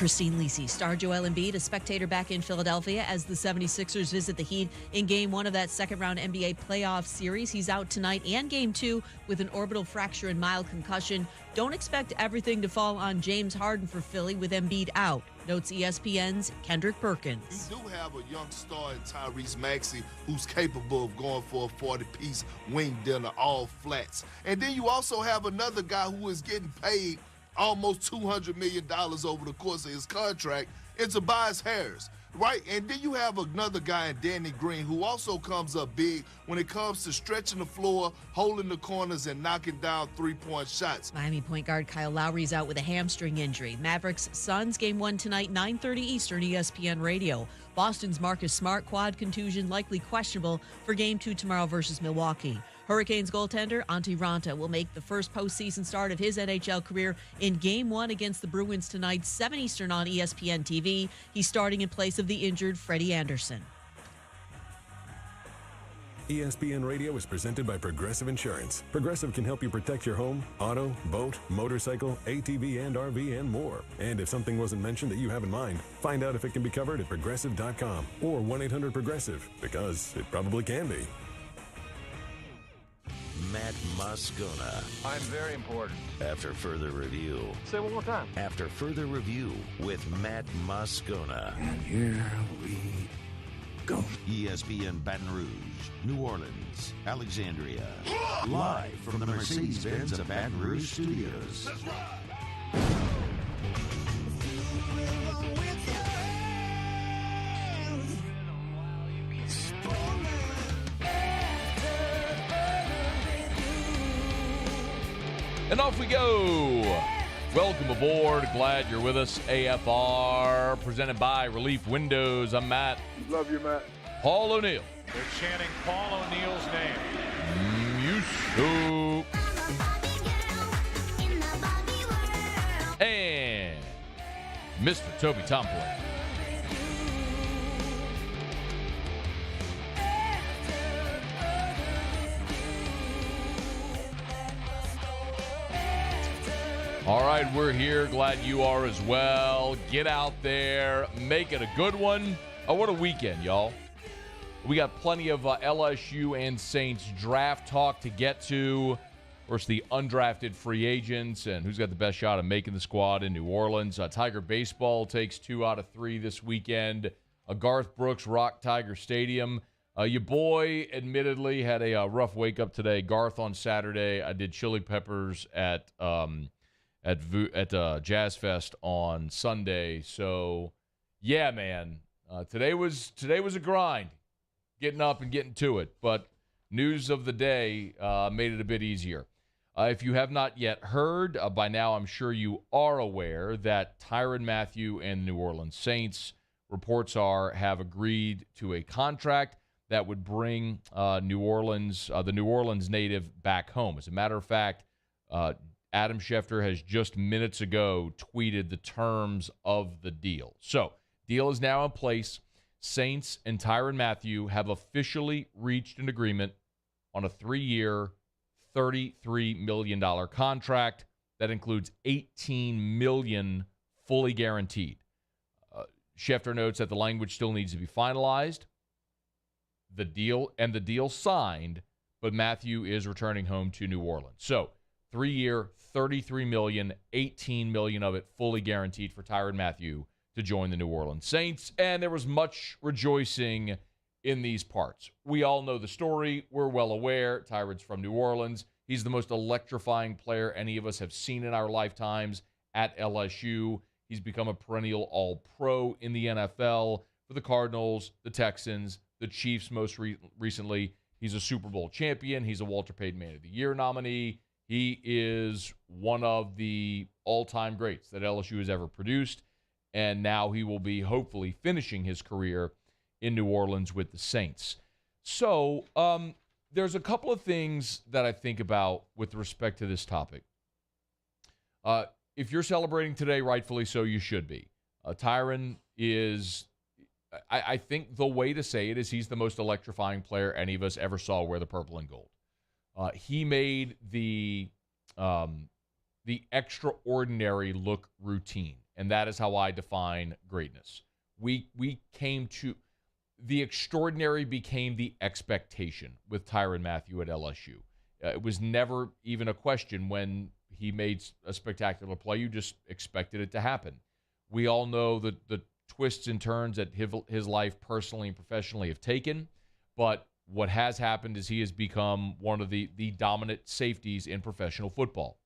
Christine Lisi. Star Joel Embiid, a spectator back in Philadelphia as the 76ers visit the Heat in Game 1 of that second-round NBA playoff series. He's out tonight and Game 2 with an orbital fracture and mild concussion. Don't expect everything to fall on James Harden for Philly with Embiid out, notes ESPN's Kendrick Perkins. You do have a young star in Tyrese Maxey who's capable of going for a 40-piece wing dinner, all flats. And then you also have another guy who is getting paid almost $200 million over the course of his contract. It's Tobias Harris, right? And then you have another guy in Danny Green who also comes up big when it comes to stretching the floor, holding the corners, and knocking down three-point shots. Miami point guard Kyle Lowry's out with a hamstring injury. Mavericks Suns Game 1 tonight, 9:30 Eastern, ESPN Radio. Boston's Marcus Smart quad contusion likely questionable for Game 2 tomorrow versus Milwaukee. Hurricanes goaltender Antti Raanta will make the first postseason start of his NHL career in Game 1 against the Bruins tonight, 7 Eastern on ESPN TV. He's starting in place of the injured Freddie Anderson. ESPN Radio is presented by Progressive Insurance. Progressive can help you protect your home, auto, boat, motorcycle, ATV, and RV, and more. And if something wasn't mentioned that you have in mind, find out if it can be covered at Progressive.com or 1-800-PROGRESSIVE, because it probably can be. Matt Moscona. I'm very important. After further review. Say it one more time. After further review with Matt Moscona. And here we go. ESPN Baton Rouge, New Orleans, Alexandria. Live from the Mercedes-Benz of Baton Rouge studios. That's right. And off we go. Welcome aboard. Glad you're with us. AFR, presented by Relief Windows. I'm Matt. Love you, Matt. Paul O'Neill. They're chanting Paul O'Neill's name. You and Mr. Toby Tomplin. All right, we're here. Glad you are as well. Get out there. Make it a good one. Oh, what a weekend, y'all. We got plenty of LSU and Saints draft talk to get to. Of course, the undrafted free agents and who's got the best shot of making the squad in New Orleans. Tiger baseball takes 2 out of 3 this weekend. Garth Brooks rocked Tiger Stadium. Your boy, admittedly, had a rough wake-up today. Garth on Saturday. I did Chili Peppers at Jazz Fest on Sunday. So, yeah, man, today was a grind, getting up and getting to it. But news of the day made it a bit easier. If you have not yet heard, by now I'm sure you are aware that Tyrann Mathieu and the New Orleans Saints, reports are, have agreed to a contract that would bring the New Orleans native back home. As a matter of fact, Adam Schefter has just minutes ago tweeted the terms of the deal. So, deal is now in place. Saints and Tyrann Mathieu have officially reached an agreement on a 3-year, $33 million contract that includes $18 million fully guaranteed. Schefter notes that the language still needs to be finalized. The deal signed, but Mathieu is returning home to New Orleans. So, 3-year, $33 million, $18 million of it fully guaranteed for Tyrann Mathieu to join the New Orleans Saints. And there was much rejoicing in these parts. We all know the story. We're well aware. Tyrann's from New Orleans. He's the most electrifying player any of us have seen in our lifetimes at LSU. He's become a perennial all-pro in the NFL for the Cardinals, the Texans, the Chiefs most recently. He's a Super Bowl champion. He's a Walter Payton Man of the Year nominee. He is one of the all-time greats that LSU has ever produced, and now he will be hopefully finishing his career in New Orleans with the Saints. So there's a couple of things that I think about with respect to this topic. If you're celebrating today, rightfully so, you should be. Tyrann is, I think the way to say it is he's the most electrifying player any of us ever saw wear the purple and gold. He made the the extraordinary look routine. And that is how I define greatness. We came to the extraordinary became the expectation with Tyrann Mathieu at LSU. It was never even a question when he made a spectacular play. You just expected it to happen. We all know the twists and turns that his life personally and professionally have taken, but what has happened is he has become one of the dominant safeties in professional football.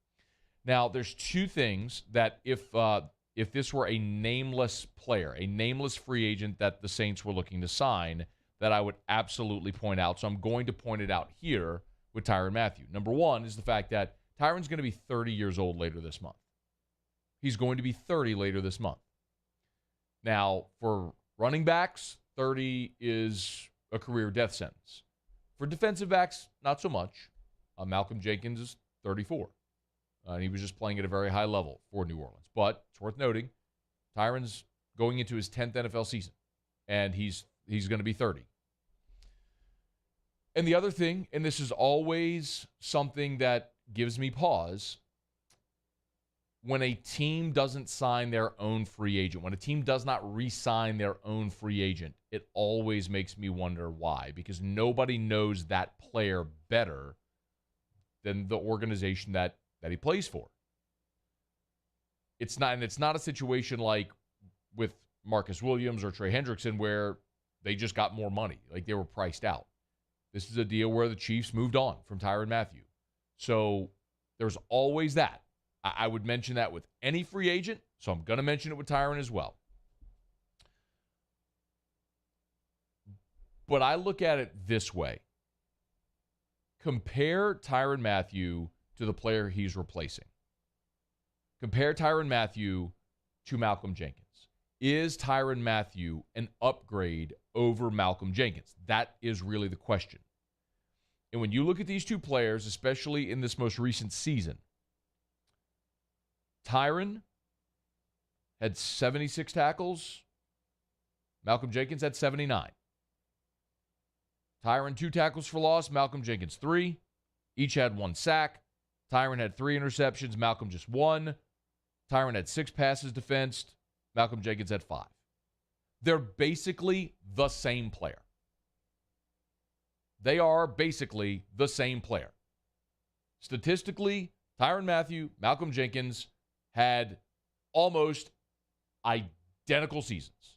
Now, there's two things that if this were a nameless player, a nameless free agent that the Saints were looking to sign, that I would absolutely point out. So I'm going to point it out here with Tyrann Mathieu. Number one is the fact that Tyrann's going to be 30 years old later this month. He's going to be 30 later this month. Now, for running backs, 30 is a career death sentence. For defensive backs, not so much. Malcolm Jenkins is 34. And he was just playing at a very high level for New Orleans. But it's worth noting, Tyrann's going into his 10th NFL season, and he's going to be 30. And the other thing, and this is always something that gives me pause, when a team doesn't sign their own free agent, when a team does not re-sign their own free agent, it always makes me wonder why, because nobody knows that player better than the organization that he plays for. It's not a situation like with Marcus Williams or Trey Hendrickson where they just got more money, like they were priced out. This is a deal where the Chiefs moved on from Tyrann Mathieu. So there's always that. I would mention that with any free agent, so I'm going to mention it with Tyrann as well. But I look at it this way. Compare Tyrann Mathieu to the player he's replacing. Compare Tyrann Mathieu to Malcolm Jenkins. Is Tyrann Mathieu an upgrade over Malcolm Jenkins? That is really the question. And when you look at these two players, especially in this most recent season, Tyrann had 76 tackles. Malcolm Jenkins had 79. Tyrann 2 tackles for loss. Malcolm Jenkins 3. Each had 1 sack. Tyrann had 3 interceptions. Malcolm just 1. Tyrann had 6 passes defensed. Malcolm Jenkins had 5. They're basically the same player. They are basically the same player. Statistically, Tyrann Mathieu, Malcolm Jenkins had almost identical seasons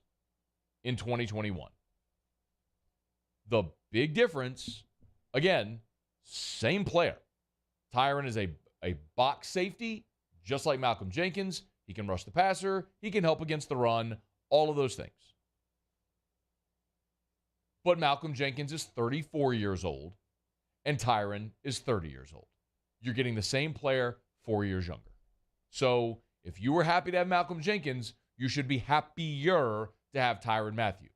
in 2021. The big difference, again, same player. Tyrann is a box safety, just like Malcolm Jenkins. He can rush the passer. He can help against the run. All of those things. But Malcolm Jenkins is 34 years old, and Tyrann is 30 years old. You're getting the same player 4 years younger. So if you were happy to have Malcolm Jenkins, you should be happier to have Tyrann Mathieu.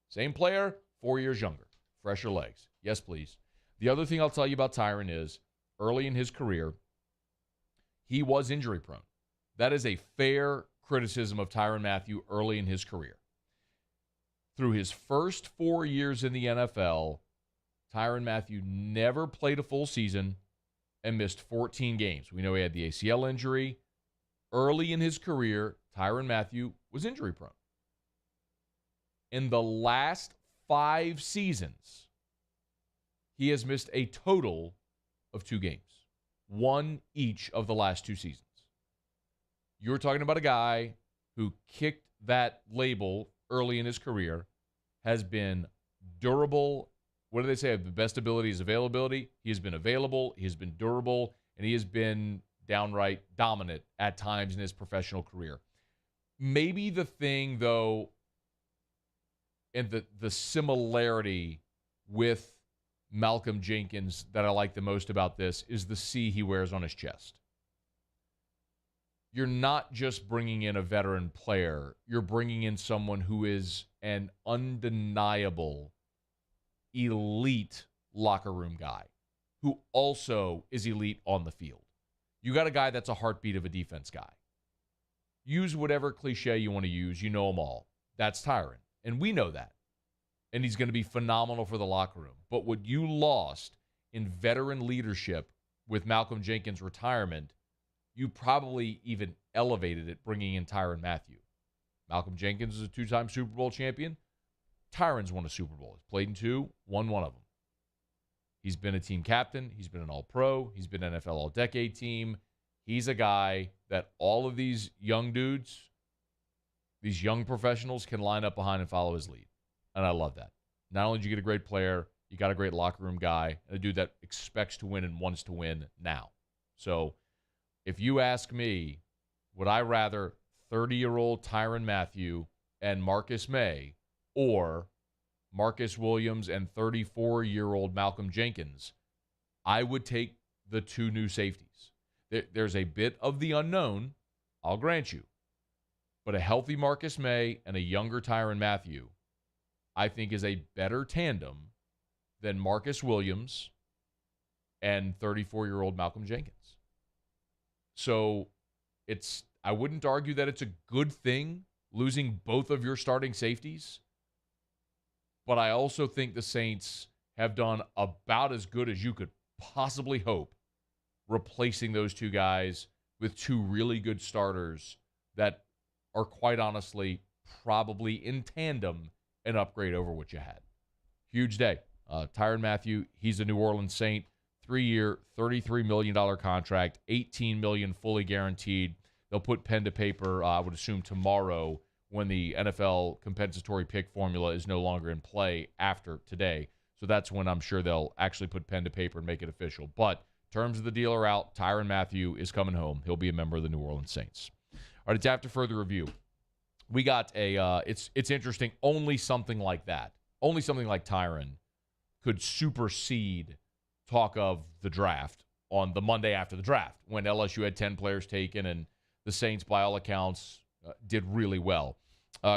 Same player, 4 years younger. Fresher legs. Yes, please. The other thing I'll tell you about Tyrann is, early in his career, he was injury prone. That is a fair criticism of Tyrann Mathieu early in his career. Through his first 4 years in the NFL, Tyrann Mathieu never played a full season and missed 14 games. We know he had the ACL injury. Early in his career, Tyrann Mathieu was injury prone. In the last 5 seasons, he has missed a total of 2 games. 1 each of the last 2 seasons. You're talking about a guy who kicked that label early in his career, has been durable. What do they say? The best ability is availability. He has been available, he has been durable, and he has been downright dominant at times in his professional career. Maybe the thing, though, and the similarity with Malcolm Jenkins that I like the most about this is the C he wears on his chest. You're not just bringing in a veteran player. You're bringing in someone who is an undeniable elite locker room guy who also is elite on the field. You got a guy that's a heartbeat of a defense guy. Use whatever cliche you want to use. You know them all. That's Tyrann. And we know that. And he's going to be phenomenal for the locker room. But what you lost in veteran leadership with Malcolm Jenkins' retirement, you probably even elevated it bringing in Tyrann Mathieu. Malcolm Jenkins is a 2-time Super Bowl champion. Tyrann's won a Super Bowl. He's played in 2, won one of them. He's been a team captain. He's been an All-Pro. He's been NFL All-Decade team. He's a guy that all of these young dudes, these young professionals can line up behind and follow his lead. And I love that. Not only do you get a great player, you got a great locker room guy, and a dude that expects to win and wants to win now. So if you ask me, would I rather 30-year-old Tyrann Mathieu and Marcus May or Marcus Williams and 34-year-old Malcolm Jenkins, I would take the 2 new safeties. There's a bit of the unknown, I'll grant you. But a healthy Marcus May and a younger Tyrann Mathieu, I think, is a better tandem than Marcus Williams and 34-year-old Malcolm Jenkins. So I wouldn't argue that it's a good thing losing both of your starting safeties, but I also think the Saints have done about as good as you could possibly hope replacing those 2 guys with 2 really good starters that are quite honestly probably in tandem an upgrade over what you had. Huge day. Tyrann Mathieu, he's a New Orleans Saint, 3-year, $33 million contract, $18 million fully guaranteed. They'll put pen to paper, I would assume, tomorrow when the NFL compensatory pick formula is no longer in play after today. So that's when I'm sure they'll actually put pen to paper and make it official. But terms of the deal are out. Tyrann Mathieu is coming home. He'll be a member of the New Orleans Saints. All right, it's after further review. We got it's interesting. Only something like that, only something like Tyrann could supersede talk of the draft on the Monday after the draft when LSU had 10 players taken and the Saints, by all accounts, did really well.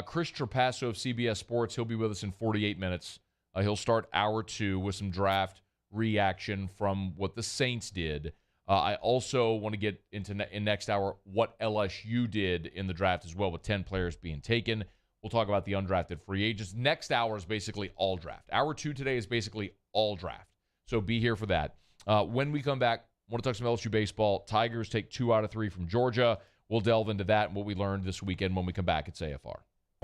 Chris Trapasso of CBS Sports, he'll be with us in 48 minutes. He'll start hour 2 with some draft reaction from what the Saints did. I also want to get into in next hour what LSU did in the draft as well, with 10 players being taken. We'll talk about the undrafted free agents. Next hour is basically all draft. Hour 2 today is basically all draft. So be here for that. When we come back, I want to talk some LSU baseball. Tigers take 2 out of 3 from Georgia. We'll delve into that and what we learned this weekend when we come back. It's AFR.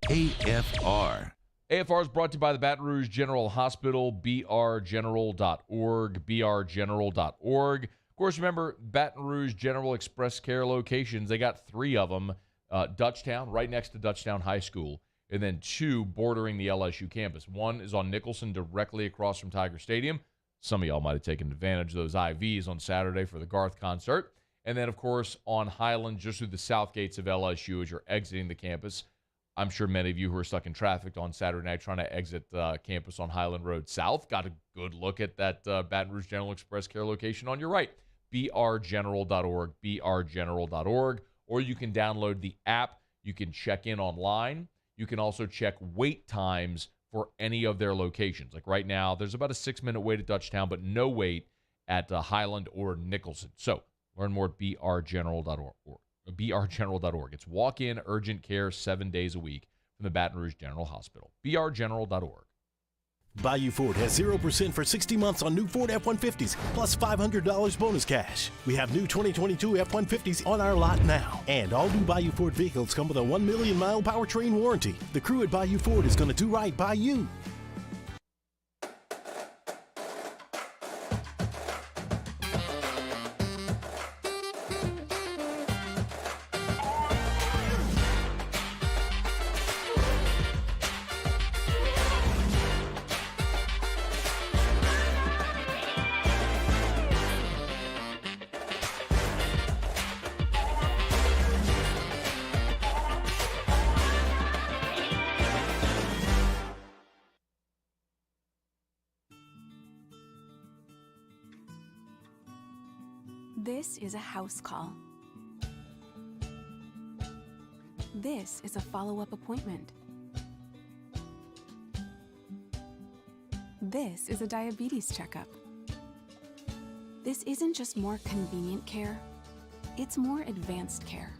AFR. AFR is brought to you by the Baton Rouge General Hospital, brgeneral.org, brgeneral.org. Of course, remember, Baton Rouge General Express Care locations, they got 3 of them. Dutchtown, right next to Dutchtown High School, and then 2 bordering the LSU campus. One is on Nicholson, directly across from Tiger Stadium. Some of y'all might have taken advantage of those IVs on Saturday for the Garth concert. And then, of course, on Highland, just through the south gates of LSU as you're exiting the campus. I'm sure many of you who are stuck in traffic on Saturday night trying to exit campus on Highland Road South got a good look at that Baton Rouge General Express Care location on your right. brgeneral.org, brgeneral.org. Or you can download the app. You can check in online. You can also check wait times for any of their locations. Like right now, there's about a 6-minute wait at Dutchtown, but no wait at Highland or Nicholson. So learn more at brgeneral.org. brgeneral.org. It's walk-in urgent care 7 days a week from the Baton Rouge General Hospital. brgeneral.org. Bayou Ford has 0% for 60 months on new Ford F-150s, plus $500 bonus cash. We have new 2022 F-150s on our lot now. And all new Bayou Ford vehicles come with a 1 million mile powertrain warranty. The crew at Bayou Ford is going to do right by you. This is a house call. This is a follow-up appointment. This is a diabetes checkup. This isn't just more convenient care, it's more advanced care.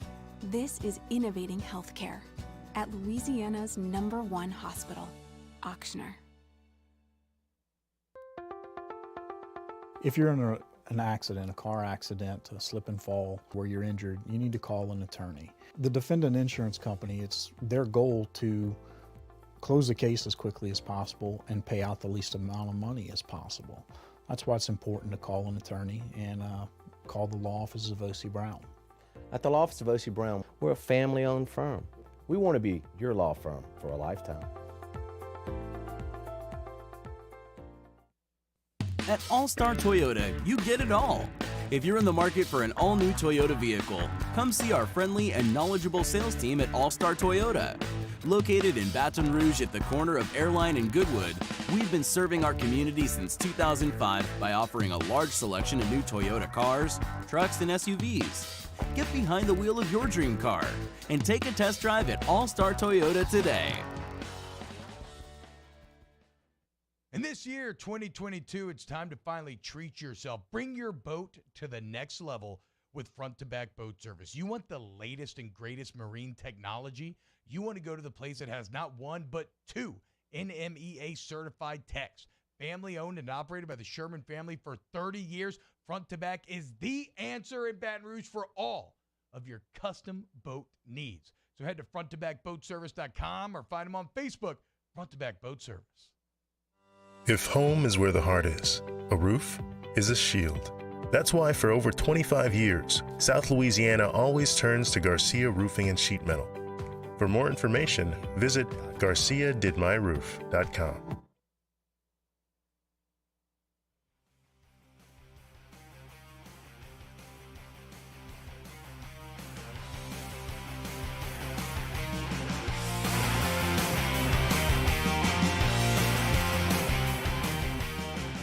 This is innovating healthcare at Louisiana's #1 hospital, Ochsner. If you're in a an accident, a car accident, a slip and fall where you're injured, you need to call an attorney. The defendant insurance company, it's their goal to close the case as quickly as possible and pay out the least amount of money as possible. That's why it's important to call an attorney and call the law offices of O.C. Brown. At the law office of O.C. Brown, we're a family-owned firm. We want to be your law firm for a lifetime. At All-Star Toyota, you get it all. If you're in the market for an all-new Toyota vehicle, come see our friendly and knowledgeable sales team at All-Star Toyota. Located in Baton Rouge at the corner of Airline and Goodwood, we've been serving our community since 2005 by offering a large selection of new Toyota cars, trucks, and SUVs. Get behind the wheel of your dream car and take a test drive at All-Star Toyota today. And this year, 2022, it's time to finally treat yourself. Bring your boat to the next level with front-to-back boat service. You want the latest and greatest marine technology? You want to go to the place that has not one, but two NMEA-certified techs. Family-owned and operated by the Sherman family for 30 years, front-to-back is the answer in Baton Rouge for all of your custom boat needs. So head to fronttobackboatservice.com or find them on Facebook, Front to Back Boat Service. If home is where the heart is, a roof is a shield. That's why for over 25 years, South Louisiana always turns to Garcia Roofing and Sheet Metal. For more information, visit garciadidmyroof.com.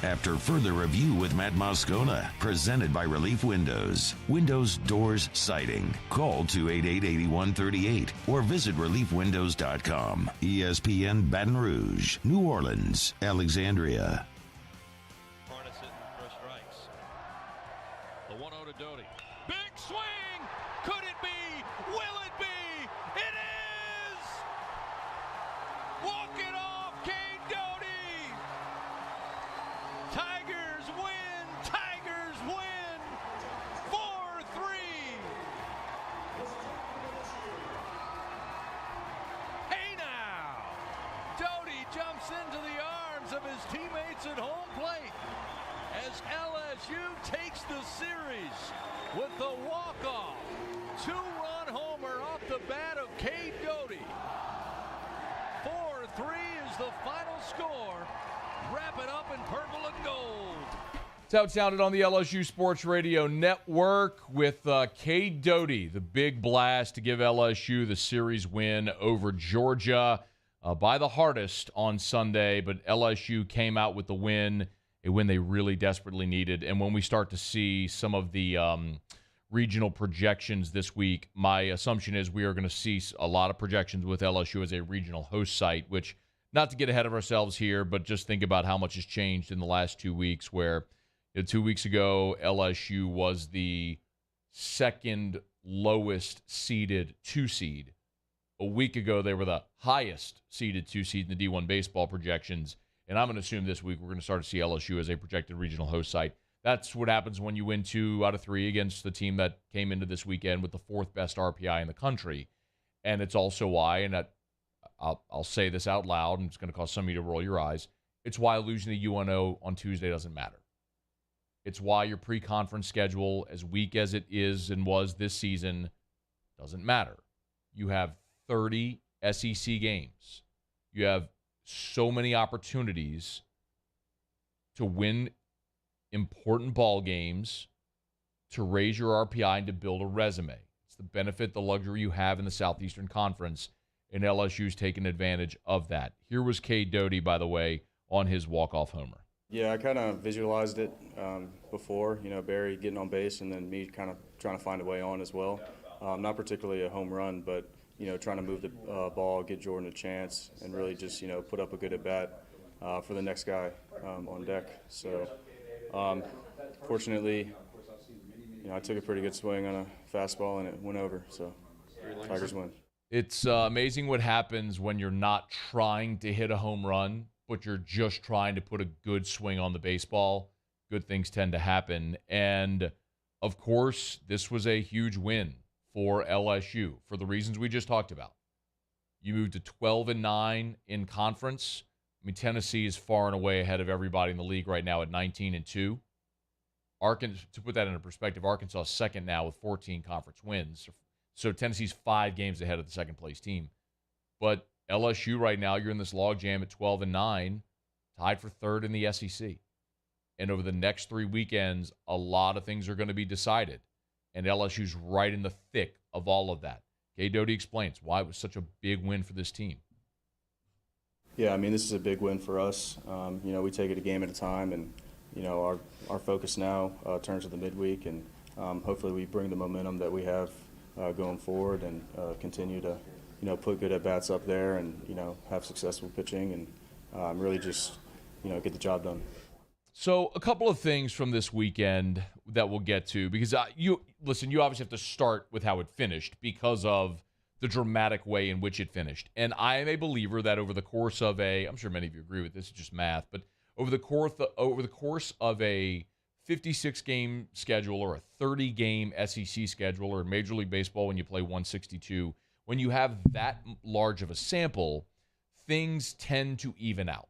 After further review with Matt Moscona, presented by Relief Windows. Windows, doors, siding. Call 288-8138 or visit reliefwindows.com. ESPN Baton Rouge, New Orleans, Alexandria. Harness it for strikes. The 1-0 to Doty. Big swing! Could it be? Will it be? It is! Walk it off, Cade Doty! Tigers win! Tigers win! 4-3! Hey now! Doty jumps into the arms of his teammates at home plate as LSU takes the series with the walk-off. Two-run homer off the bat of Cade Doty. 4-3 is the final score. Wrap it up in purple and gold. That's how it sounded on the LSU Sports Radio Network with Cade Doty, the big blast to give LSU the series win over Georgia by the hardest on Sunday, but LSU came out with the win, a win they really desperately needed. And when we start to see some of the regional projections this week, my assumption is we are going to see a lot of projections with LSU as a regional host site, which, not to get ahead of ourselves here, but just think about how much has changed in the last 2 weeks, where 2 weeks ago, LSU was the second lowest seeded 2 seed. A week ago, they were the highest seeded 2 seed in the D1 baseball projections. And I'm going to assume this week we're going to start to see LSU as a projected regional host site. That's what happens when you win 2 out of 3 against the team that came into this weekend with the 4th best RPI in the country. And it's also why, and I'll say this out loud, and it's going to cause some of you to roll your eyes, it's why losing to UNO on Tuesday doesn't matter. It's why your pre-conference schedule, as weak as it is and was this season, doesn't matter. You have 30 SEC games. You have so many opportunities to win important ball games, to raise your RPI, and to build a resume. It's the benefit, the luxury you have in the Southeastern Conference, and LSU's taken advantage of that. Here was Cade Doty, by the way, on his walk-off homer. Yeah, I kind of visualized it before, Barry getting on base and then me kind of trying to find a way on as well. Not particularly a home run, but, trying to move the ball, get Jordan a chance, and really just, put up a good at-bat for the next guy on deck. So, fortunately, I took a pretty good swing on a fastball and it went over. So, Tigers win. It's amazing what happens when you're not trying to hit a home run, but you're just trying to put a good swing on the baseball. good things tend to happen. And, of course, this was a huge win for LSU for the reasons we just talked about. You moved to 12-9 in conference. I mean, Tennessee is far and away ahead of everybody in the league right now at 19-2. Arkansas, to put that into perspective, Arkansas is second now with 14 conference wins. So Tennessee's 5 games ahead of the second-place team. But LSU right now, you're in this logjam at 12-9, tied for third in the SEC. And over the next 3 weekends, a lot of things are going to be decided. And LSU's right in the thick of all of that. Cade Doty explains why it was such a big win for this team. Yeah, I mean, this is a big win for us. We take it a game at a time, and our focus now turns to the midweek, and hopefully we bring the momentum that we have going forward and continue to put good at bats up there and have successful pitching and really just get the job done. So a couple of things from this weekend that we'll get to, because you obviously have to start with how it finished because of the dramatic way in which it finished. And I am a believer that over the course of I'm sure many of you agree with this, it's just math, but over the course of a 56-game schedule or a 30-game SEC schedule or Major League Baseball when you play 162, when you have that large of a sample, things tend to even out.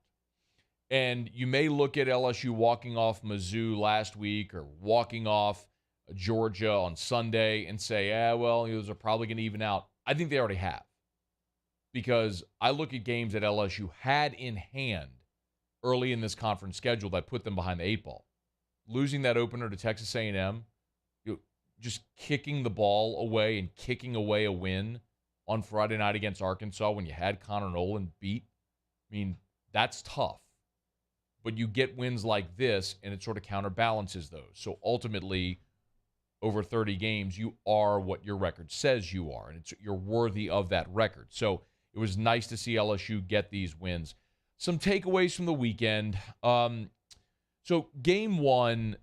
And you may look at LSU walking off Mizzou last week or walking off Georgia on Sunday and say, those are probably going to even out. I think they already have. Because I look at games that LSU had in hand early in this conference schedule that put them behind the 8 ball. Losing that opener to Texas A&M, just kicking the ball away and kicking away a win on Friday night against Arkansas when you had Connor Nolan beat. I mean, that's tough. But you get wins like this, and it sort of counterbalances those. So ultimately, over 30 games, you are what your record says you are, and you're worthy of that record. So it was nice to see LSU get these wins. Some takeaways from the weekend. So game one,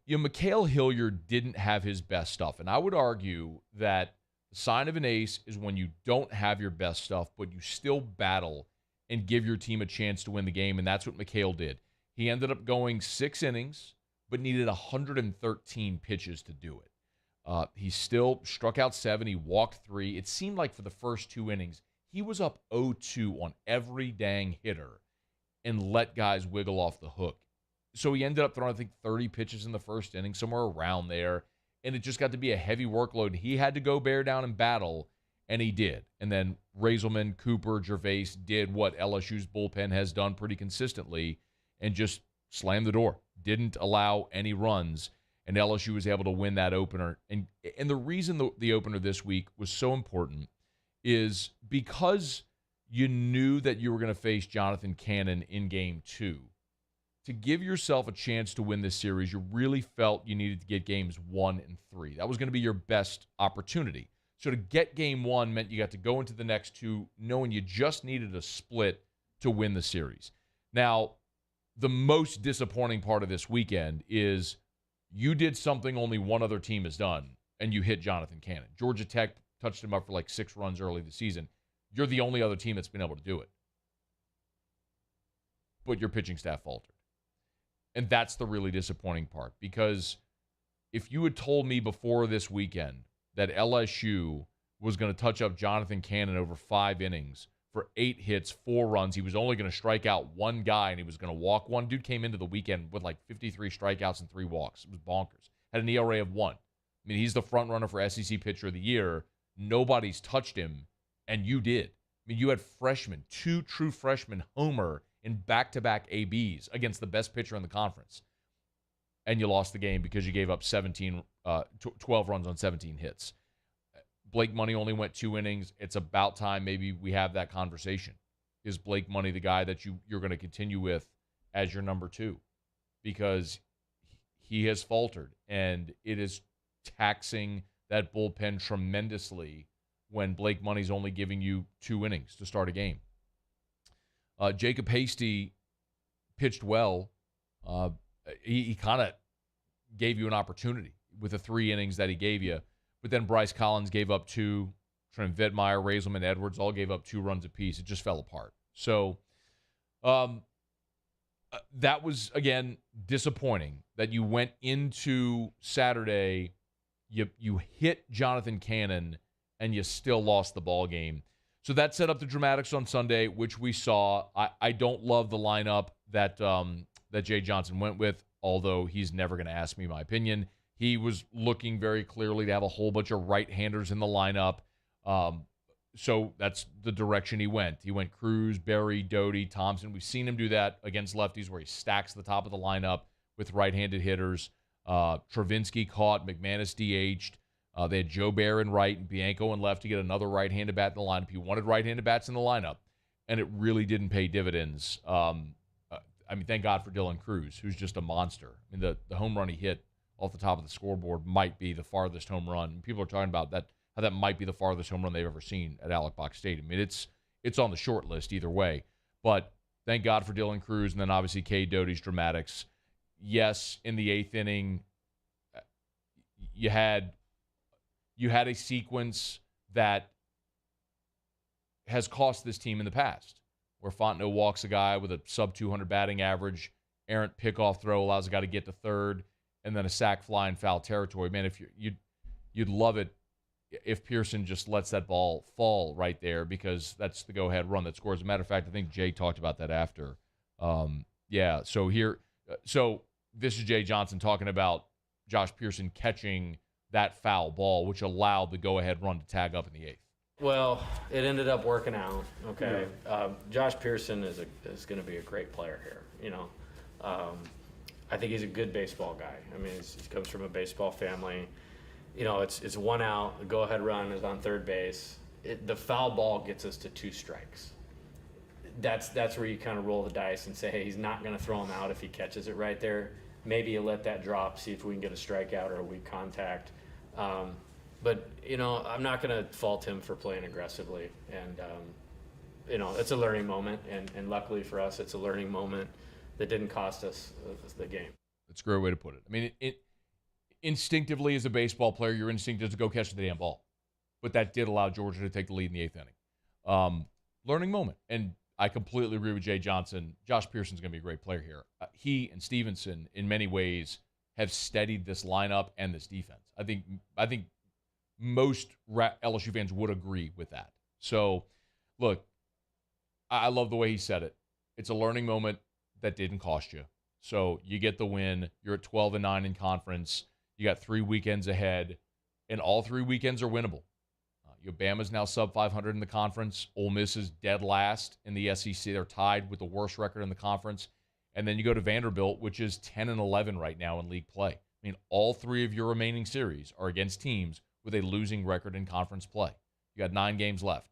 Mikhail Hilliard didn't have his best stuff, and I would argue that the sign of an ace is when you don't have your best stuff, but you still battle and give your team a chance to win the game, and that's what Mikhail did. He ended up going 6 innings, but needed 113 pitches to do it. He still struck out 7. He walked 3. It seemed like for the first 2 innings, he was up 0-2 on every dang hitter and let guys wiggle off the hook. So he ended up throwing, I think, 30 pitches in the first inning, somewhere around there, and it just got to be a heavy workload. He had to go bear down and battle, and he did. And then Raiselman, Cooper, Gervais did what LSU's bullpen has done pretty consistently and just slammed the door. Didn't allow any runs, and LSU was able to win that opener. And the reason the opener this week was so important is because you knew that you were going to face Jonathan Cannon in Game 2. To give yourself a chance to win this series, you really felt you needed to get games 1 and 3. That was going to be your best opportunity. So to get game 1 meant you got to go into the next 2 knowing you just needed a split to win the series. Now, the most disappointing part of this weekend is you did something only one other team has done, and you hit Jonathan Cannon. Georgia Tech touched him up for like 6 runs early this season. You're the only other team that's been able to do it. But your pitching staff faltered. And that's the really disappointing part, because if you had told me before this weekend that LSU was going to touch up Jonathan Cannon over 5 innings for 8 hits, 4 runs, he was only going to strike out 1 guy and he was going to walk 1. Dude came into the weekend with like 53 strikeouts and 3 walks. It was bonkers. Had an ERA of 1. I mean, he's the front runner for SEC Pitcher of the Year. Nobody's touched him, and you did. I mean, you had freshmen, 2 true freshmen homer in back-to-back ABs against the best pitcher in the conference. And you lost the game because you gave up 12 runs on 17 hits. Blake Money only went 2 innings. It's about time maybe we have that conversation. Is Blake Money the guy that you're going to continue with as your number 2? Because he has faltered, and it is taxing that bullpen tremendously when Blake Money's only giving you 2 innings to start a game. Jacob Hasty pitched well. He kind of gave you an opportunity with the 3 innings that he gave you. But then Bryce Collins gave up 2. Trent Vittmeyer, Raiselman, Edwards all gave up 2 runs apiece. It just fell apart. So that was, again, disappointing that you went into Saturday, you hit Jonathan Cannon, and you still lost the ball game. So that set up the dramatics on Sunday, which we saw. I don't love the lineup that Jay Johnson went with, although he's never going to ask me my opinion. He was looking very clearly to have a whole bunch of right-handers in the lineup. So that's the direction he went. He went Cruz, Berry, Doty, Thompson. We've seen him do that against lefties where he stacks the top of the lineup with right-handed hitters. Travinsky caught, McManus DH'd. They had Joe Bear in right and Bianco in left to get another right-handed bat in the lineup. He wanted right-handed bats in the lineup, and it really didn't pay dividends. Thank God for Dylan Cruz, who's just a monster. The home run he hit off the top of the scoreboard might be the farthest home run. People are talking about that, how that might be the farthest home run they've ever seen at Alex Box Stadium. It's on the short list either way. But thank God for Dylan Cruz, and then obviously Cade Doty's dramatics. Yes, in the 8th inning, you had a sequence that has cost this team in the past, where Fontenot walks a guy with a sub-200 batting average, errant pickoff throw allows a guy to get to third, and then a sac fly in foul territory. Man, if you'd love it if Pearson just lets that ball fall right there, because that's the go-ahead run that scores. As a matter of fact, I think Jay talked about that after. So this is Jay Johnson talking about Josh Pearson catching that foul ball, which allowed the go-ahead run to tag up in the 8th. Well, it ended up working out. Okay, yeah. Josh Pearson is going to be a great player here. I think he's a good baseball guy. He comes from a baseball family. It's 1 out. The go-ahead run is on third base. The foul ball gets us to 2 strikes. That's where you kind of roll the dice and say, hey, he's not going to throw him out if he catches it right there. Maybe you let that drop, see if we can get a strikeout or a weak contact. But I'm not going to fault him for playing aggressively. And, it's a learning moment. And luckily for us, it's a learning moment that didn't cost us the game. That's a great way to put it. Instinctively as a baseball player, your instinct is to go catch the damn ball. But that did allow Georgia to take the lead in the 8th inning. Learning moment. And I completely agree with Jay Johnson. Josh Pearson's going to be a great player here. He and Stevenson, in many ways, have steadied this lineup and this defense. I think most LSU fans would agree with that. So, look, I love the way he said it. It's a learning moment that didn't cost you. So you get the win. You're at 12-9 in conference. You got 3 weekends ahead, and all 3 weekends are winnable. Bama's now sub 500 in the conference. Ole Miss is dead last in the SEC. They're tied with the worst record in the conference. And then you go to Vanderbilt, which is 10-11 right now in league play. All 3 of your remaining series are against teams with a losing record in conference play. You got 9 games left.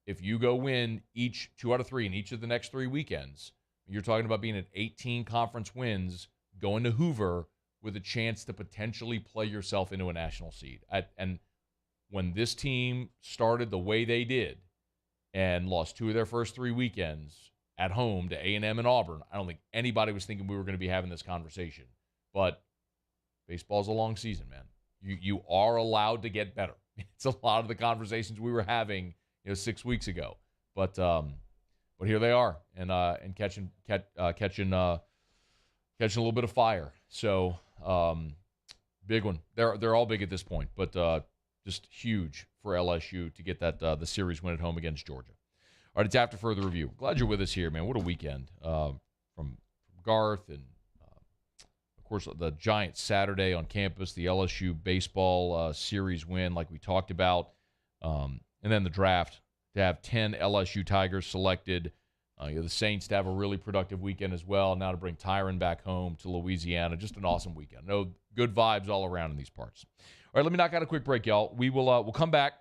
If you go win 2 out of 3 in each of the next 3 weekends, you're talking about being at 18 conference wins, going to Hoover with a chance to potentially play yourself into a national seed. And when this team started the way they did and lost 2 of their first 3 weekends at home to A&M and Auburn, I don't think anybody was thinking we were going to be having this conversation. But baseball's a long season, man. You are allowed to get better. It's a lot of the conversations we were having 6 weeks ago. But here they are, and catching a little bit of fire. So big one. They're all big at this point, but just huge for LSU to get that the series win at home against Georgia. All right, it's after further review. Glad you're with us here, man. What a weekend from Garth, and of course the giant Saturday on campus, the LSU baseball series win, like we talked about, and then the draft to have 10 LSU Tigers selected. The Saints to have a really productive weekend as well. Now to bring Tyrann back home to Louisiana. Just an awesome weekend. No good vibes all around in these parts. All right, let me knock out a quick break, y'all. We'll come back.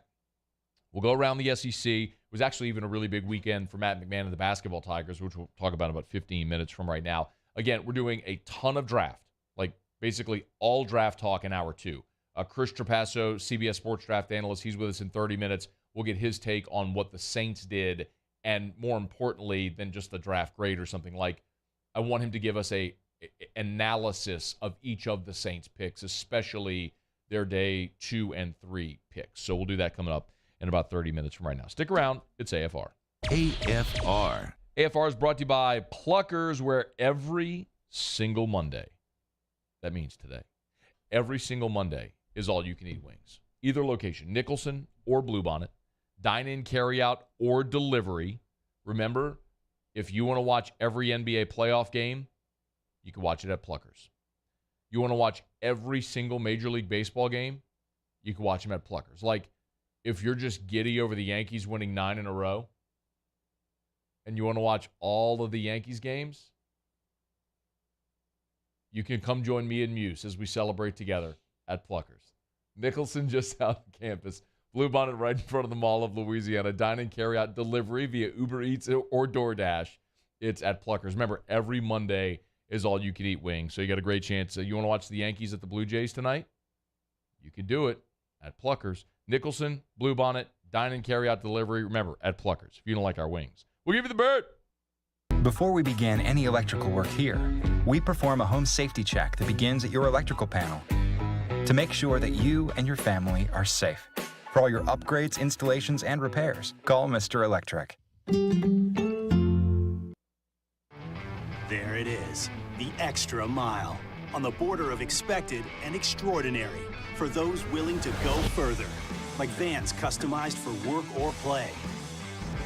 We'll go around the SEC. It was actually even a really big weekend for Matt McMahon and the basketball Tigers, which we'll talk about in about 15 minutes from right now. Again, we're doing a ton of draft, like basically all draft talk in hour 2. Chris Trapasso, CBS Sports Draft Analyst, he's with us in 30 minutes. We'll get his take on what the Saints did, and more importantly than just the draft grade or something, like I want him to give us a analysis of each of the Saints picks, especially their day 2 and 3 picks. So we'll do that coming up in about 30 minutes from right now. Stick around. It's AFR. AFR, AFR is brought to you by Pluckers, where every single Monday, that means today, every single Monday is all-you-can-eat wings. Either location, Nicholson or Bluebonnet, dine-in, carry-out, or delivery. Remember, if you want to watch every NBA playoff game, you can watch it at Pluckers. You want to watch every single Major League Baseball game, you can watch them at Pluckers. Like, if you're just giddy over the Yankees winning 9 in a row, and you want to watch all of the Yankees games, you can come join me and Muse as we celebrate together at Pluckers. Nicholson just out of campus. Bluebonnet right in front of the Mall of Louisiana. Dine and carry out delivery via Uber Eats or DoorDash. It's at Pluckers. Remember, every Monday is all you can eat wings. So you got a great chance. You want to watch the Yankees at the Blue Jays tonight? You can do it at Pluckers. Nicholson, Bluebonnet, dine and carry out delivery. Remember, at Pluckers. If you don't like our wings, we'll give you the bird. Before we begin any electrical work here, we perform a home safety check that begins at your electrical panel to make sure that you and your family are safe. For all your upgrades, installations, and repairs, call Mr. Electric. There it is, the extra mile, on the border of expected and extraordinary, for those willing to go further, like vans customized for work or play,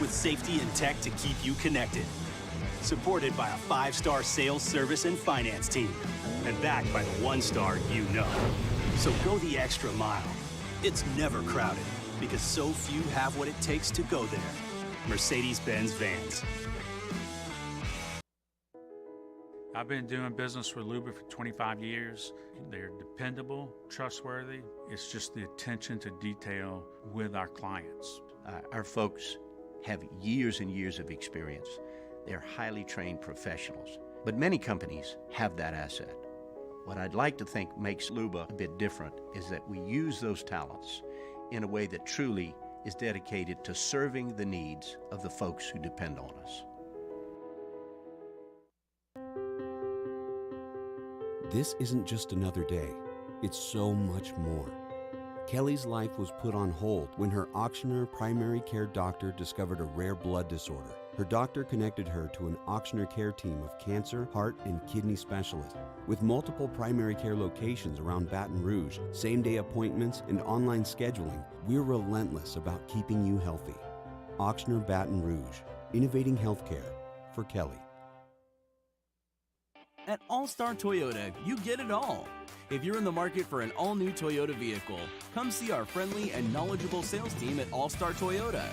with safety and tech to keep you connected. Supported by a 5-star sales, service, and finance team. And backed by the 1-star you know. So go the extra mile. It's never crowded, because so few have what it takes to go there. Mercedes-Benz Vans. I've been doing business with Luba for 25 years. They're dependable, trustworthy. It's just the attention to detail with our clients. Our folks have years and years of experience. They're highly trained professionals, but many companies have that asset. What I'd like to think makes Luba a bit different is that we use those talents in a way that truly is dedicated to serving the needs of the folks who depend on us. This isn't just another day. It's so much more. Kelly's life was put on hold when her auctioneer primary care doctor discovered a rare blood disorder. Her doctor connected her to an auctioneer care team of cancer, heart, and kidney specialists. With multiple primary care locations around Baton Rouge, same-day appointments, and online scheduling, we're relentless about keeping you healthy. Auctioneer Baton Rouge, innovating healthcare for Kelly. At All-Star Toyota, you get it all. If you're in the market for an all-new Toyota vehicle, come see our friendly and knowledgeable sales team at All-Star Toyota.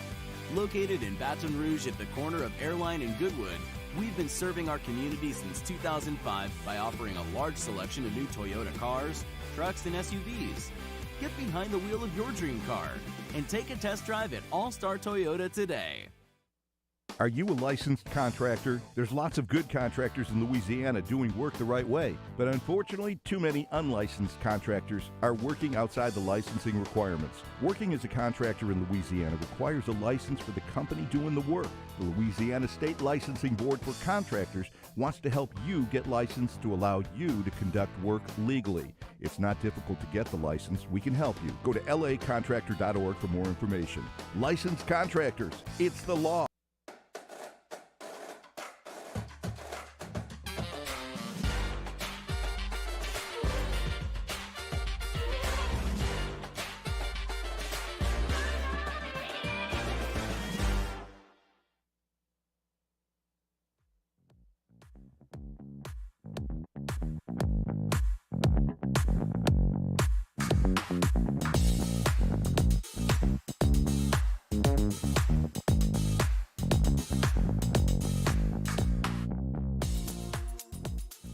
Located in Baton Rouge at the corner of Airline and Goodwood, we've been serving our community since 2005 by offering a large selection of new Toyota cars, trucks, and SUVs. Get behind the wheel of your dream car and take a test drive at All-Star Toyota today. Are you a licensed contractor? There's lots of good contractors in Louisiana doing work the right way, but unfortunately, too many unlicensed contractors are working outside the licensing requirements. Working as a contractor in Louisiana requires a license for the company doing the work. The Louisiana State Licensing Board for Contractors wants to help you get licensed to allow you to conduct work legally. It's not difficult to get the license. We can help you. Go to lacontractor.org for more information. Licensed contractors, it's the law.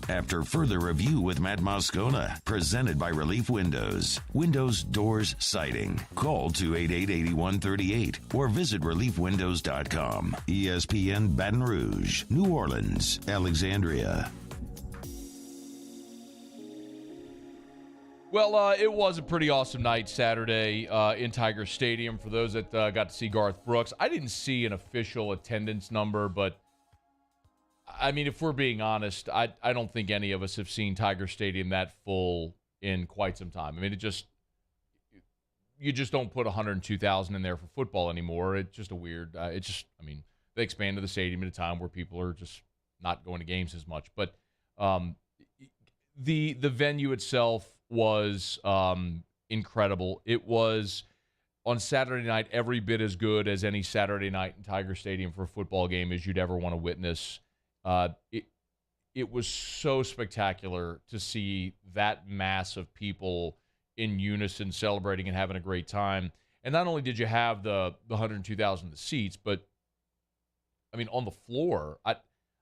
After further review with Matt Moscona, presented by Relief Windows. Windows, doors, siding. Call 288-8138 or visit reliefwindows.com. ESPN Baton Rouge, New Orleans, Alexandria. Well, it was a pretty awesome night Saturday in Tiger Stadium for those that got to see Garth Brooks. I didn't see an official attendance number, but I mean, if we're being honest, I don't think any of us have seen Tiger Stadium that full in quite some time. I mean, you just don't put 102,000 in there for football anymore. It's just a weird, I mean, they expanded the stadium at a time where people are just not going to games as much. But the venue itself was incredible. It was, on Saturday night, every bit as good as any Saturday night in Tiger Stadium for a football game as you'd ever want to witness. It was so spectacular to see that mass of people in unison celebrating and having a great time. And not only did you have the 102,000 seats, but, I mean, on the floor, I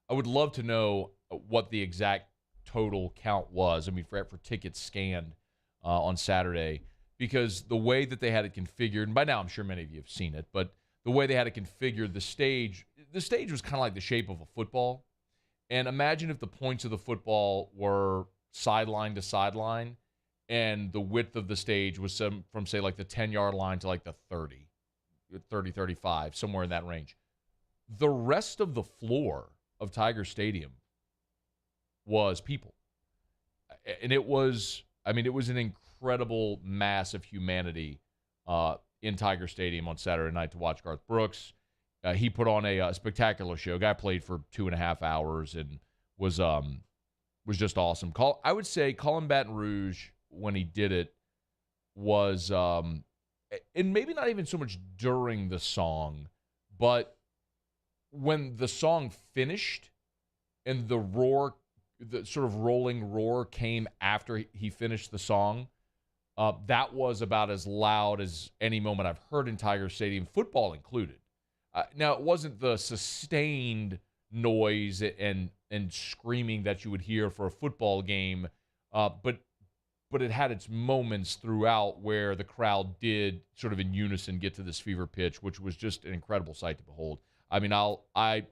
would love to know what the exact total count was. I mean, for tickets scanned on Saturday, because the way that they had it configured, and by now I'm sure many of you have seen it, but the way they had it configured, the stage was kind of like the shape of a football. And imagine if the points of the football were sideline to sideline, and the width of the stage was from, say, like the 10-yard line to like the 30, 35, somewhere in that range. The rest of the floor of Tiger Stadium was people. And it was an incredible mass of humanity in Tiger Stadium on Saturday night to watch Garth Brooks. He put on a spectacular show. Guy played for 2.5 hours and was just awesome. I would say Colin Baton Rouge, when he did it, was and maybe not even so much during the song, but when the song finished and the roar, the sort of rolling roar came after he finished the song, that was about as loud as any moment I've heard in Tiger Stadium, football included. Now, it wasn't the sustained noise and screaming that you would hear for a football game, but it had its moments throughout where the crowd did sort of in unison get to this fever pitch, which was just an incredible sight to behold. I mean, I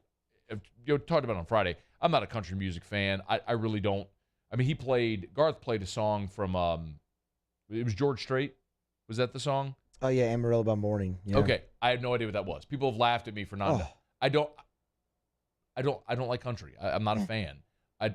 talked about it on Friday. I'm not a country music fan. I really don't. I mean, Garth played a song from, it was George Strait. Was that the song? Oh, yeah, Amarillo by Morning. Yeah. Okay. I had no idea what that was. People have laughed at me for not. Oh. I don't like country. I'm not a fan.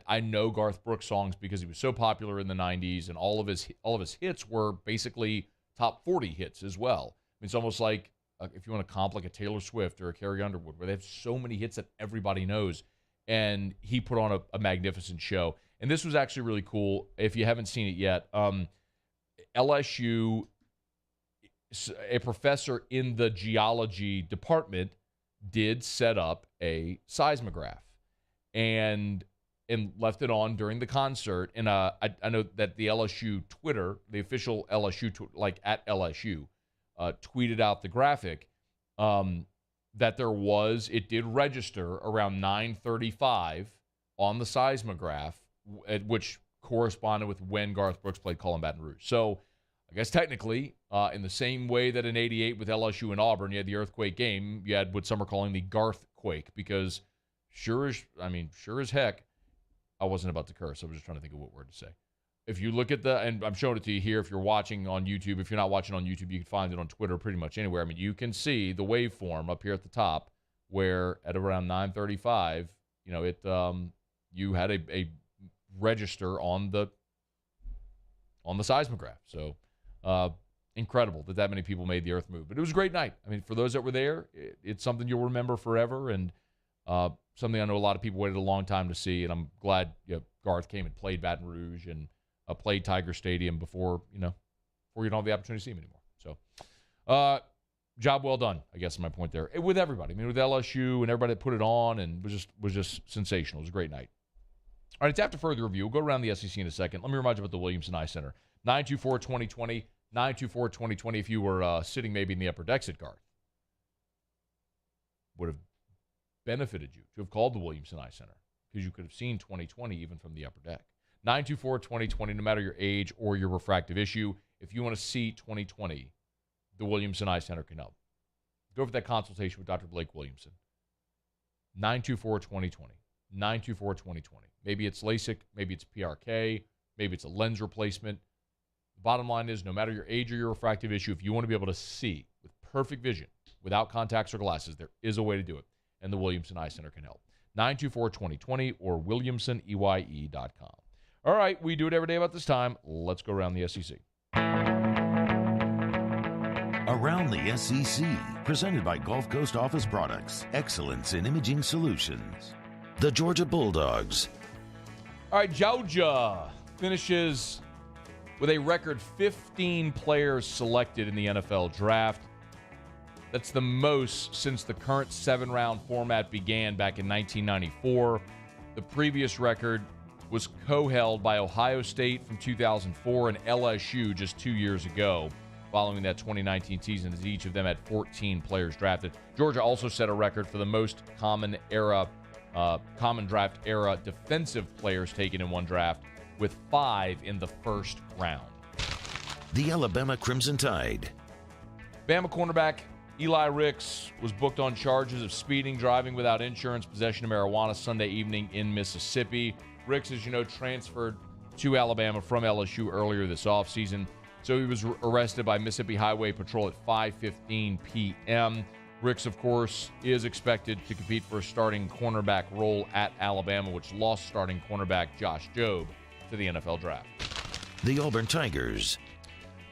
I know Garth Brooks songs because he was so popular in the 90s, and all of his hits were basically top 40 hits as well. I mean, it's almost like if you want to comp like a Taylor Swift or a Carrie Underwood, where they have so many hits that everybody knows. And he put on a magnificent show. And this was actually really cool. If you haven't seen it yet, LSU, a professor in the geology department, did set up a seismograph and left it on during the concert. And I know that the LSU Twitter, the official LSU, at LSU, tweeted out the graphic that it did register around 9:35 on the seismograph, which corresponded with when Garth Brooks played Colin Baton Rouge. So I guess technically, in the same way that in 88 with LSU and Auburn, you had the earthquake game, you had what some are calling the Garthquake, because sure as heck, I wasn't about to curse. I was just trying to think of what word to say. If you look at and I'm showing it to you here, if you're watching on YouTube, if you're not watching on YouTube, you can find it on Twitter pretty much anywhere. I mean, you can see the waveform up here at the top where at around 9:35, you had a register on the seismograph. So incredible that many people made the earth move. But it was a great night. I mean, for those that were there, it's something you'll remember forever, and something I know a lot of people waited a long time to see, and I'm glad Garth came and played Baton Rouge and played Tiger Stadium before you don't have the opportunity to see him anymore. So job well done, I guess is my point there. With everybody. I mean, with LSU and everybody that put it on, and was just sensational. It was a great night. All right, it's after further review. We'll go around the SEC in a second. Let me remind you about the Williamson Eye Center. 924-2020, 924-2020. If you were sitting maybe in the upper decks at Garth, would have benefited you to have called the Williamson Eye Center, because you could have seen 2020 even from the upper deck. 924-2020, no matter your age or your refractive issue. If you want to see 2020, the Williamson Eye Center can help. Go for that consultation with Dr. Blake Williamson. 924-2020, 924-2020. Maybe it's LASIK, maybe it's PRK, maybe it's a lens replacement. The bottom line is, no matter your age or your refractive issue, if you want to be able to see with perfect vision, without contacts or glasses, there is a way to do it, and the Williamson Eye Center can help. 924-2020 or WilliamsonEYE.com. All right, we do it every day about this time. Let's go around the SEC. Around the SEC, presented by Gulf Coast Office Products, excellence in imaging solutions. The Georgia Bulldogs. All right, Georgia finishes with a record 15 players selected in the NFL draft. That's the most since the current 7-round format began back in 1994. The previous record was co-held by Ohio State from 2004 and LSU just 2 years ago, following that 2019 season, as each of them had 14 players drafted. Georgia also set a record for the most common draft era defensive players taken in one draft, with 5 in the first round. The Alabama Crimson Tide. Bama cornerback Eli Ricks was booked on charges of speeding, driving without insurance, possession of marijuana Sunday evening in Mississippi. Ricks, as you know, transferred to Alabama from LSU earlier this offseason. So he was arrested by Mississippi Highway Patrol at 5:15 p.m. Ricks, of course, is expected to compete for a starting cornerback role at Alabama, which lost starting cornerback Josh Jobe to the NFL draft. The Auburn Tigers.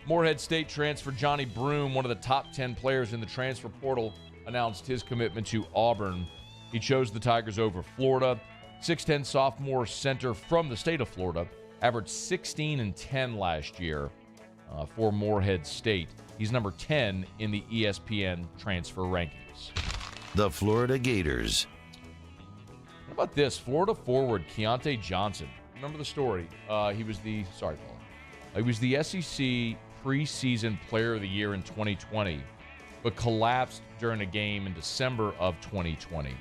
Morehead State transfer Johnny Broome, one of the top 10 players in the transfer portal, announced his commitment to Auburn. He chose the Tigers over Florida. 6'10 sophomore center from the state of Florida, averaged 16 and 10 last year for Morehead State. He's number 10 in the ESPN transfer rankings. The Florida Gators. How about this? Florida forward Keontae Johnson. Remember the story? He was the SEC preseason player of the year in 2020, but collapsed during a game in December of 2020.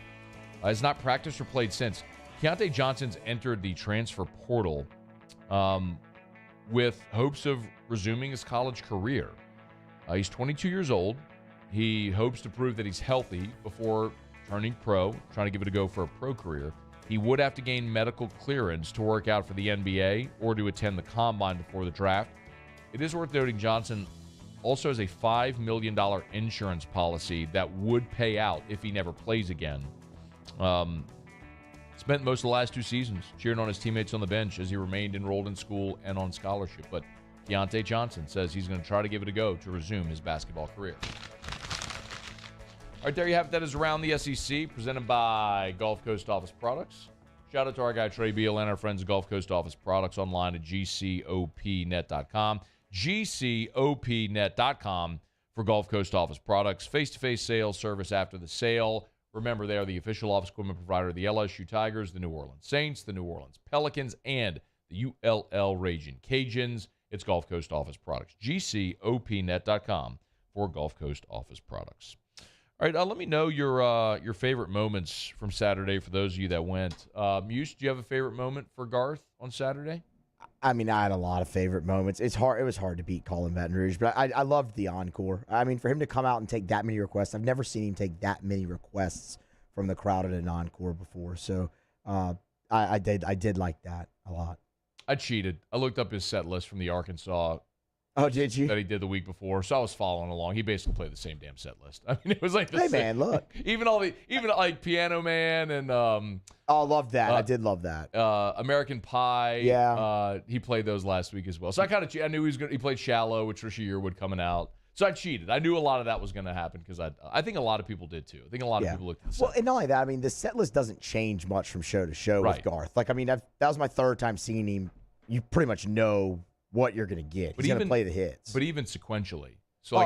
Has not practiced or played since. Keontae Johnson's entered the transfer portal with hopes of resuming his college career. He's 22 years old. He hopes to prove that he's healthy before turning pro, trying to give it a go for a pro career. He would have to gain medical clearance to work out for the NBA or to attend the combine before the draft. It is worth noting Johnson also has a $5 million insurance policy that would pay out if he never plays again. Spent most of the last 2 seasons cheering on his teammates on the bench as he remained enrolled in school and on scholarship. But Keontae Johnson says he's going to try to give it a go to resume his basketball career. All right, there you have it. That is Around the SEC, presented by Gulf Coast Office Products. Shout out to our guy Trey Beal and our friends at Gulf Coast Office Products online at gcopnet.com. gcopnet.com for Gulf Coast Office Products. Face-to-face sales service after the sale. Remember, they are the official office equipment provider of the LSU Tigers, the New Orleans Saints, the New Orleans Pelicans, and the ULL Raging Cajuns. It's Gulf Coast Office Products. gcopnet.com for Gulf Coast Office Products. All right, let me know your favorite moments from Saturday for those of you that went. Muse, do you have a favorite moment for Garth on Saturday? I mean, I had a lot of favorite moments. It was hard to beat Colin Baton Rouge, but I loved the encore. I mean, for him to come out and take that many requests, I've never seen him take that many requests from the crowd at an encore before. So I did like that a lot. I cheated. I looked up his set list from the Arkansas. Oh, did you? That he did the week before, so I was following along. He basically played the same damn set list. I mean, it was like the same. Man, look. even like Piano Man and oh, I love that. I did love that. American Pie. Yeah. He played those last week as well. So I kind of I knew he played Shallow with Trisha Yearwood coming out. So I cheated. I knew a lot of that was going to happen because I think a lot of people did too. I think a lot of people looked at the set. Well, and not only that, I mean, the set list doesn't change much from show to show with Garth. Like, I mean, that was my third time seeing him. You pretty much know what you're going to get. He's going to play the hits. But even sequentially. So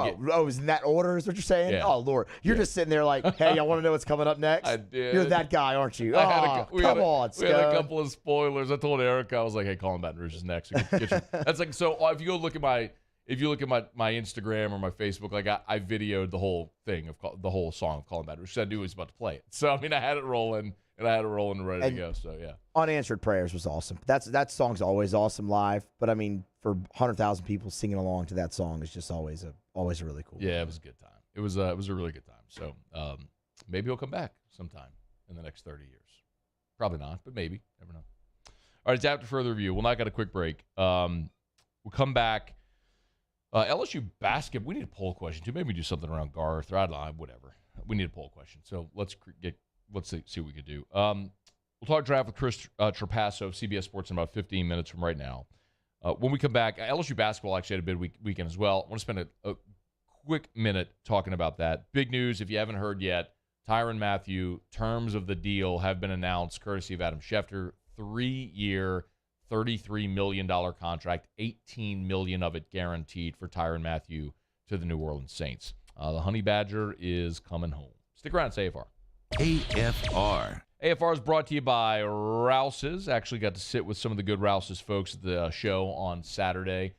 is in that order is what you're saying? Yeah. Oh, Lord. You're just sitting there like, hey, y'all want to know what's coming up next? I did. You're that guy, aren't you? We had a couple of spoilers. I told Erica, I was like, hey, Colin Baton Rouge is next. That's like, so if you look at my Instagram or my Facebook, like I videoed the whole thing of the whole song of Colin Baton Rouge. I knew he was about to play it. So, I mean, I had it rolling. And ready to go, so yeah. Unanswered Prayers was awesome. That song's always awesome live, but I mean, for 100,000 people singing along to that song is just always a really cool. Yeah, it was a good time. It was a really good time. So maybe he'll come back sometime in the next 30 years. Probably not, but maybe. Never know. All right, it's after further review. We'll not get a quick break. We'll come back. LSU basketball. We need a poll question too. Maybe we do something around Garth or I don't know, whatever. We need a poll question. So let's see what we could do. We'll talk draft with Chris Trapasso of CBS Sports in about 15 minutes from right now. When we come back, LSU basketball actually had a big weekend as well. I want to spend a quick minute talking about that. Big news, if you haven't heard yet, Tyrann Mathieu, terms of the deal have been announced, courtesy of Adam Schefter. 3-year, $33 million contract, $18 million of it guaranteed for Tyrann Mathieu to the New Orleans Saints. The Honey Badger is coming home. Stick around, it's AFR. AFR. AFR is brought to you by Rouse's. Actually got to sit with some of the good Rouse's folks at the show on Saturday.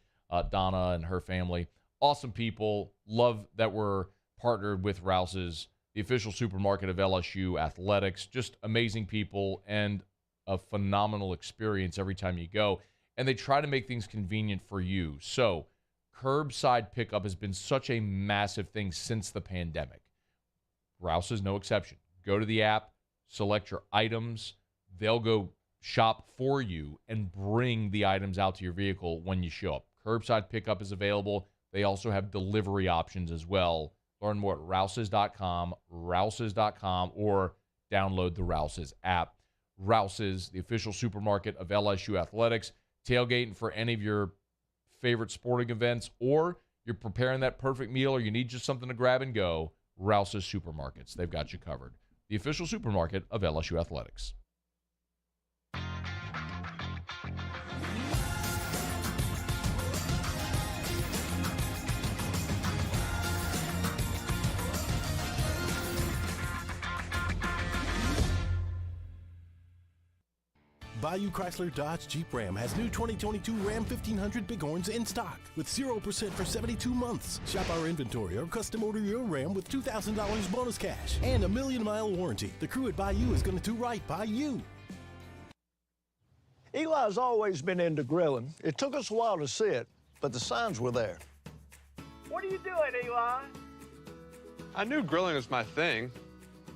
Donna and her family. Awesome people. Love that we're partnered with Rouse's, the official supermarket of LSU Athletics. Just amazing people and a phenomenal experience every time you go. And they try to make things convenient for you. So curbside pickup has been such a massive thing since the pandemic. Rouse is no exception. Go to the app, select your items. They'll go shop for you and bring the items out to your vehicle when you show up. Curbside pickup is available. They also have delivery options as well. Learn more at rouses.com, or download the Rouses app. Rouses, the official supermarket of LSU Athletics. Tailgating for any of your favorite sporting events, or you're preparing that perfect meal, or you need just something to grab and go, Rouse's Supermarkets. They've got you covered. The official supermarket of LSU Athletics. Bayou Chrysler Dodge Jeep Ram has new 2022 Ram 1500 Bighorns in stock with 0% for 72 months. Shop our inventory or custom order your Ram with $2,000 bonus cash and a 1,000,000-mile warranty. The crew at Bayou is going to do right by you. Eli's always been into grilling. It took us a while to see it, but the signs were there. What are you doing, Eli? I knew grilling was my thing.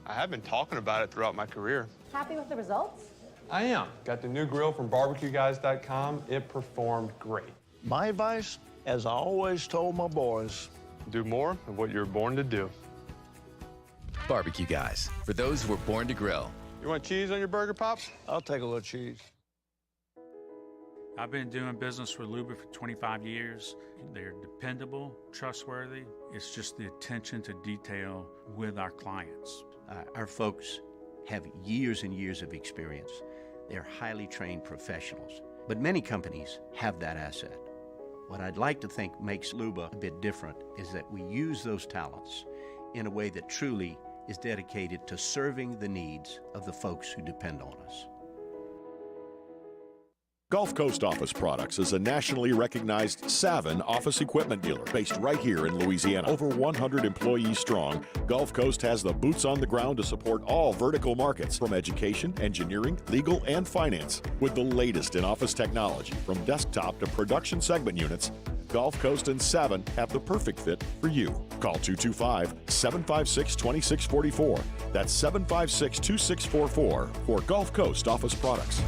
I have been talking about it throughout my career. Happy with the results? I am. Got the new grill from barbecueguys.com. It performed great. My advice, as I always told my boys, do more of what you're born to do. Barbecue Guys, for those who were born to grill. You want cheese on your burger, Pops? I'll take a little cheese. I've been doing business with Luba for 25 years. They're dependable, trustworthy. It's just the attention to detail with our clients. Our folks have years and years of experience. They're highly trained professionals, but many companies have that asset. What I'd like to think makes Luba a bit different is that we use those talents in a way that truly is dedicated to serving the needs of the folks who depend on us. Gulf Coast Office Products is a nationally recognized Savin office equipment dealer based right here in Louisiana. Over 100 employees strong, Gulf Coast has the boots on the ground to support all vertical markets, from education, engineering, legal, and finance. With the latest in office technology, from desktop to production segment units, Gulf Coast and Savin have the perfect fit for you. Call 225-756-2644. That's 756-2644 for Gulf Coast Office Products.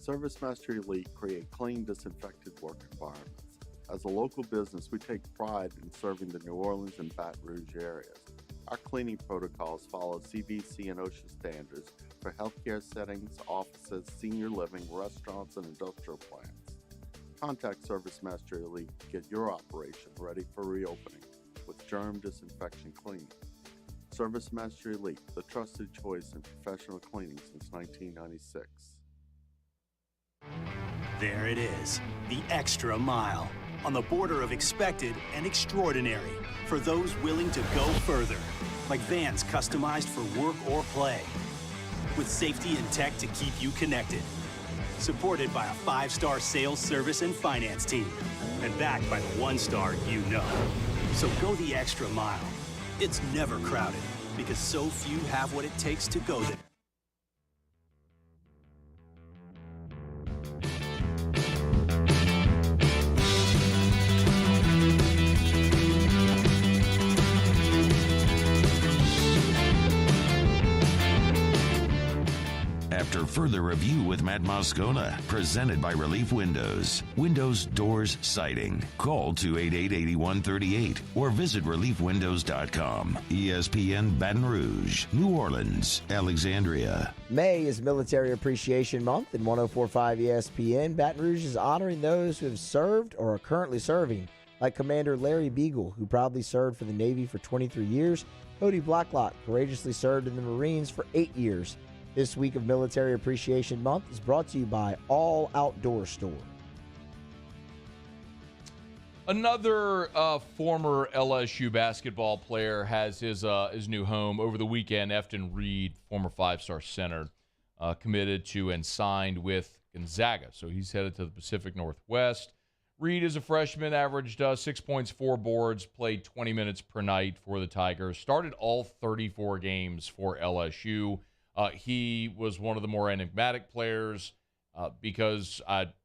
ServiceMaster Elite create clean, disinfected work environments. As a local business, we take pride in serving the New Orleans and Baton Rouge areas. Our cleaning protocols follow CDC and OSHA standards for healthcare settings, offices, senior living, restaurants, and industrial plants. Contact ServiceMaster Elite to get your operation ready for reopening with germ disinfection cleaning. ServiceMaster Elite, the trusted choice in professional cleaning since 1996. There it is, the extra mile, on the border of expected and extraordinary for those willing to go further, like vans customized for work or play, with safety and tech to keep you connected, supported by a 5-star sales, service, and finance team, and backed by the 1-star you know. So go the extra mile. It's never crowded, because so few have what it takes to go there. After further review with Matt Moscona, presented by Relief Windows. Windows, doors, siding. Call 288-8138 or visit reliefwindows.com. ESPN Baton Rouge, New Orleans, Alexandria. May is Military Appreciation Month, and 104.5 ESPN Baton Rouge is honoring those who have served or are currently serving like Commander Larry Beagle, who proudly served for the Navy for 23 years. Cody Blacklock courageously served in the Marines for 8 years. This week of Military Appreciation Month is brought to you by All Outdoor Store. Another former LSU basketball player has his new home over the weekend. Efton Reed, former five-star center, committed to and signed with Gonzaga. So he's headed to the Pacific Northwest. Reed is a freshman, averaged 6 points, 4 boards, played 20 minutes per night for the Tigers, started all 34 games for LSU. He was one of the more enigmatic players because,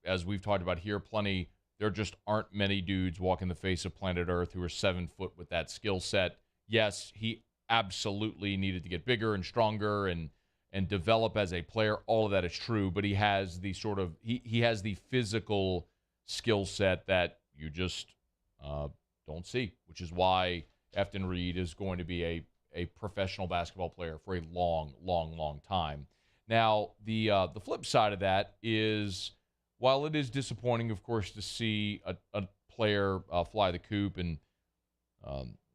as we've talked about here plenty, there just aren't many dudes walking the face of planet Earth who are 7 foot with that skill set. Yes, he absolutely needed to get bigger and stronger and develop as a player. All of that is true, but he has the he has the physical skill set that you just don't see, which is why Efton Reed is going to be a professional basketball player for a long, long, long time. Now, the flip side of that is, while it is disappointing, of course, to see a player fly the coop, and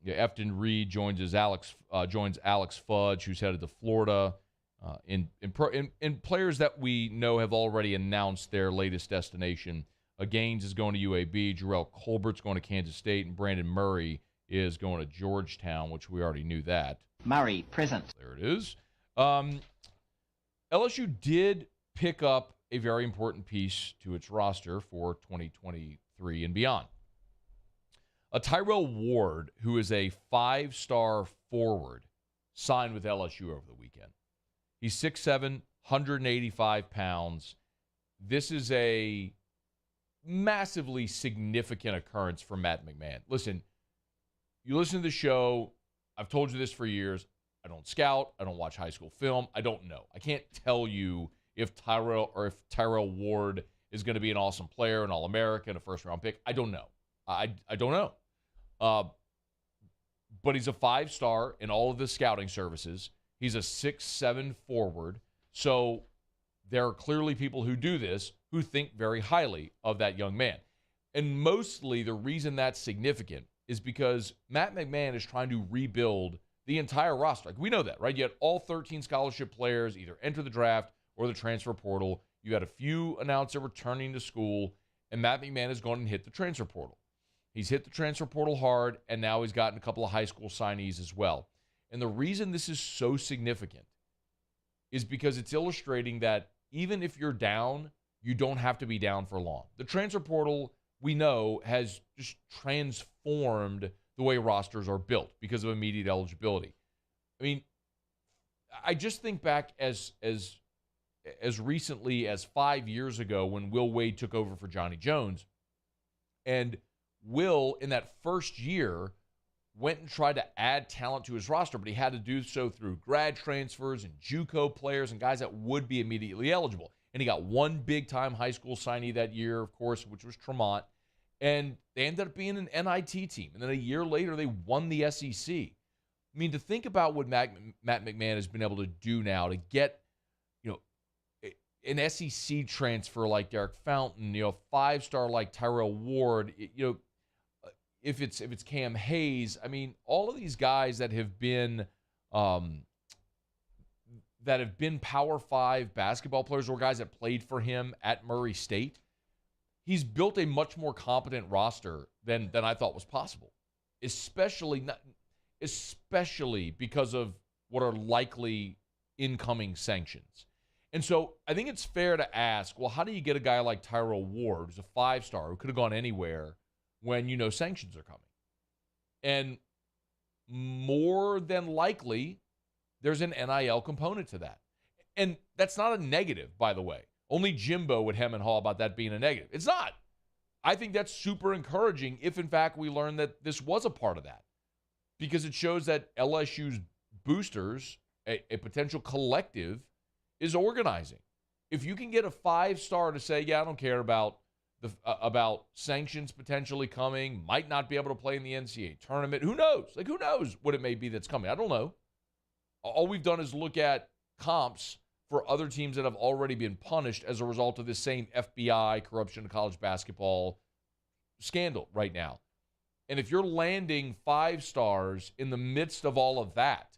Efton Reed joins Alex Fudge, who's headed to Florida, in players that we know have already announced their latest destination. Gaines is going to UAB, Jarrell Colbert's going to Kansas State, and Brandon Murray is going to Georgetown, which we already knew that. Murray, present. There it is. LSU did pick up a very important piece to its roster for 2023 and beyond. Tyrell Ward, who is a 5-star forward, signed with LSU over the weekend. He's 6'7", 185 pounds. This is a massively significant occurrence for Matt McMahon. Listen, you listen to the show. I've told you this for years. I don't scout. I don't watch high school film. I don't know. I can't tell you if Tyrell Ward is going to be an awesome player, an All-American, a first-round pick. I don't know. I don't know. But he's a 5-star in all of the scouting services. He's a 6'7" forward. So there are clearly people who do this who think very highly of that young man. And mostly the reason that's significant is because Matt McMahon is trying to rebuild the entire roster. Like, we know that, right? You had all 13 scholarship players either enter the draft or the transfer portal. You had a few announced they're returning to school, and Matt McMahon has gone and hit the transfer portal. He's hit the transfer portal hard, and now he's gotten a couple of high school signees as well. And the reason this is so significant is because it's illustrating that even if you're down, you don't have to be down for long. The transfer portal, we know, has just transformed the way rosters are built because of immediate eligibility. I mean, I just think back as recently as 5 years ago when Will Wade took over for Johnny Jones. And Will, in that first year, went and tried to add talent to his roster, but he had to do so through grad transfers and JUCO players and guys that would be immediately eligible. And he got one big-time high school signee that year, of course, which was Tremont. And they ended up being an NIT team. And then a year later, they won the SEC. I mean, to think about what Matt McMahon has been able to do now to get, an SEC transfer like Derek Fountain, a 5-star like Tyrell Ward, if it's Cam Hayes, I mean, all of these guys that have been Power 5 basketball players or guys that played for him at Murray State, he's built a much more competent roster than I thought was possible, especially because of what are likely incoming sanctions. And so I think it's fair to ask, well, how do you get a guy like Tyrell Ward, who's a 5-star, who could have gone anywhere, when sanctions are coming? And more than likely, there's an NIL component to that. And that's not a negative, by the way. Only Jimbo would hem and haw about that being a negative. It's not. I think that's super encouraging if, in fact, we learn that this was a part of that. Because it shows that LSU's boosters, a potential collective, is organizing. If you can get a 5-star to say, yeah, I don't care about sanctions potentially coming, might not be able to play in the NCAA tournament. Who knows? Who knows what it may be that's coming? I don't know. All we've done is look at comps for other teams that have already been punished as a result of this same FBI corruption in college basketball scandal right now. And if you're landing 5 stars in the midst of all of that,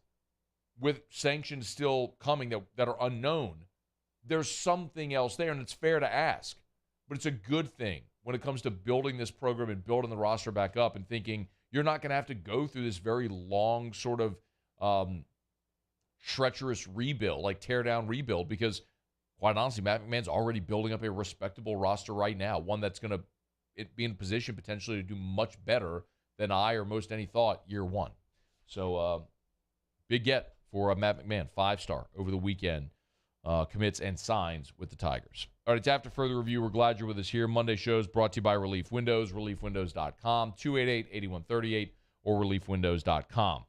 with sanctions still coming that are unknown, there's something else there, and it's fair to ask. But it's a good thing when it comes to building this program and building the roster back up and thinking you're not going to have to go through this very long sort of treacherous rebuild, like tear-down rebuild, because quite honestly, Matt McMahon's already building up a respectable roster right now, one that's going to be in position potentially to do much better than I or most any thought year one. So big get for Matt McMahon, 5-star over the weekend, commits and signs with the Tigers. All right, it's After Further Review. We're glad you're with us here. Monday shows brought to you by Relief Windows, reliefwindows.com, 288-8138, or reliefwindows.com.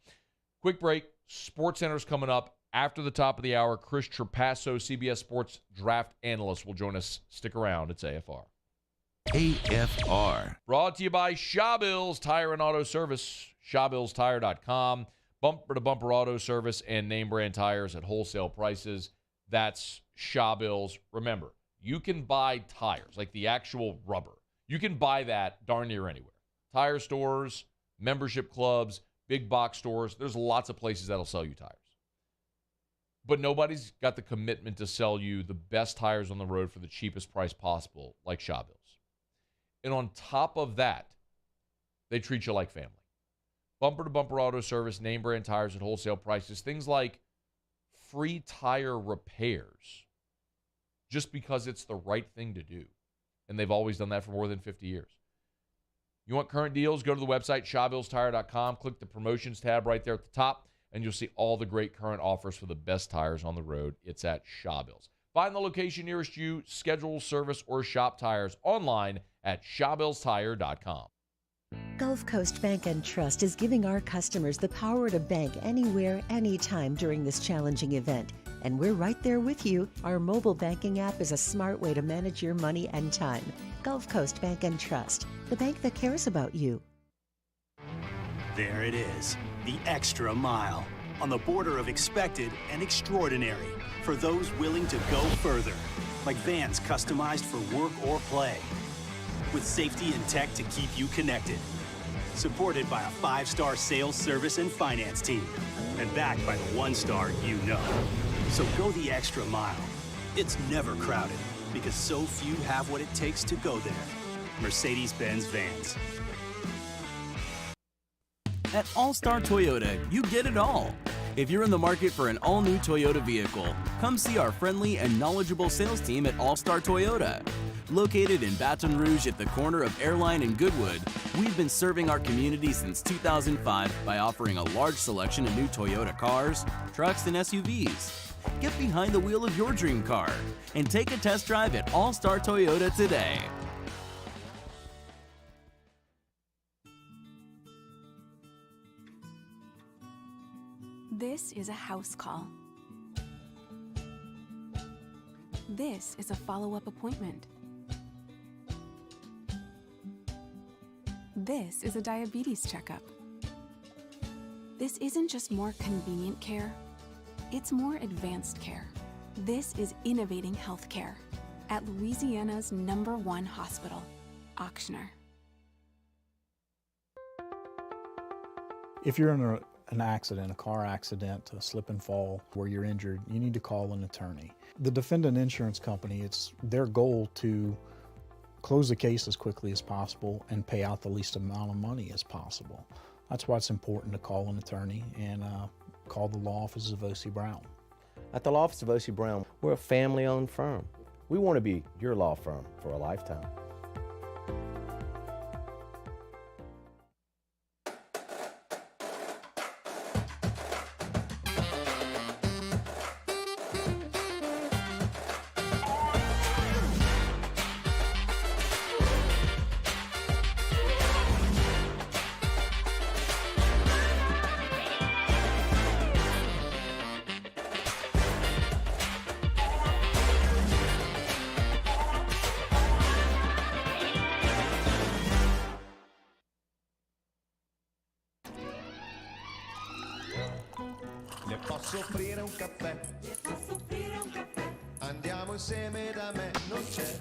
Quick break. SportsCenter's coming up after the top of the hour. Chris Trapasso, CBS Sports draft analyst, will join us. Stick around. It's AFR. AFR. Brought to you by Shawbills Tire and Auto Service, ShawbillsTire.com. Bumper-to-bumper auto service and name brand tires at wholesale prices. That's Shawbills. Remember, you can buy tires, like the actual rubber. You can buy that darn near anywhere. Tire stores, membership clubs, big box stores. There's lots of places that'll sell you tires. But nobody's got the commitment to sell you the best tires on the road for the cheapest price possible, like Shawbills. And on top of that, they treat you like family. Bumper-to-bumper auto service, name brand tires at wholesale prices, things like free tire repairs, just because it's the right thing to do. And they've always done that for more than 50 years. You want current deals? Go to the website, ShawbillsTire.com. Click the promotions tab right there at the top, and you'll see all the great current offers for the best tires on the road. It's at Shawbills. Find the location nearest you, schedule service, or shop tires online at ShawbillsTire.com. Gulf Coast Bank and Trust is giving our customers the power to bank anywhere, anytime during this challenging event. And we're right there with you. Our mobile banking app is a smart way to manage your money and time. Gulf Coast Bank and Trust, the bank that cares about you. There it is, the extra mile, on the border of expected and extraordinary, for those willing to go further, like vans customized for work or play, with safety and tech to keep you connected. Supported by a 5-star sales, service, and finance team. And backed by the 1-star you know. So go the extra mile. It's never crowded, because so few have what it takes to go there. Mercedes-Benz Vans. At All-Star Toyota, you get it all. If you're in the market for an all-new Toyota vehicle, come see our friendly and knowledgeable sales team at All-Star Toyota. Located in Baton Rouge at the corner of Airline and Goodwood, we've been serving our community since 2005 by offering a large selection of new Toyota cars, trucks, and SUVs. Get behind the wheel of your dream car and take a test drive at All-Star Toyota today. This is a house call. This is a follow-up appointment. This is a diabetes checkup. This isn't just more convenient care, it's more advanced care. This is innovating healthcare at Louisiana's #1 hospital, Ochsner. If you're in an accident, a car accident, a slip and fall where you're injured, you need to call an attorney. The defendant insurance company, it's their goal to close the case as quickly as possible and pay out the least amount of money as possible. That's why it's important to call an attorney and call the law offices of O.C. Brown. At the law office of O.C. Brown, we're a family-owned firm. We want to be your law firm for a lifetime. Le posso offrire un caffè? Andiamo insieme da me, non c'è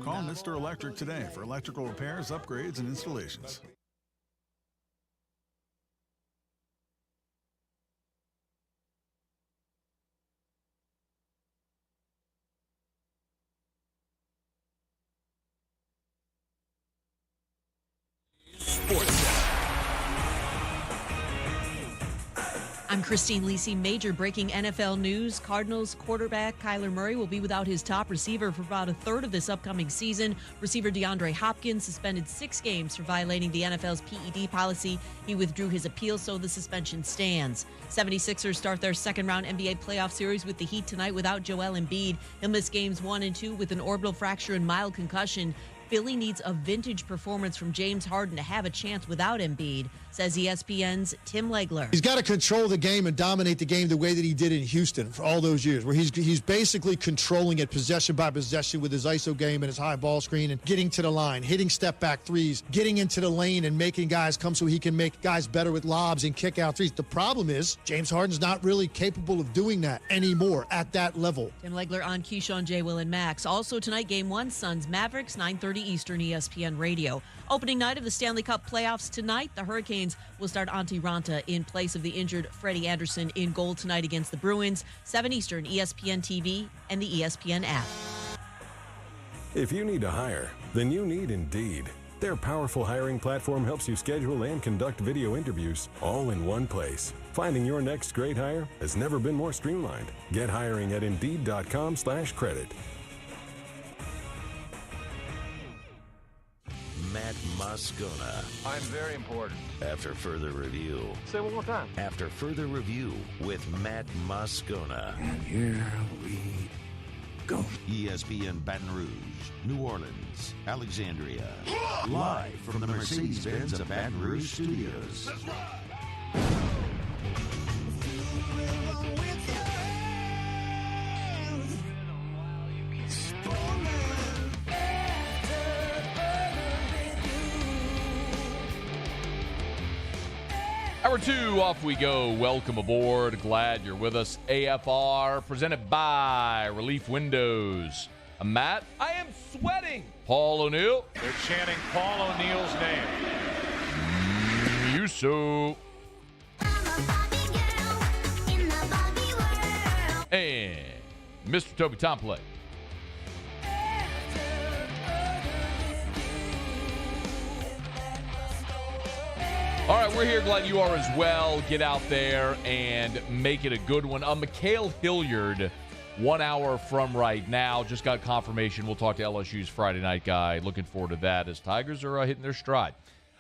Call Mr. Electric today for electrical repairs, upgrades, and installations. I'm Christine Lisi. Major breaking NFL news. Cardinals quarterback Kyler Murray will be without his top receiver for about a third of this upcoming season. Receiver DeAndre Hopkins suspended 6 games for violating the NFL's PED policy. He withdrew his appeal, so the suspension stands. 76ers start their second-round NBA playoff series with the Heat tonight without Joel Embiid. He'll miss games 1 and 2 with an orbital fracture and mild concussion. Philly needs a vintage performance from James Harden to have a chance without Embiid, says ESPN's Tim Legler. He's got to control the game and dominate the game the way that he did in Houston for all those years, where he's basically controlling it possession by possession with his ISO game and his high ball screen and getting to the line, hitting step-back threes, getting into the lane and making guys come so he can make guys better with lobs and kick-out threes. The problem is James Harden's not really capable of doing that anymore at that level. Tim Legler on Keyshawn, J. Will, and Max. Also tonight, Game 1, Suns Mavericks, 9:30 Eastern, ESPN Radio. Opening night of the Stanley Cup playoffs tonight, the Hurricanes will start Antti Ranta in place of the injured Freddie Anderson in goal tonight against the Bruins. 7 Eastern, ESPN TV and the ESPN app. If you need to hire, then you need Indeed. Their powerful hiring platform helps you schedule and conduct video interviews all in one place. Finding your next great hire has never been more streamlined. Get hiring at Indeed.com/credit. Matt Moscona. I'm very important. After further review. Say it one more time. After further review with Matt Moscona. And here we go. ESPN Baton Rouge, New Orleans, Alexandria. Live from the Mercedes-Benz of Baton Rouge studios. That's right. Hour 2, off we go. Welcome aboard. Glad you're with us. AFR, presented by Relief Windows. I'm Matt. I am sweating. Paul O'Neill. They're chanting Paul O'Neill's name. You so. And Mr. Toby Tomplay. All right, we're here. Glad you are as well. Get out there and make it a good one. Mikhail Hilliard, 1 hour from right now. Just got confirmation. We'll talk to LSU's Friday night guy. Looking forward to that as Tigers are hitting their stride.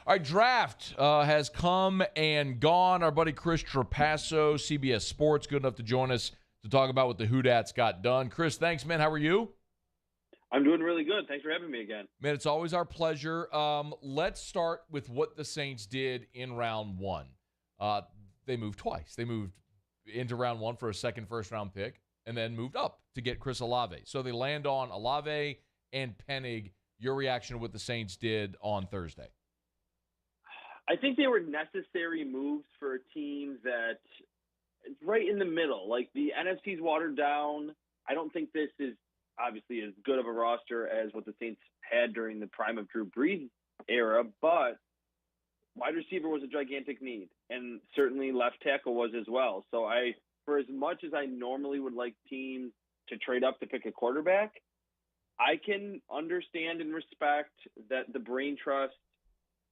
All right, draft has come and gone. Our buddy Chris Trapasso, CBS Sports, good enough to join us to talk about what the Hoodats got done. Chris, thanks, man. How are you? I'm doing really good. Thanks for having me again. Man, it's always our pleasure. Let's start with what the Saints did in round 1. They moved twice. They moved into round 1 for a second first-round pick and then moved up to get Chris Olave. So they land on Olave and Penning. Your reaction to what the Saints did on Thursday? I think they were necessary moves for a team that it's right in the middle. Like, the NFC's watered down. I don't think this is obviously as good of a roster as what the Saints had during the prime of Drew Brees era, but wide receiver was a gigantic need, and certainly left tackle was as well. So for as much as I normally would like teams to trade up to pick a quarterback, I can understand and respect that the brain trust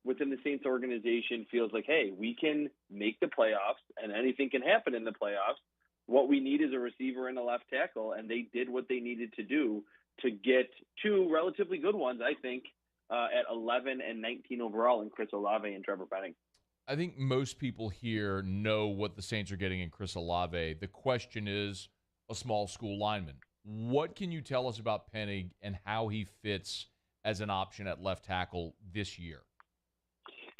within the Saints organization feels like, hey, we can make the playoffs and anything can happen in the playoffs. What we need is a receiver and a left tackle, and they did what they needed to do to get 2 relatively good ones, I think, at 11 and 19 overall in Chris Olave and Trevor Penning. I think most people here know what the Saints are getting in Chris Olave. The question is a small school lineman. What can you tell us about Penning and how he fits as an option at left tackle this year?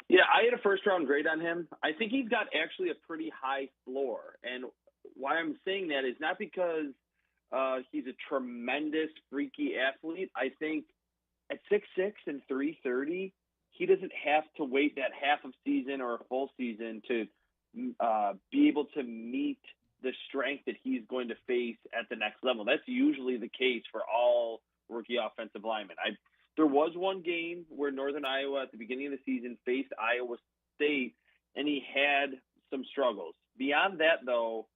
Yeah, I had a first-round grade on him. I think he's got actually a pretty high floor, and why I'm saying that is not because he's a tremendous, freaky athlete. I think at 6'6" and 330, he doesn't have to wait that half of season or a full season to be able to meet the strength that he's going to face at the next level. That's usually the case for all rookie offensive lineman. There was one game where Northern Iowa at the beginning of the season faced Iowa State, and he had some struggles. Beyond that, though,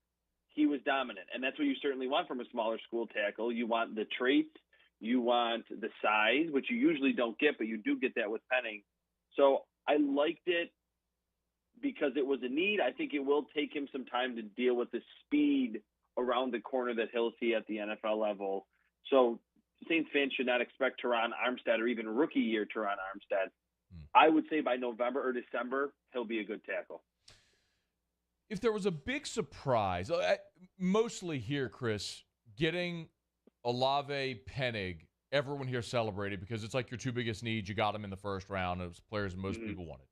he was dominant, and that's what you certainly want from a smaller school tackle. You want the traits, you want the size, which you usually don't get, but you do get that with Penning. So I liked it because it was a need. I think it will take him some time to deal with the speed around the corner that he'll see at the NFL level. So Saints fans should not expect Tyrann Armstead or even rookie year Tyrann Armstead. I would say by November or December, he'll be a good tackle. If there was a big surprise, mostly here, Chris, getting Olave Penning, everyone here celebrated because it's like your two biggest needs. You got them in the first round. It was players most people wanted.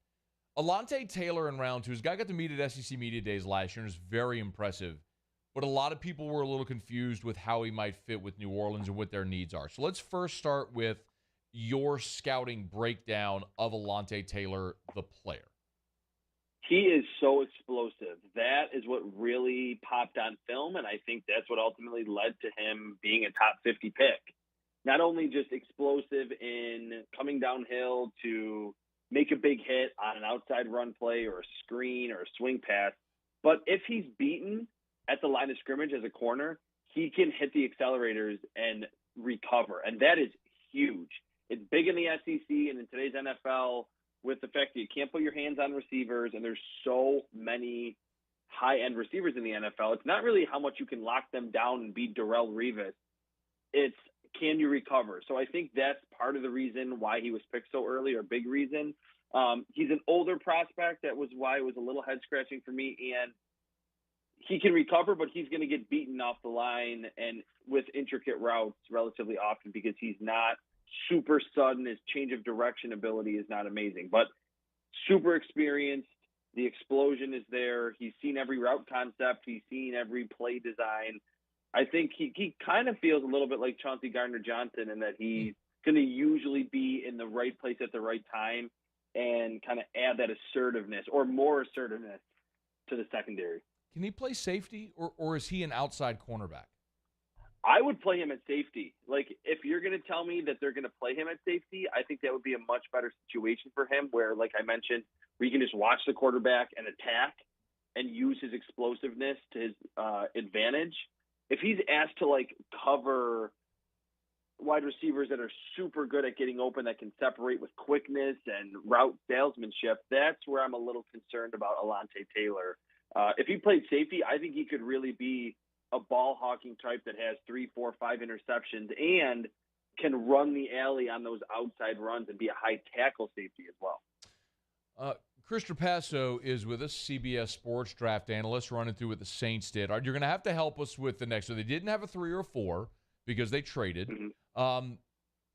Alante Taylor in round 2, his guy got to meet at SEC Media Days last year and was very impressive. But a lot of people were a little confused with how he might fit with New Orleans and what their needs are. So let's first start with your scouting breakdown of Alante Taylor, the player. He is so explosive. That is what really popped on film, and I think that's what ultimately led to him being a top 50 pick. Not only just explosive in coming downhill to make a big hit on an outside run play or a screen or a swing pass, but if he's beaten at the line of scrimmage as a corner, he can hit the accelerators and recover, and that is huge. It's big in the SEC and in today's NFL with the fact that you can't put your hands on receivers, and there's so many high-end receivers in the NFL. It's not really how much you can lock them down and beat Darrelle Revis. It's can you recover? So I think that's part of the reason why he was picked so early, or a big reason. He's an older prospect. That was why it was a little head-scratching for me, and he can recover, but he's going to get beaten off the line and with intricate routes relatively often because he's not super sudden. His change of direction ability is not amazing, but super experienced. The explosion is there. He's seen every route concept. He's seen every play design. I think he kind of feels a little bit like Chauncey Gardner-Johnson in that he's going to usually be in the right place at the right time and kind of add that assertiveness or more assertiveness to the secondary. Can he play safety, or is he an outside cornerback? I would play him at safety. Like, if you're going to tell me that they're going to play him at safety, I think that would be a much better situation for him where, like I mentioned, where you can just watch the quarterback and attack and use his explosiveness to his advantage. If he's asked to, like, cover wide receivers that are super good at getting open, that can separate with quickness and route salesmanship, that's where I'm a little concerned about Alante Taylor. If he played safety, I think he could really be a ball-hawking type that has 3, 4, 5 interceptions and can run the alley on those outside runs and be a high tackle safety as well. Chris Trapasso is with us, CBS Sports draft analyst, running through what the Saints did. You're going to have to help us with the next. So they didn't have a 3 or 4 because they traded. And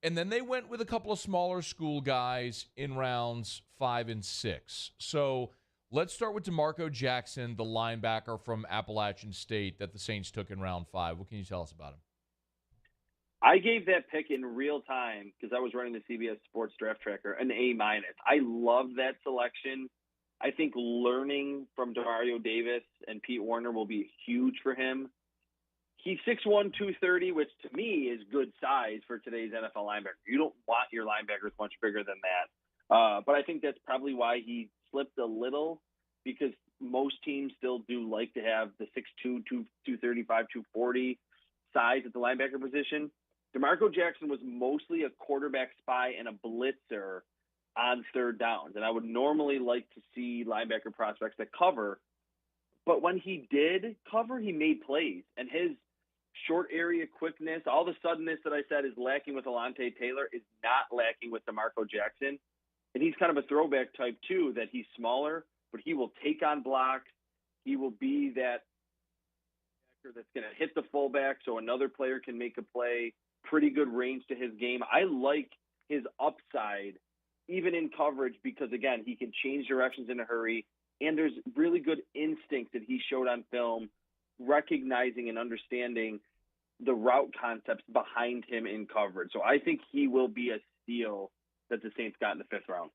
then they went with a couple of smaller school guys in rounds 5 and 6. So let's start with Demarco Jackson, the linebacker from Appalachian State that the Saints took in round 5. What can you tell us about him? I gave that pick in real time because I was running the CBS Sports Draft Tracker, an A-. I love that selection. I think learning from Demario Davis and Pete Warner will be huge for him. He's 6'1", 230, which to me is good size for today's NFL linebacker. You don't want your linebackers much bigger than that. But I think that's probably why he slipped a little, because most teams still do like to have the 6'2", 235, 240 size at the linebacker position. Demarco Jackson was mostly a quarterback spy and a blitzer on third downs, and I would normally like to see linebacker prospects that cover. But when he did cover, he made plays, and his short area quickness, all the suddenness that I said is lacking with Alante Taylor, is not lacking with Demarco Jackson. And he's kind of a throwback type too, that he's smaller, but he will take on blocks. He will be that that's going to hit the fullback so another player can make a play. Pretty good range to his game. I like his upside, even in coverage, because, again, he can change directions in a hurry, and there's really good instinct that he showed on film, recognizing and understanding the route concepts behind him in coverage. So I think he will be a steal that the Saints got in the 5th round.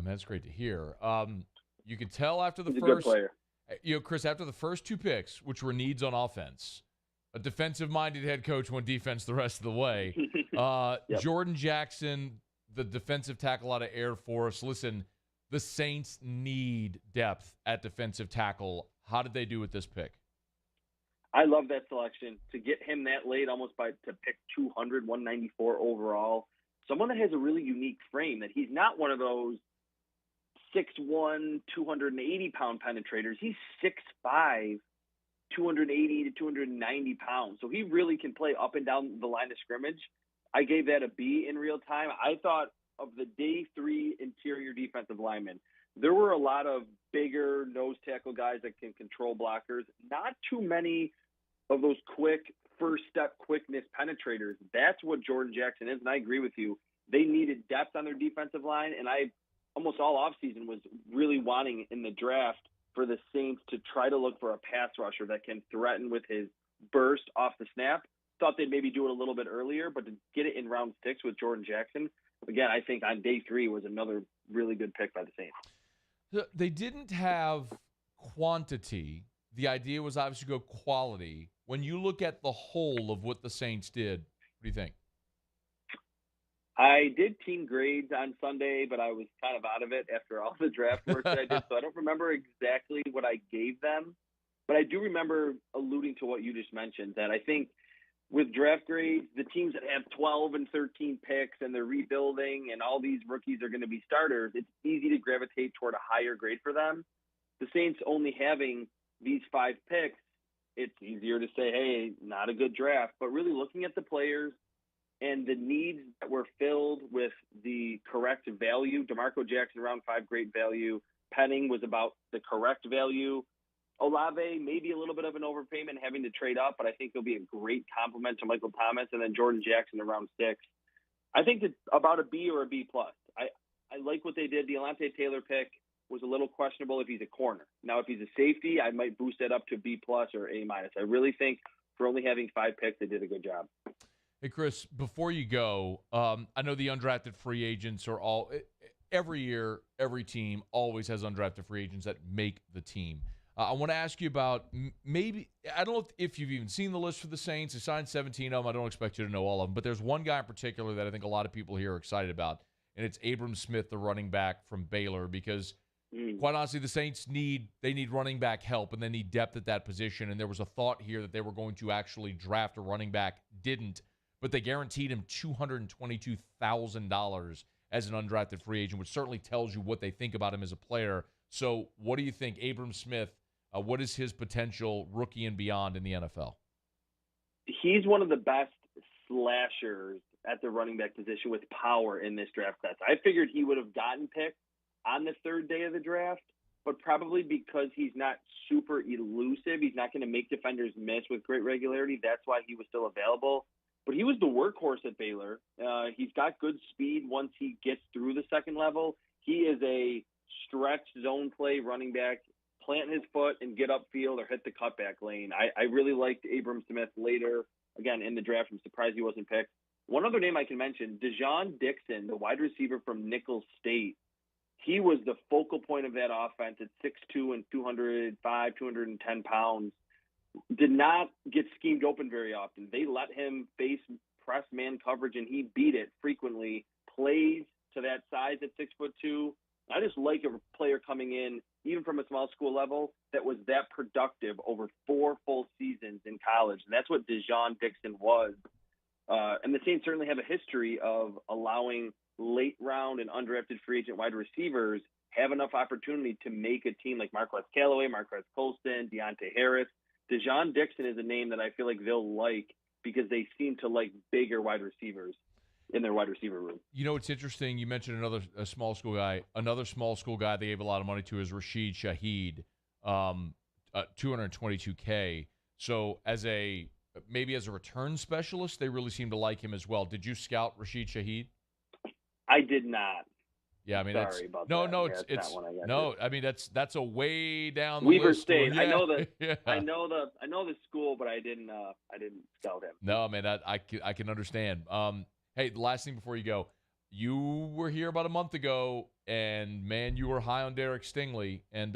That's great to hear. You could tell after the He's first, a good player. Chris, after the first 2 picks, which were needs on offense, A defensive-minded head coach went defense the rest of the way. Yep. Jordan Jackson, the defensive tackle out of Air Force. Listen, the Saints need depth at defensive tackle. How did they do with this pick? I love that selection. To get him that late, to pick 200, 194 overall. Someone that has a really unique frame, that he's not one of those 6'1", 280-pound penetrators. He's 6'5", 280 to 290 pounds. So he really can play up and down the line of scrimmage. I gave that a B in real time. I thought of the day 3 interior defensive linemen, there were a lot of bigger nose tackle guys that can control blockers. Not too many of those quick first step quickness penetrators. That's what Jordan Jackson is, and I agree with you. They needed depth on their defensive line, and I almost all offseason was really wanting in the draft for the Saints to try to look for a pass rusher that can threaten with his burst off the snap. Thought they'd maybe do it a little bit earlier, but to get it in round 6 with Jordan Jackson, again, I think on day 3 was another really good pick by the Saints. They didn't have quantity. The idea was obviously go quality. When you look at the whole of what the Saints did, what do you think? I did team grades on Sunday, but I was kind of out of it after all the draft work that I did, so I don't remember exactly what I gave them. But I do remember alluding to what you just mentioned, that I think with draft grades, the teams that have 12 and 13 picks and they're rebuilding and all these rookies are going to be starters, it's easy to gravitate toward a higher grade for them. The Saints only having these 5 picks, it's easier to say, hey, not a good draft. But really looking at the players and the needs that were filled with the correct value, Demarco Jackson around 5, great value. Penning was about the correct value. Olave, maybe a little bit of an overpayment having to trade up, but I think he'll be a great complement to Michael Thomas. And then Jordan Jackson around 6. I think it's about a B or a B+. I like what they did. The Alante Taylor pick was a little questionable if he's a corner. Now, if he's a safety, I might boost that up to B+ or A-. I really think for only having 5 picks, they did a good job. Hey, Chris, before you go, I know the undrafted free agents are all – every year, every team always has undrafted free agents that make the team. I want to ask you about maybe – I don't know if you've even seen the list for the Saints. They signed 17 of them. I don't expect you to know all of them. But there's one guy in particular that I think a lot of people here are excited about, and it's Abram Smith, the running back from Baylor, because quite honestly, the Saints need running back help, and they need depth at that position. And there was a thought here that they were going to actually draft a running back. Didn't. But they guaranteed him $222,000 as an undrafted free agent, which certainly tells you what they think about him as a player. So what do you think, Abram Smith, what is his potential rookie and beyond in the NFL? He's one of the best slashers at the running back position with power in this draft class. I figured he would have gotten picked on the 3rd day of the draft, but probably because he's not super elusive, he's not going to make defenders miss with great regularity. That's why he was still available. But he was the workhorse at Baylor. He's got good speed once he gets through the second level. He is a stretch zone play running back, plant his foot and get upfield or hit the cutback lane. I really liked Abram Smith later, again, in the draft. I'm surprised he wasn't picked. One other name I can mention, Dejon Dixon, the wide receiver from Nicholls State. He was the focal point of that offense at 6'2" and 205, 210 pounds. Did not get schemed open very often. They let him face press man coverage, and he beat it frequently. Plays to that size at 6'2". I just like a player coming in, even from a small school level, that was that productive over 4 full seasons in college. And that's what Dejon Dixon was. And the Saints certainly have a history of allowing late round and undrafted free agent wide receivers have enough opportunity to make a team like Marquez Callaway, Marquez Colston, Deontay Harris. Dejon Dixon is a name that I feel like they'll like because they seem to like bigger wide receivers in their wide receiver room. You know, it's interesting. You mentioned another small school guy. Another small school guy they gave a lot of money to is Rashid Shaheed, $222K. So maybe as a return specialist, they really seem to like him as well. Did you scout Rashid Shaheed? I did not. Yeah, I mean, it's not one I got no. I mean, that's a way down the Weaver list. State. Yeah. I know the Yeah. I know the school, but I didn't scout him. No, man, I can understand. Hey, the last thing before you go, you were here about a month ago, and man, you were high on Derek Stingley, and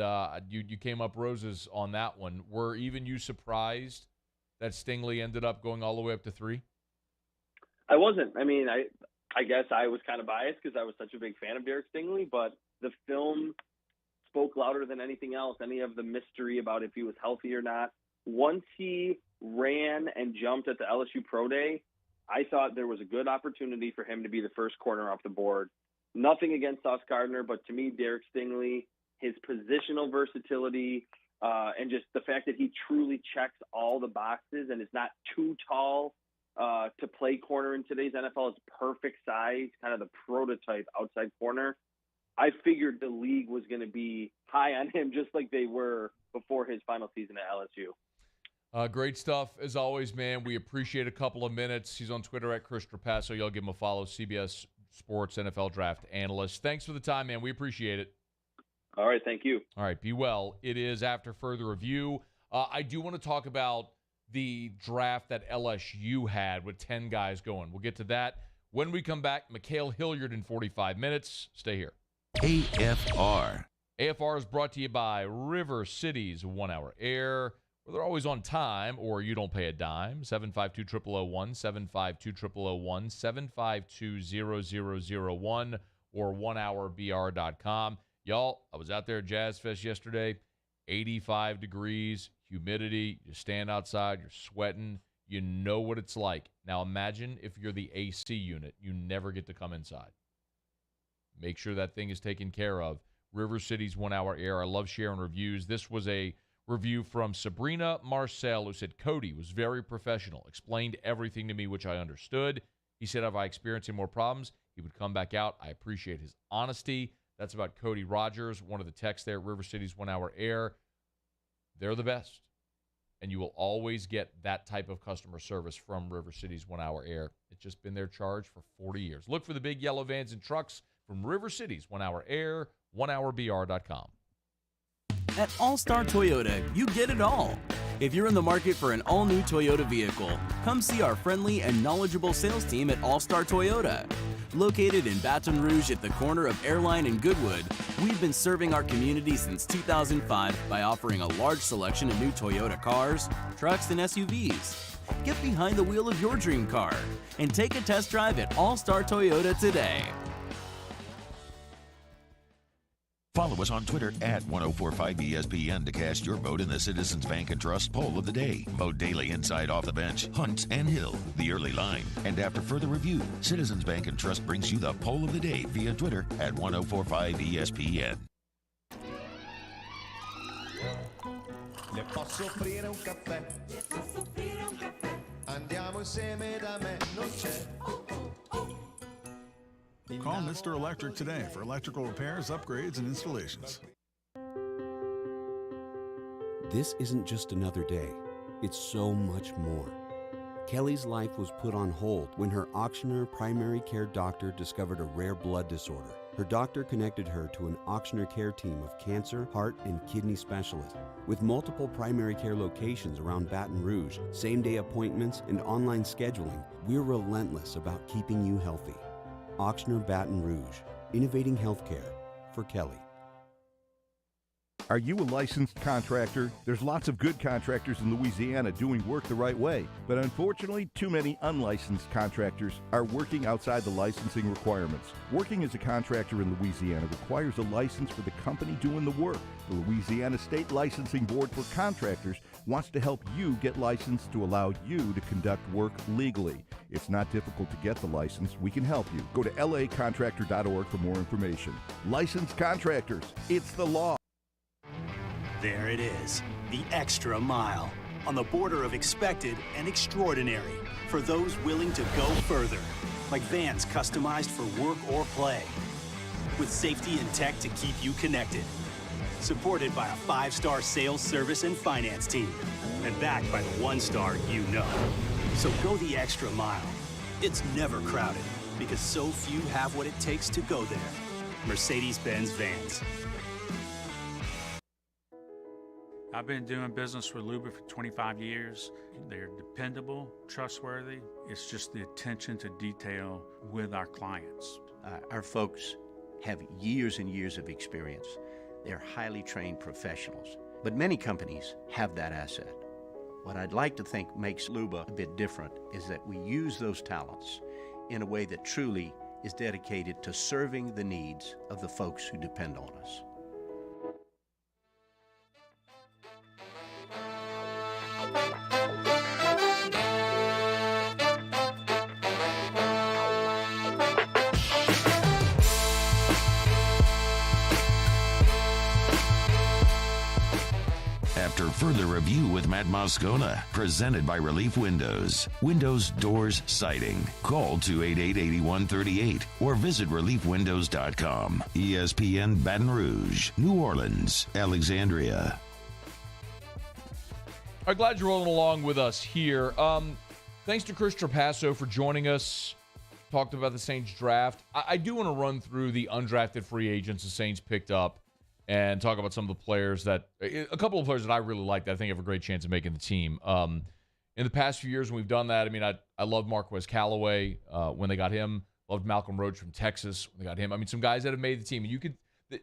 you came up roses on that one. Were even you surprised that Stingley ended up going all the way up to 3? I wasn't. I mean, I guess I was kind of biased because I was such a big fan of Derek Stingley, but the film spoke louder than anything else, any of the mystery about if he was healthy or not. Once he ran and jumped at the LSU Pro Day, I thought there was a good opportunity for him to be the first corner off the board. Nothing against Sauce Gardner, but to me, Derek Stingley, his positional versatility, and just the fact that he truly checks all the boxes and is not too tall to play corner in today's NFL, is perfect size, kind of the prototype outside corner. I figured the league was going to be high on him just like they were before his final season at LSU. Great stuff, as always, man. We appreciate a couple of minutes. He's on Twitter at Chris Trapasso. Y'all give him a follow, CBS Sports NFL Draft Analyst. Thanks for the time, man. We appreciate it. All right, thank you. All right, be well. It is After Further Review. I do want to talk about the draft that LSU had with 10 guys going. We'll get to that when we come back. Mikhail Hilliard in 45 minutes. Stay here. AFR. AFR is brought to you by River City's 1 Hour Air, where they're always on time or you don't pay a dime. 752-0001, 752-0001, 752-0001, or 1hourbr.com. Y'all, I was out there at Jazz Fest yesterday. 85 degrees, humidity. You stand outside, you're sweating. You know what it's like. Now imagine if you're the AC unit. You never get to come inside. Make sure that thing is taken care of. River City's 1 Hour Air. I love sharing reviews. This was a review from Sabrina Marcel, who said, Cody was very professional, explained everything to me, which I understood. He said, if I experience any more problems, he would come back out. I appreciate his honesty. That's about Cody Rogers, one of the texts there at River City's 1 Hour Air. They're the best. And you will always get that type of customer service from River City's 1 Hour Air. It's just been their charge for 40 years. Look for the big yellow vans and trucks from River City's 1 Hour Air, 1hourbr.com. At All-Star Toyota, you get it all. If you're in the market for an all-new Toyota vehicle, come see our friendly and knowledgeable sales team at All-Star Toyota. Located in Baton Rouge at the corner of Airline and Goodwood, we've been serving our community since 2005 by offering a large selection of new Toyota cars, trucks, and SUVs. Get behind the wheel of your dream car and take a test drive at All-Star Toyota today. Follow us on Twitter at 1045ESPN to cast your vote in the Citizens Bank and Trust poll of the day. Vote daily inside Off the Bench, Hunt and Hill, The Early Line. And after further review, Citizens Bank and Trust brings you the poll of the day via Twitter at 1045ESPN. Le posso offrire un caffè? Andiamo insieme da me, non c'è. Call Mr. Electric today for electrical repairs, upgrades, and installations. This isn't just another day. It's so much more. Kelly's life was put on hold when her auctioneer primary care doctor discovered a rare blood disorder. Her doctor connected her to an auctioneer care team of cancer, heart, and kidney specialists. With multiple primary care locations around Baton Rouge, same-day appointments, and online scheduling, we're relentless about keeping you healthy. Auctioneer Baton Rouge, innovating healthcare for Kelly. Are you a licensed contractor? There's lots of good contractors in Louisiana doing work the right way, but unfortunately, too many unlicensed contractors are working outside the licensing requirements. Working as a contractor in Louisiana requires a license for the company doing the work. The Louisiana State Licensing Board for Contractors wants to help you get licensed to allow you to conduct work legally. It's not difficult to get the license. We can help you. Go to lacontractor.org for more information. Licensed contractors, it's the law. There it is, the extra mile, on the border of expected and extraordinary, for those willing to go further, like vans customized for work or play, with safety and tech to keep you connected, supported by a 5-star sales, service, and finance team, and backed by the 1-star you know. So go the extra mile. It's never crowded, because so few have what it takes to go there. Mercedes-Benz Vans. I've been doing business with Luba for 25 years. They're dependable, trustworthy. It's just the attention to detail with our clients. Our folks have years and years of experience. They're highly trained professionals. But many companies have that asset. What I'd like to think makes Luba a bit different is that we use those talents in a way that truly is dedicated to serving the needs of the folks who depend on us. After further review with Matt Moscona, presented by Relief Windows. Windows, doors, siding. Call 288-8138 or visit reliefwindows.com. ESPN Baton Rouge, New Orleans, Alexandria. I'm glad you're rolling along with us here. Thanks to Chris Trapasso for joining us. Talked about the Saints draft. I do want to run through the undrafted free agents the Saints picked up and talk about some of the players a couple of players that I really like that I think have a great chance of making the team. In the past few years when we've done that, I mean, I love Marquez Callaway when they got him. Loved Malcolm Roach from Texas when they got him. I mean, some guys that have made the team.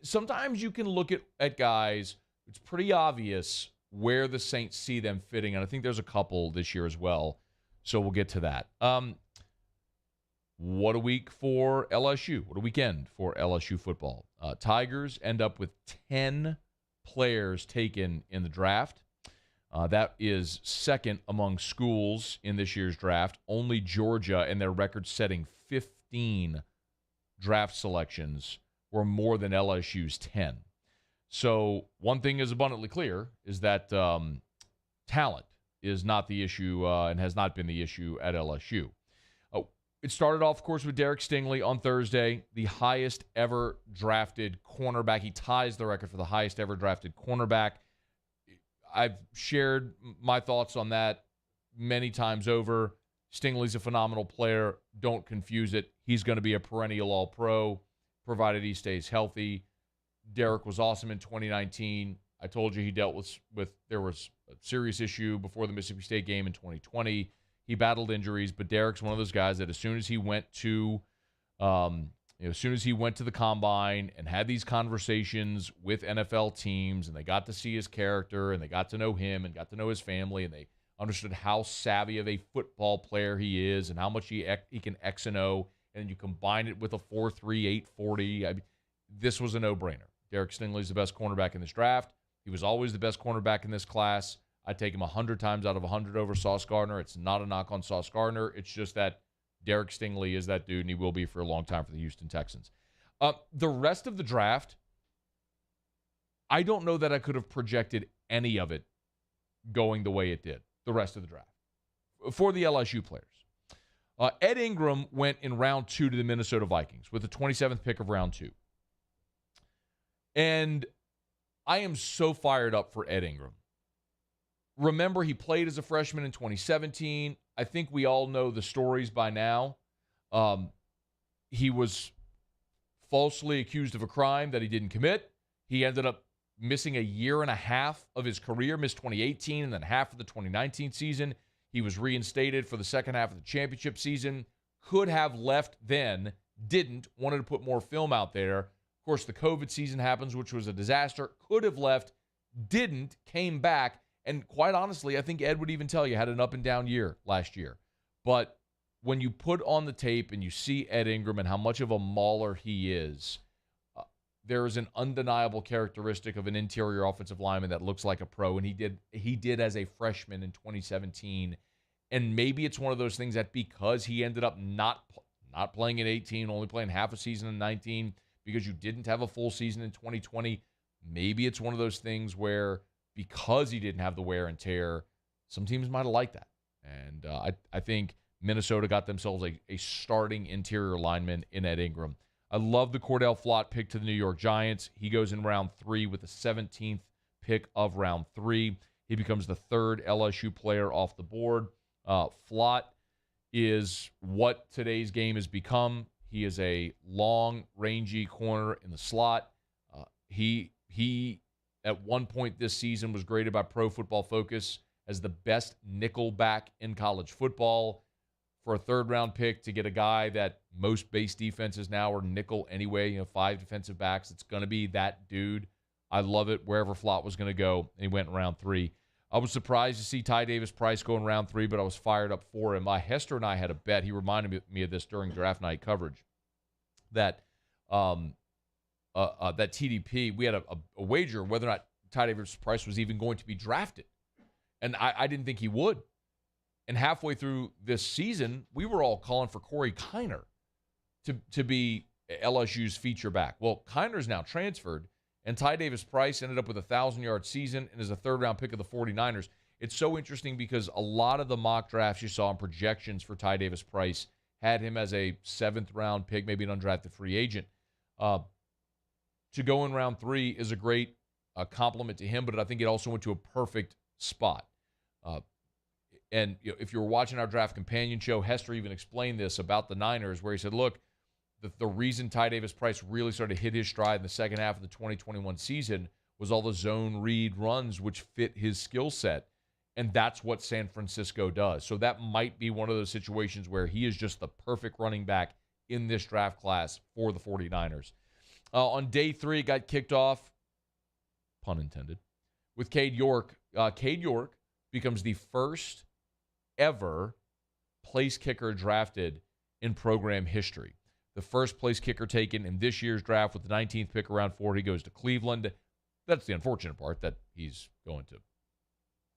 Sometimes you can look at guys, it's pretty obvious where the Saints see them fitting, and I think there's a couple this year as well. So we'll get to that. What a week for LSU. What a weekend for LSU football. Tigers end up with 10 players taken in the draft. That is second among schools in this year's draft. Only Georgia and their record-setting 15 draft selections were more than LSU's 10. So one thing is abundantly clear is that talent is not the issue and has not been the issue at LSU. It started off, of course, with Derek Stingley on Thursday, the highest ever drafted cornerback. He ties the record for the highest ever drafted cornerback. I've shared my thoughts on that many times over. Stingley's a phenomenal player. Don't confuse it. He's going to be a perennial All-Pro, provided he stays healthy. Derek was awesome in 2019. I told you he dealt with there was a serious issue before the Mississippi State game in 2020. He battled injuries, but Derek's one of those guys that as soon as he went to, as soon as he went to the combine and had these conversations with NFL teams, and they got to see his character, and they got to know him, and got to know his family, and they understood how savvy of a football player he is, and how much he can X and O, and you combine it with a 4.3, 840. I mean, this was a no-brainer. Derek Stingley's the best cornerback in this draft. He was always the best cornerback in this class. I'd take him 100 times out of 100 over Sauce Gardner. It's not a knock on Sauce Gardner. It's just that Derek Stingley is that dude, and he will be for a long time for the Houston Texans. The rest of the draft, I don't know that I could have projected any of it going the way it did, the rest of the draft, for the LSU players. Ed Ingram went in round 2 to the Minnesota Vikings with the 27th pick of round 2. And I am so fired up for Ed Ingram. Remember, he played as a freshman in 2017. I think we all know the stories by now. He was falsely accused of a crime that he didn't commit. He ended up missing a year and a half of his career, missed 2018 and then half of the 2019 season. He was reinstated for the second half of the championship season. Could have left then, didn't, wanted to put more film out there. Of course, the COVID season happens, which was a disaster. Could have left, didn't, came back. And quite honestly, I think Ed would even tell you, had an up and down year last year. But when you put on the tape and you see Ed Ingram and how much of a mauler he is, there is an undeniable characteristic of an interior offensive lineman that looks like a pro, and he did as a freshman in 2017. And maybe it's one of those things that because he ended up not playing in 18, only playing half a season in 19, because you didn't have a full season in 2020, maybe it's one of those things where because he didn't have the wear and tear, some teams might have liked that. And I think Minnesota got themselves a starting interior lineman in Ed Ingram. I love the Cordell Flott pick to the New York Giants. He goes in round 3 with the 17th pick of round 3. He becomes the third LSU player off the board. Flott is what today's game has become. He is a long, rangy corner in the slot. He at one point this season was graded by Pro Football Focus as the best nickel back in college football. For a third-round pick to get a guy that most base defenses now are nickel anyway, 5 defensive backs, it's going to be that dude. I love it wherever Flott was going to go, and he went in round 3. I was surprised to see Ty Davis-Price go in round 3, but I was fired up for him. Hester and I had a bet. He reminded me of this during draft night coverage, that that TDP, we had a wager whether or not Ty Davis-Price was even going to be drafted. And I didn't think he would. And halfway through this season, we were all calling for Corey Kiner to be LSU's feature back. Well, Kiner's now transferred, and Ty Davis-Price ended up with a 1,000-yard season and is a third-round pick of the 49ers. It's so interesting because a lot of the mock drafts you saw in projections for Ty Davis-Price had him as a 7th-round pick, maybe an undrafted free agent. To go in round 3 is a great compliment to him, but I think it also went to a perfect spot. And if you were watching our draft companion show, Hester even explained this about the Niners, where he said, look, the reason Ty Davis-Price really started to hit his stride in the second half of the 2021 season was all the zone read runs which fit his skill set, and that's what San Francisco does. So that might be one of those situations where he is just the perfect running back in this draft class for the 49ers. On day 3, it got kicked off, pun intended, with Cade York. Cade York becomes the first ever place kicker drafted in program history. The first place kicker taken in this year's draft with the 19th pick around 4. He goes to Cleveland. That's the unfortunate part, that he's going to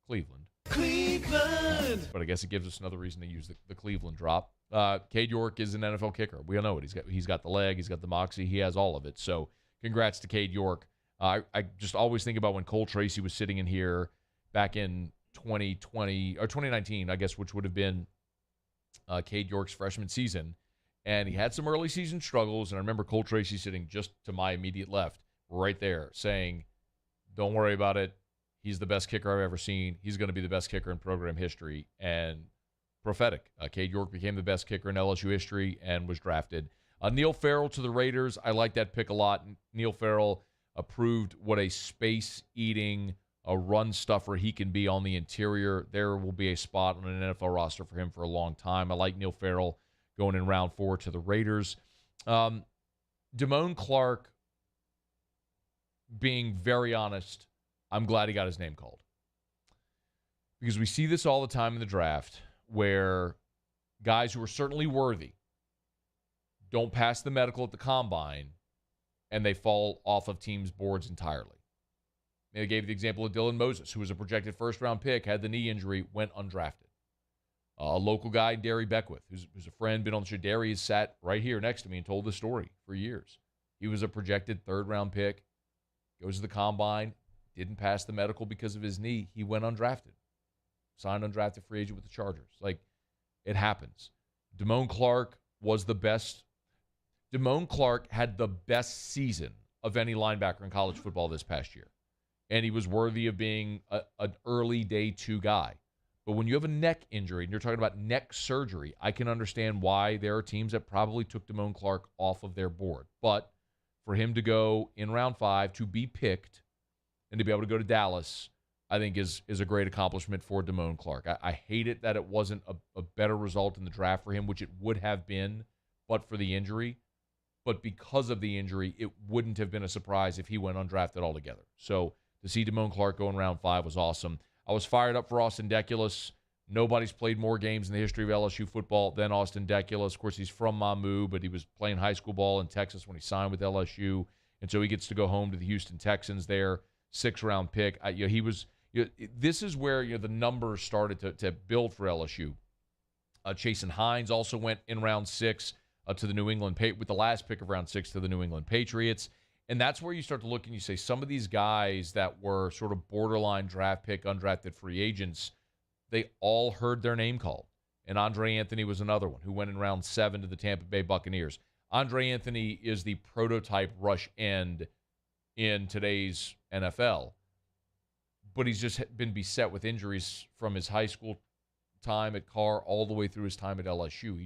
Cleveland. Cleveland! But I guess it gives us another reason to use the Cleveland drop. Cade York is an NFL kicker. We all know it. He's got the leg. He's got the moxie. He has all of it. So congrats to Cade York. I just always think about when Cole Tracy was sitting in here back in 2020 or 2019, I guess, which would have been Cade York's freshman season. And he had some early season struggles. And I remember Cole Tracy sitting just to my immediate left right there saying, don't worry about it. He's the best kicker I've ever seen. He's going to be the best kicker in program history. And prophetic. Cade York became the best kicker in LSU history and was drafted. Neil Farrell to the Raiders. I like that pick a lot. Neil Farrell proved what a space-eating, a run stuffer he can be on the interior. There will be a spot on an NFL roster for him for a long time. I like Neil Farrell going in round 4 to the Raiders. Damone Clark, being very honest, I'm glad he got his name called. Because we see this all the time in the draft where guys who are certainly worthy don't pass the medical at the combine and they fall off of teams' boards entirely. They gave the example of Dylan Moses, who was a projected first-round pick, had the knee injury, went undrafted. A local guy, Derry Beckwith, who's a friend, been on the show. Derry has sat right here next to me and told the story for years. He was a projected third-round pick, goes to the combine, didn't pass the medical because of his knee. He went undrafted. Signed undrafted free agent with the Chargers. Like, it happens. Damone Clark was the best. Damone Clark had the best season of any linebacker in college football this past year. And he was worthy of being an early day 2 guy. But when you have a neck injury and you're talking about neck surgery, I can understand why there are teams that probably took Damone Clark off of their board. But for him to go in round 5, to be picked, and to be able to go to Dallas, I think is a great accomplishment for Damone Clark. I hate it that it wasn't a better result in the draft for him, which it would have been, but for the injury. But because of the injury, it wouldn't have been a surprise if he went undrafted altogether. So to see Damone Clark go in round 5 was awesome. I was fired up for Austin Deculus. Nobody's played more games in the history of LSU football than Austin Deculus. Of course, he's from Mamu, but he was playing high school ball in Texas when he signed with LSU. And so he gets to go home to the Houston Texans there, 6th-round pick. This is where the numbers started to build for LSU. Chasen Hines also went in round 6 to the New England with the last pick of round 6 to the New England Patriots. And that's where you start to look and you say some of these guys that were sort of borderline draft pick, undrafted free agents, they all heard their name called. And Andre Anthony was another one who went in round 7 to the Tampa Bay Buccaneers. Andre Anthony is the prototype rush end in today's NFL. But he's just been beset with injuries from his high school time at Carr all the way through his time at LSU.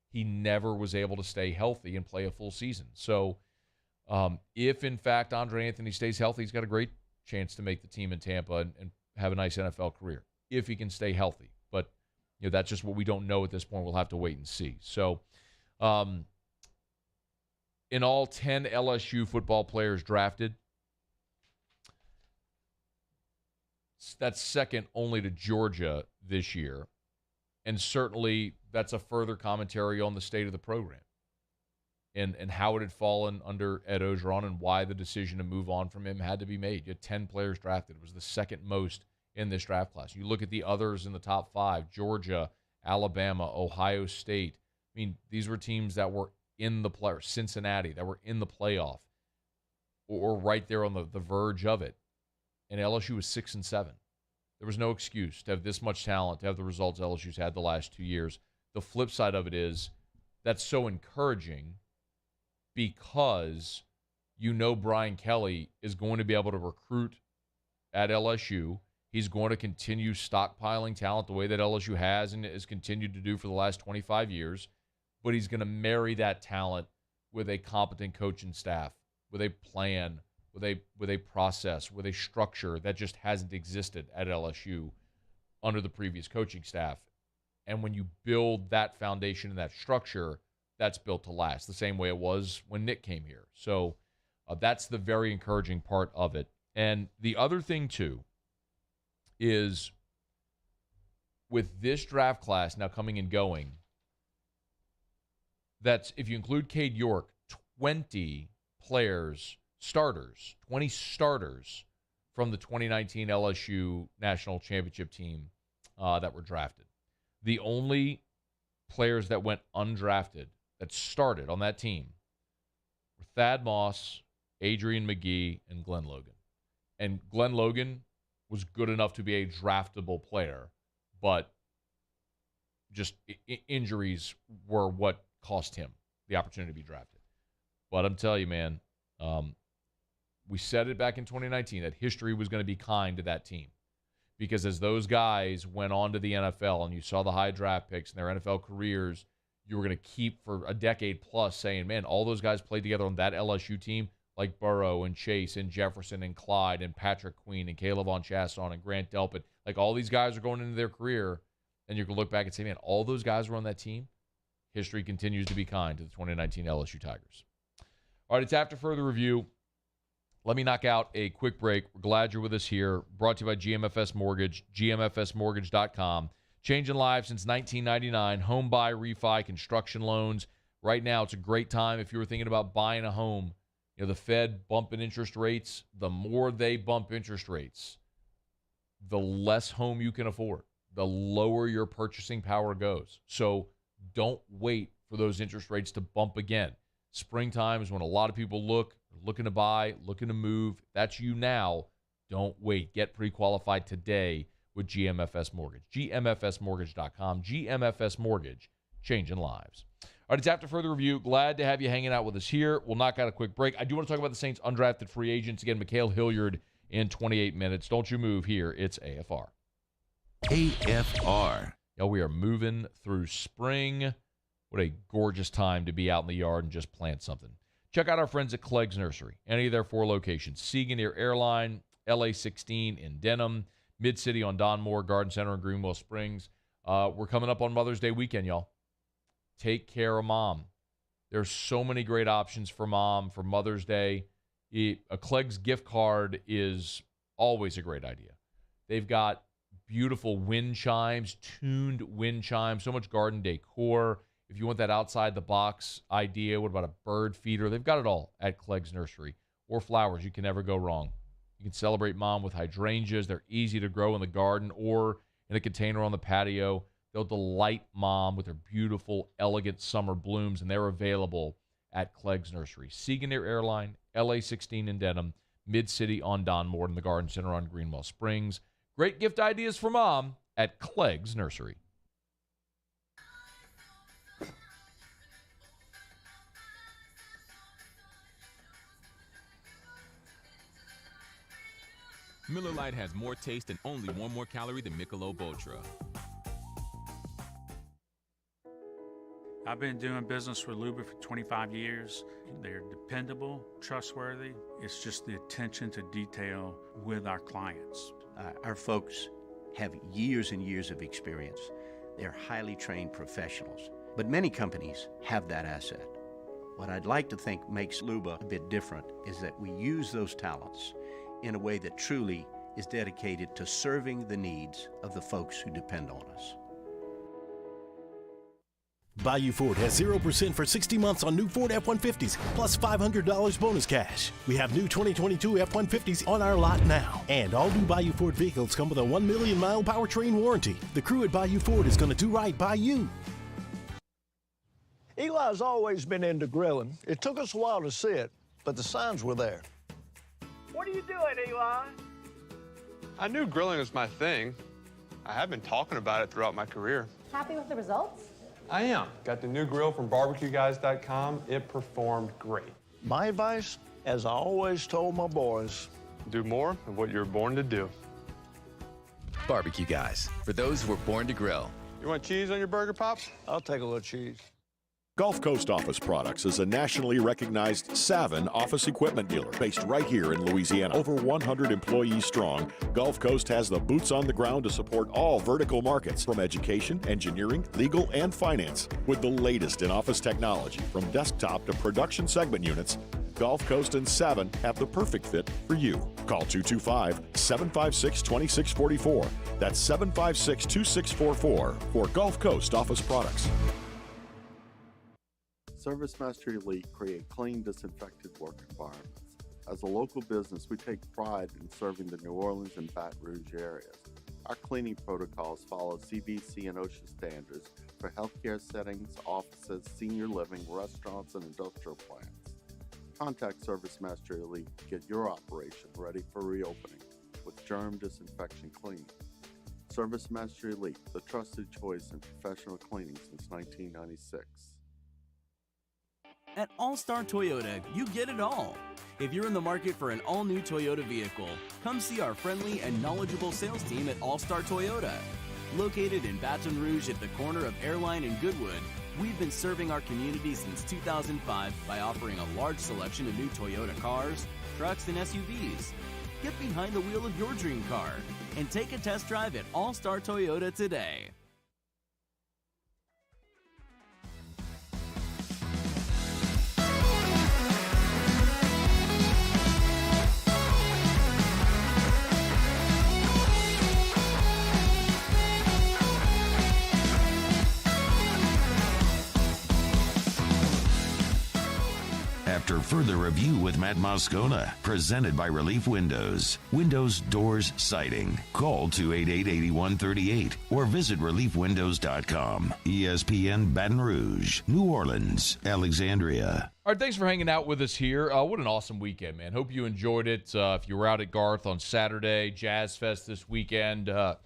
He never was able to stay healthy and play a full season. So if, in fact, Andre Anthony stays healthy, he's got a great chance to make the team in Tampa and have a nice NFL career, if he can stay healthy. But that's just what we don't know at this point. We'll have to wait and see. So in all, 10 LSU football players drafted. That's second only to Georgia this year. And certainly that's a further commentary on the state of the program and how it had fallen under Ed Ogeron and why the decision to move on from him had to be made. You had 10 players drafted. It was the second most in this draft class. You look at the others in the top 5, Georgia, Alabama, Ohio State. I mean, these were teams that were in the play, Cincinnati, that were in the playoff or right there on the verge of it. And LSU was 6-7. There was no excuse to have this much talent, to have the results LSU's had the last 2 years. The flip side of it is that's so encouraging because you know Brian Kelly is going to be able to recruit at LSU. He's going to continue stockpiling talent the way that LSU has and has continued to do for the last 25 years. But he's going to marry that talent with a competent coaching staff, with a plan, with a process, with a structure that just hasn't existed at LSU under the previous coaching staff. And when you build that foundation and that structure, that's built to last the same way it was when Nick came here. So that's the very encouraging part of it. And the other thing, too, is with this draft class now coming and going, that's, if you include Cade York, 20 players, starters, 20 starters from the 2019 LSU National Championship team that were drafted. The only players that went undrafted that started on that team were Thad Moss, Adrian McGee, and Glenn Logan. And Glenn Logan was good enough to be a draftable player, but just injuries were what cost him the opportunity to be drafted. But I'm telling you, man, we said it back in 2019 that history was going to be kind to that team. Because as those guys went on to the NFL and you saw the high draft picks in their NFL careers, you were going to keep for a decade plus saying, man, all those guys played together on that LSU team, like Burrow and Chase and Jefferson and Clyde and Patrick Queen and Caleb Von Chasson and Grant Delpit. Like all these guys are going into their career, and you're going to look back and say, man, all those guys were on that team. History continues to be kind to the 2019 LSU Tigers. All right, it's after further review. Let me knock out a quick break. We're glad you're with us here. Brought to you by GMFS Mortgage, gmfsmortgage.com. Changing lives since 1999. Home buy, refi, construction loans. Right now, it's a great time if you were thinking about buying a home. You know, the Fed bumping interest rates. The more they bump interest rates, the less home you can afford, the lower your purchasing power goes. So don't wait for those interest rates to bump again. Springtime is when a lot of people looking to buy, looking to move. That's you now. Don't wait. Get pre-qualified today with GMFS Mortgage. GMFSmortgage.com. GMFS Mortgage, changing lives. All right, it's after further review. Glad to have you hanging out with us here. We'll knock out a quick break. I do want to talk about the Saints' undrafted free agents. Again, Mikhail Hilliard in 28 minutes. Don't you move here. It's AFR. AFR. Yeah, we are moving through spring. What a gorgeous time to be out in the yard and just plant something. Check out our friends at Clegg's Nursery. Any of their 4 locations. Siegen near Airline, LA 16 in Denham, Mid-City on Donmore, Garden Center in Greenwell Springs. We're coming up on Mother's Day weekend, y'all. Take care of mom. There's so many great options for mom for Mother's Day. A Clegg's gift card is always a great idea. They've got beautiful wind chimes, tuned wind chimes, so much garden decor. If you want that outside-the-box idea, what about a bird feeder? They've got it all at Clegg's Nursery. Or flowers. You can never go wrong. You can celebrate mom with hydrangeas. They're easy to grow in the garden or in a container on the patio. They'll delight mom with their beautiful, elegant summer blooms, and they're available at Clegg's Nursery. Siegen near Airline, LA 16 in Denham, Mid-City on Donmore, and the Garden Center on Greenwell Springs. Great gift ideas for mom at Clegg's Nursery. Miller Lite has more taste and only 1 more calorie than Michelob Ultra. I've been doing business with Luba for 25 years. They're dependable, trustworthy. It's just the attention to detail with our clients. Our folks have years and years of experience. They're highly trained professionals. But many companies have that asset. What I'd like to think makes Luba a bit different is that we use those talents in a way that truly is dedicated to serving the needs of the folks who depend on us. Bayou Ford has 0% for 60 months on new Ford F-150s, plus $500 bonus cash. We have new 2022 F-150s on our lot now. And all new Bayou Ford vehicles come with a 1 million-mile powertrain warranty. The crew at Bayou Ford is going to do right by you. Eli's always been into grilling. It took us a while to see it, but the signs were there. What are you doing, Eli? I knew grilling was my thing. I have been talking about it throughout my career. Happy with the results? I am. Got the new grill from barbecueguys.com. It performed great. My advice, as I always told my boys, do more of what you were born to do. Barbecue Guys, for those who were born to grill. You want cheese on your burger, Pops? I'll take a little cheese. Gulf Coast Office Products is a nationally recognized Savin office equipment dealer based right here in Louisiana. Over 100 employees strong, Gulf Coast has the boots on the ground to support all vertical markets, from education, engineering, legal, and finance. With the latest in office technology, from desktop to production segment units, Gulf Coast and Savin have the perfect fit for you. Call 225-756-2644. That's 756-2644 for Gulf Coast Office Products. ServiceMaster Elite create clean, disinfected work environments. As a local business, we take pride in serving the New Orleans and Baton Rouge areas. Our cleaning protocols follow CDC and OSHA standards for healthcare settings, offices, senior living, restaurants, and industrial plants. Contact ServiceMaster Elite to get your operation ready for reopening with germ disinfection cleaning. ServiceMaster Elite, the trusted choice in professional cleaning since 1996. At All-Star Toyota, you get it all. If you're in the market for an all-new Toyota vehicle, come see our friendly and knowledgeable sales team at All-Star Toyota. Located in Baton Rouge at the corner of Airline and Goodwood, we've been serving our community since 2005 by offering a large selection of new Toyota cars, trucks, and SUVs. Get behind the wheel of your dream car and take a test drive at All-Star Toyota today. After further review with Matt Moscona, presented by Relief Windows. Windows, doors, siding. Call 288-8138 or visit reliefwindows.com. ESPN Baton Rouge, New Orleans, Alexandria. All right, thanks for hanging out with us here. What an awesome weekend, man. Hope you enjoyed it. If you were out at Garth on Saturday, Jazz Fest this weekend, I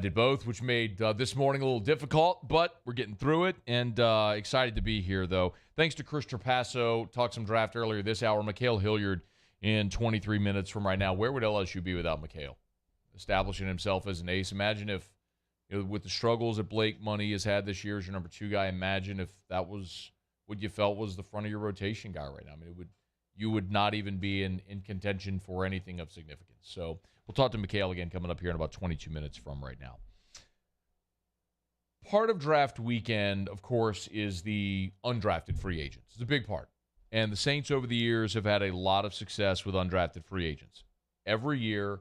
did both, which made this morning a little difficult, but we're getting through it, and excited to be here, though. Thanks to Chris Trapasso. Talked some draft earlier this hour. Mikhail Hilliard in 23 minutes from right now. Where would LSU be without Mikhail? Establishing himself as an ace. Imagine if, with the struggles that Blake Money has had this year as your number 2 guy, imagine if that was what you felt was the front of your rotation guy right now. I mean, you would not even be in contention for anything of significance. So we'll talk to Mikhail again coming up here in about 22 minutes from right now. Part of draft weekend, of course, is the undrafted free agents. It's a big part. And the Saints over the years have had a lot of success with undrafted free agents. Every year,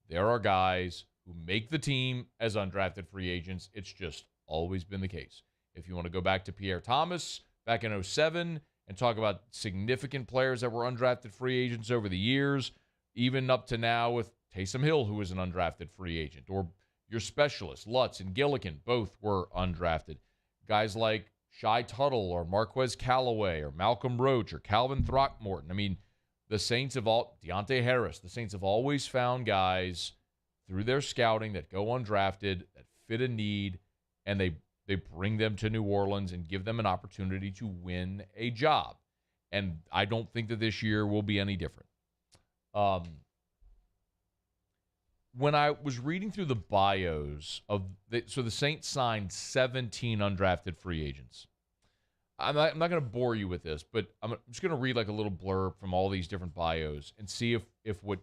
there are guys who make the team as undrafted free agents. It's just always been the case. If you want to go back to Pierre Thomas back in 2007 and talk about significant players that were undrafted free agents over the years, even up to now with Taysom Hill, who is an undrafted free agent, or your specialists, Lutz and Gillikin, both were undrafted. Guys like Shai Tuttle or Marquez Callaway or Malcolm Roach or Calvin Throckmorton. I mean, the Saints have Deontay Harris, the Saints have always found guys through their scouting that go undrafted, that fit a need, and they bring them to New Orleans and give them an opportunity to win a job. And I don't think that this year will be any different. When I was reading through the bios so the Saints signed 17 undrafted free agents. I'm not going to bore you with this, but I'm just going to read like a little blurb from all these different bios and see if what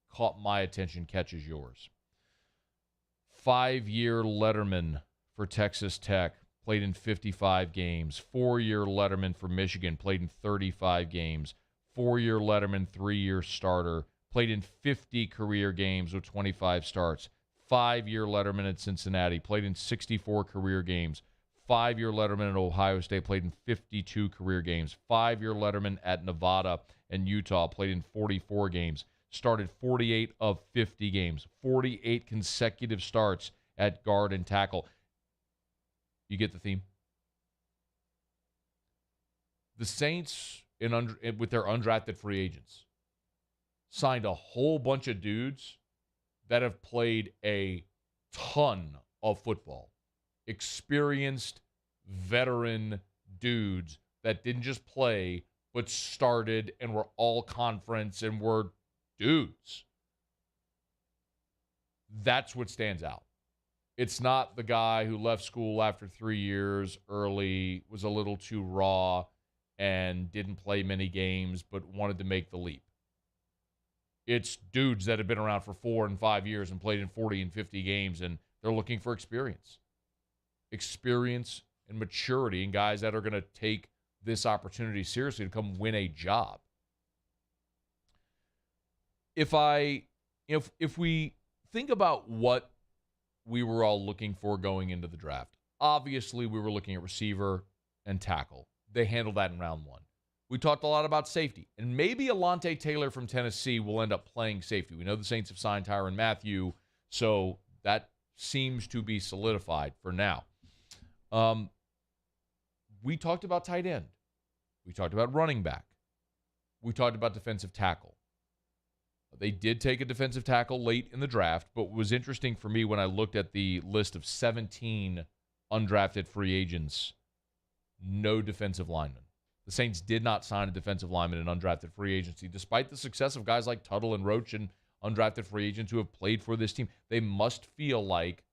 caught my attention catches yours. 5-year letterman for Texas Tech, played in 55 games. 4-year letterman for Michigan, played in 35 games. 4-year letterman, 3-year starter, played in 50 career games with 25 starts. 5-year letterman at Cincinnati, played in 64 career games. 5-year letterman at Ohio State, played in 52 career games. 5-year letterman at Nevada and Utah, played in 44 games. Started 48 of 50 games. 48 consecutive starts at guard and tackle. You get the theme? The Saints, with their undrafted free agents, signed a whole bunch of dudes that have played a ton of football. Experienced, veteran dudes that didn't just play, but started and were all conference and were dudes. That's what stands out. It's not the guy who left school after 3 years early, was a little too raw, and didn't play many games, but wanted to make the leap. It's dudes that have been around for 4 and 5 years and played in 40 and 50 games, and they're looking for experience. Experience and maturity, and guys that are going to take this opportunity seriously to come win a job. If we think about what we were all looking for going into the draft, obviously we were looking at receiver and tackle. They handled that in round 1. We talked a lot about safety, and maybe Alante Taylor from Tennessee will end up playing safety. We know the Saints have signed Tyrann Mathieu, so that seems to be solidified for now. We talked about tight end. We talked about running back. We talked about defensive tackle. They did take a defensive tackle late in the draft, but what was interesting for me when I looked at the list of 17 undrafted free agents, no defensive linemen. The Saints did not sign a defensive lineman in undrafted free agency, despite the success of guys like Tuttle and Roach and undrafted free agents who have played for this team. They must feel like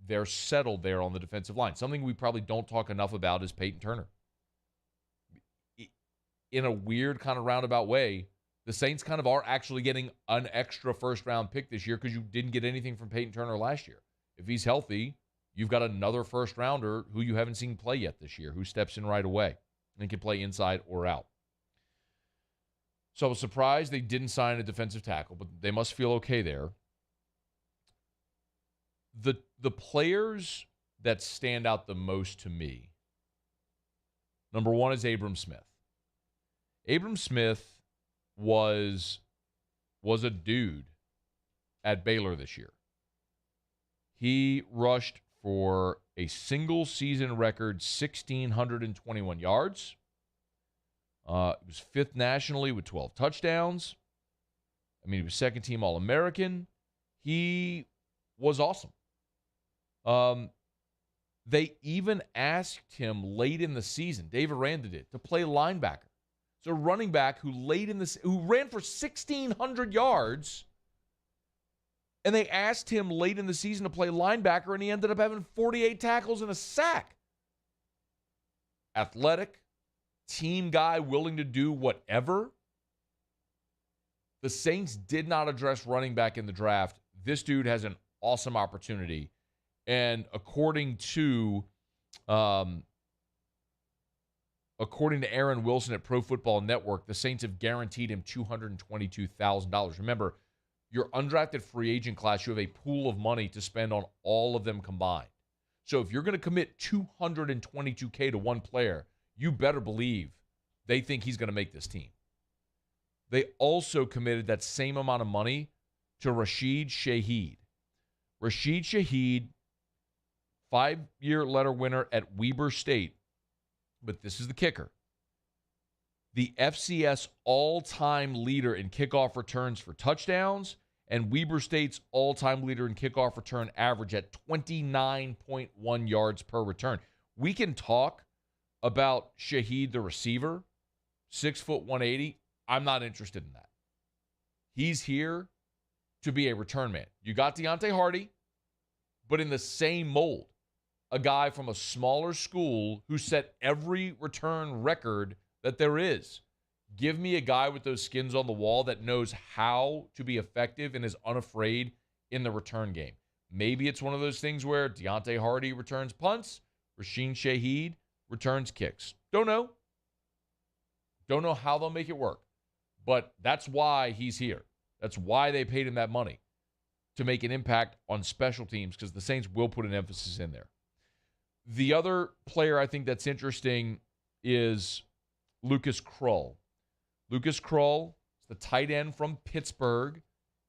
they're settled there on the defensive line. Something we probably don't talk enough about is Peyton Turner. In a weird kind of roundabout way, the Saints kind of are actually getting an extra first-round pick this year because you didn't get anything from Peyton Turner last year. If he's healthy, you've got another first-rounder who you haven't seen play yet this year, who steps in right away and can play inside or out. So I was surprised they didn't sign a defensive tackle, but they must feel okay there. The players that stand out the most to me, number one is Abram Smith. Abram Smith was a dude at Baylor this year. He rushed for a single season record 1,621 yards. He was 5th nationally with 12 touchdowns. I mean, he was second team All-American. He was awesome. They even asked him late in the season, Dave Aranda did, to play linebacker. So a running back who ran for 1,600 yards, and they asked him late in the season to play linebacker, and he ended up having 48 tackles and a sack. Athletic, team guy, willing to do whatever. The Saints did not address running back in the draft. This dude has an awesome opportunity. And according to Aaron Wilson at Pro Football Network, the Saints have guaranteed him $222,000. Remember, your undrafted free agent class, you have a pool of money to spend on all of them combined. So if you're going to commit $222K to one player, you better believe they think he's going to make this team. They also committed that same amount of money to Rashid Shaheed. Rashid Shaheed, 5-year letter winner at Weber State. But this is the kicker. The FCS all-time leader in kickoff returns for touchdowns, and Weber State's all-time leader in kickoff return average at 29.1 yards per return. We can talk about Shaheed, the receiver, 6 foot 180. I'm not interested in that. He's here to be a return man. You got Deontay Hardy, but in the same mold. A guy from a smaller school who set every return record that there is. Give me a guy with those skins on the wall that knows how to be effective and is unafraid in the return game. Maybe it's one of those things where Deontay Hardy returns punts, Rashid Shaheed returns kicks. Don't know. Don't know how they'll make it work. But that's why he's here. That's why they paid him that money, to make an impact on special teams, because the Saints will put an emphasis in there. The other player I think that's interesting is Lucas Krull. Lucas Krull is the tight end from Pittsburgh,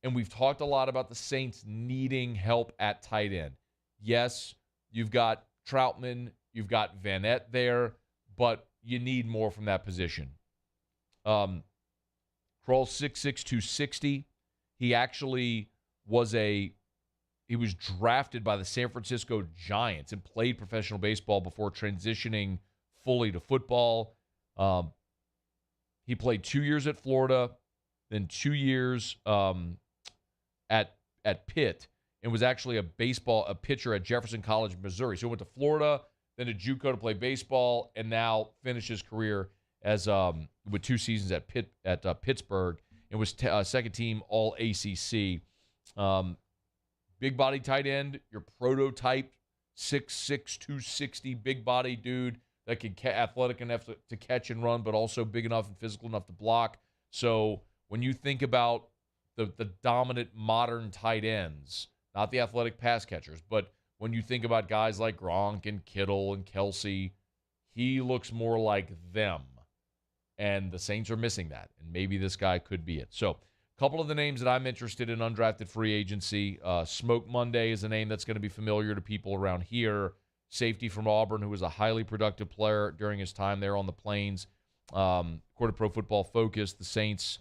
and we've talked a lot about the Saints needing help at tight end. Yes, you've got Troutman, you've got Vanette there, but you need more from that position. Krull, 6'6", 260. He actually was drafted by the San Francisco Giants and played professional baseball before transitioning fully to football. He played 2 years at Florida, then 2 years at Pitt, and was actually a pitcher at Jefferson College, Missouri. So he went to Florida, then to JUCO to play baseball, and now finished his career as with 2 seasons at Pittsburgh, and was second team All ACC. Big body tight end, your prototype 6'6", 260 big body dude that can athletic enough to catch and run, but also big enough and physical enough to block. So when you think about the dominant modern tight ends, not the athletic pass catchers, but when you think about guys like Gronk and Kittle and Kelsey, he looks more like them. And the Saints are missing that. And maybe this guy could be it. So a couple of the names that I'm interested in undrafted free agency. Smoke Monday is a name that's going to be familiar to people around here. Safety from Auburn, who was a highly productive player during his time there on the Plains. According to Pro Football Focus, the Saints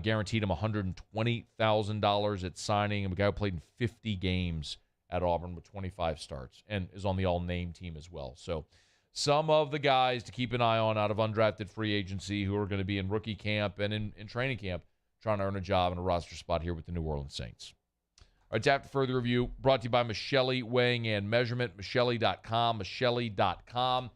guaranteed him $120,000 at signing. A guy who played in 50 games at Auburn with 25 starts and is on the all-name team as well. So some of the guys to keep an eye on out of undrafted free agency who are going to be in rookie camp and in training camp trying to earn a job and a roster spot here with the New Orleans Saints. All right, after further review, brought to you by Michelli Weighing and Measurement, Michelli.com, Michelli.com.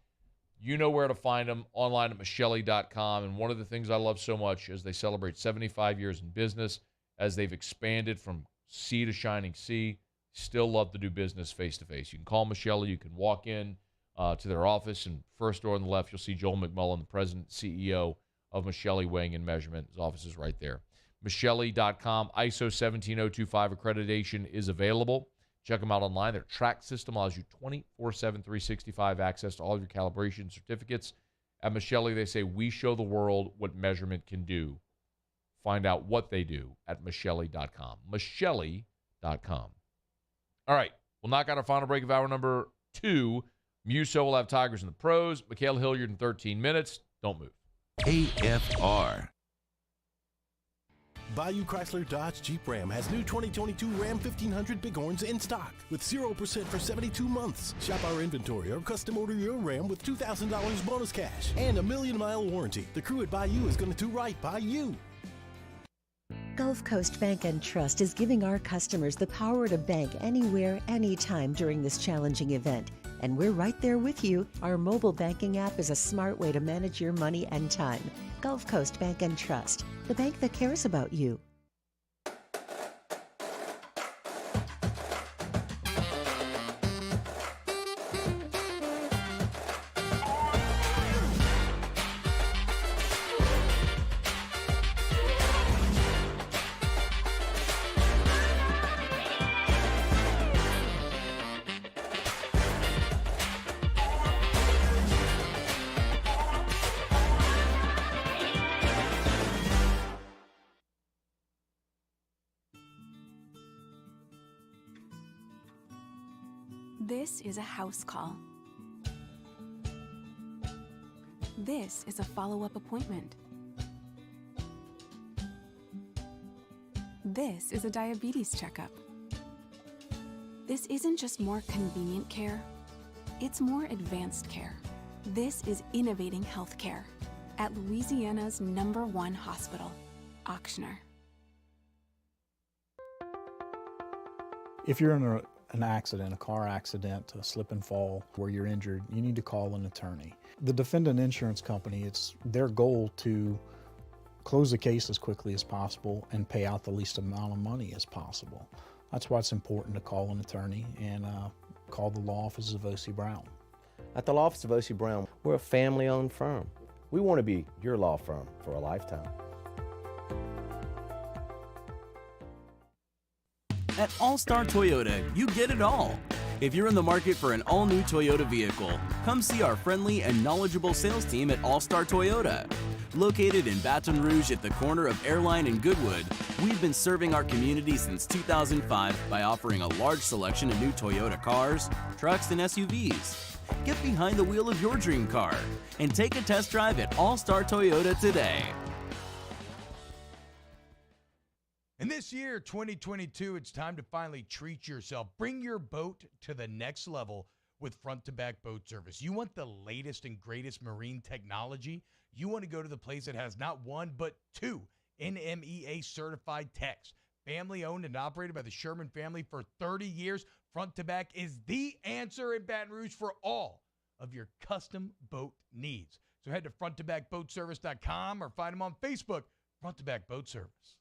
You know where to find them, online at Michelli.com. And one of the things I love so much is they celebrate 75 years in business, as they've expanded from sea to shining sea. Still love to do business face-to-face. You can call Michelli. You can walk in to their office, and first door on the left, you'll see Joel McMullen, the president, CEO of Michelli Weighing and Measurement. His office is right there. Michelli.com, ISO 17025 accreditation is available. Check them out online. Their track system allows you 24/7, 365 access to all of your calibration certificates. At Michelli, they say, we show the world what measurement can do. Find out what they do at Michelli.com. Michelli.com. All right, we'll knock out our final break of hour number 2. Musso will have Tigers in the pros. Mikhail Hilliard in 13 minutes. Don't move. AFR. Bayou Chrysler Dodge Jeep Ram has new 2022 Ram 1500 Bighorns in stock with 0% for 72 months. Shop our inventory or custom order your Ram with $2,000 bonus cash and a 1,000,000-mile warranty. The crew at Bayou is going to do right by you. Gulf Coast Bank and Trust is giving our customers the power to bank anywhere, anytime during this challenging event. And we're right there with you. Our mobile banking app is a smart way to manage your money and time. Gulf Coast Bank and Trust, the bank that cares about you. This is a house call. This is a follow-up appointment. This is a diabetes checkup. This isn't just more convenient care, it's more advanced care. This is innovating healthcare at Louisiana's #1 hospital, Ochsner. If you're in an accident, a car accident, a slip and fall where you're injured, you need to call an attorney. The defendant insurance company, it's their goal to close the case as quickly as possible and pay out the least amount of money as possible. That's why it's important to call an attorney and call the law office of O.C. Brown. At the law office of O.C. Brown, we're a family-owned firm. We want to be your law firm for a lifetime. At All-Star Toyota, you get it all. If you're in the market for an all-new Toyota vehicle, come see our friendly and knowledgeable sales team at All-Star Toyota. Located in Baton Rouge at the corner of Airline and Goodwood, we've been serving our community since 2005 by offering a large selection of new Toyota cars, trucks, and SUVs. Get behind the wheel of your dream car and take a test drive at All-Star Toyota today. And this year, 2022, it's time to finally treat yourself. Bring your boat to the next level with front-to-back boat service. You want the latest and greatest marine technology? You want to go to the place that has not one, but two NMEA certified techs. Family owned and operated by the Sherman family for 30 years. Front to back is the answer in Baton Rouge for all of your custom boat needs. So head to fronttobackboatservice.com or find them on Facebook, Front to Back Boat Service.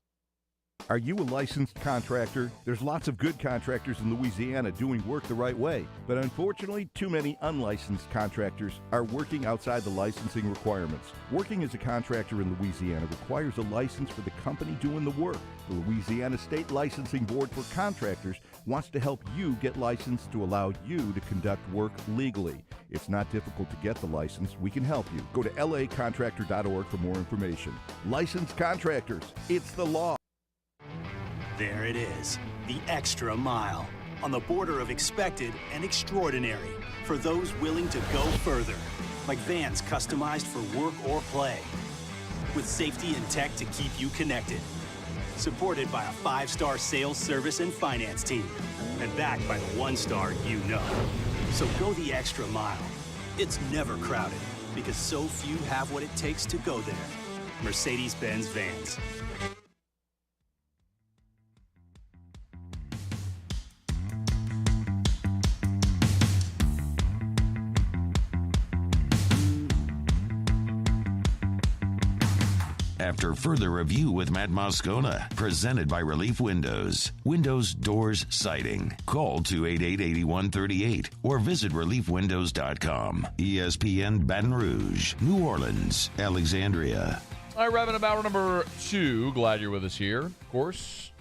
Are you a licensed contractor? There's lots of good contractors in Louisiana doing work the right way, but unfortunately, too many unlicensed contractors are working outside the licensing requirements. Working as a contractor in Louisiana requires a license for the company doing the work. The Louisiana State Licensing Board for Contractors wants to help you get licensed to allow you to conduct work legally. It's not difficult to get the license. We can help you. Go to lacontractor.org for more information. Licensed contractors, it's the law. There it is, the extra mile, on the border of expected and extraordinary for those willing to go further, like vans customized for work or play, with safety and tech to keep you connected, supported by a 5-star sales, service, and finance team, and backed by the 1-star you know. So go the extra mile. It's never crowded, because so few have what it takes to go there. Mercedes-Benz Vans. After further review with Matt Moscona, presented by Relief Windows. Windows, doors, siding. Call 288-8138 or visit reliefwindows.com. ESPN Baton Rouge, New Orleans, Alexandria. All right, wrapping up hour number 2. Glad you're with us here. Of course,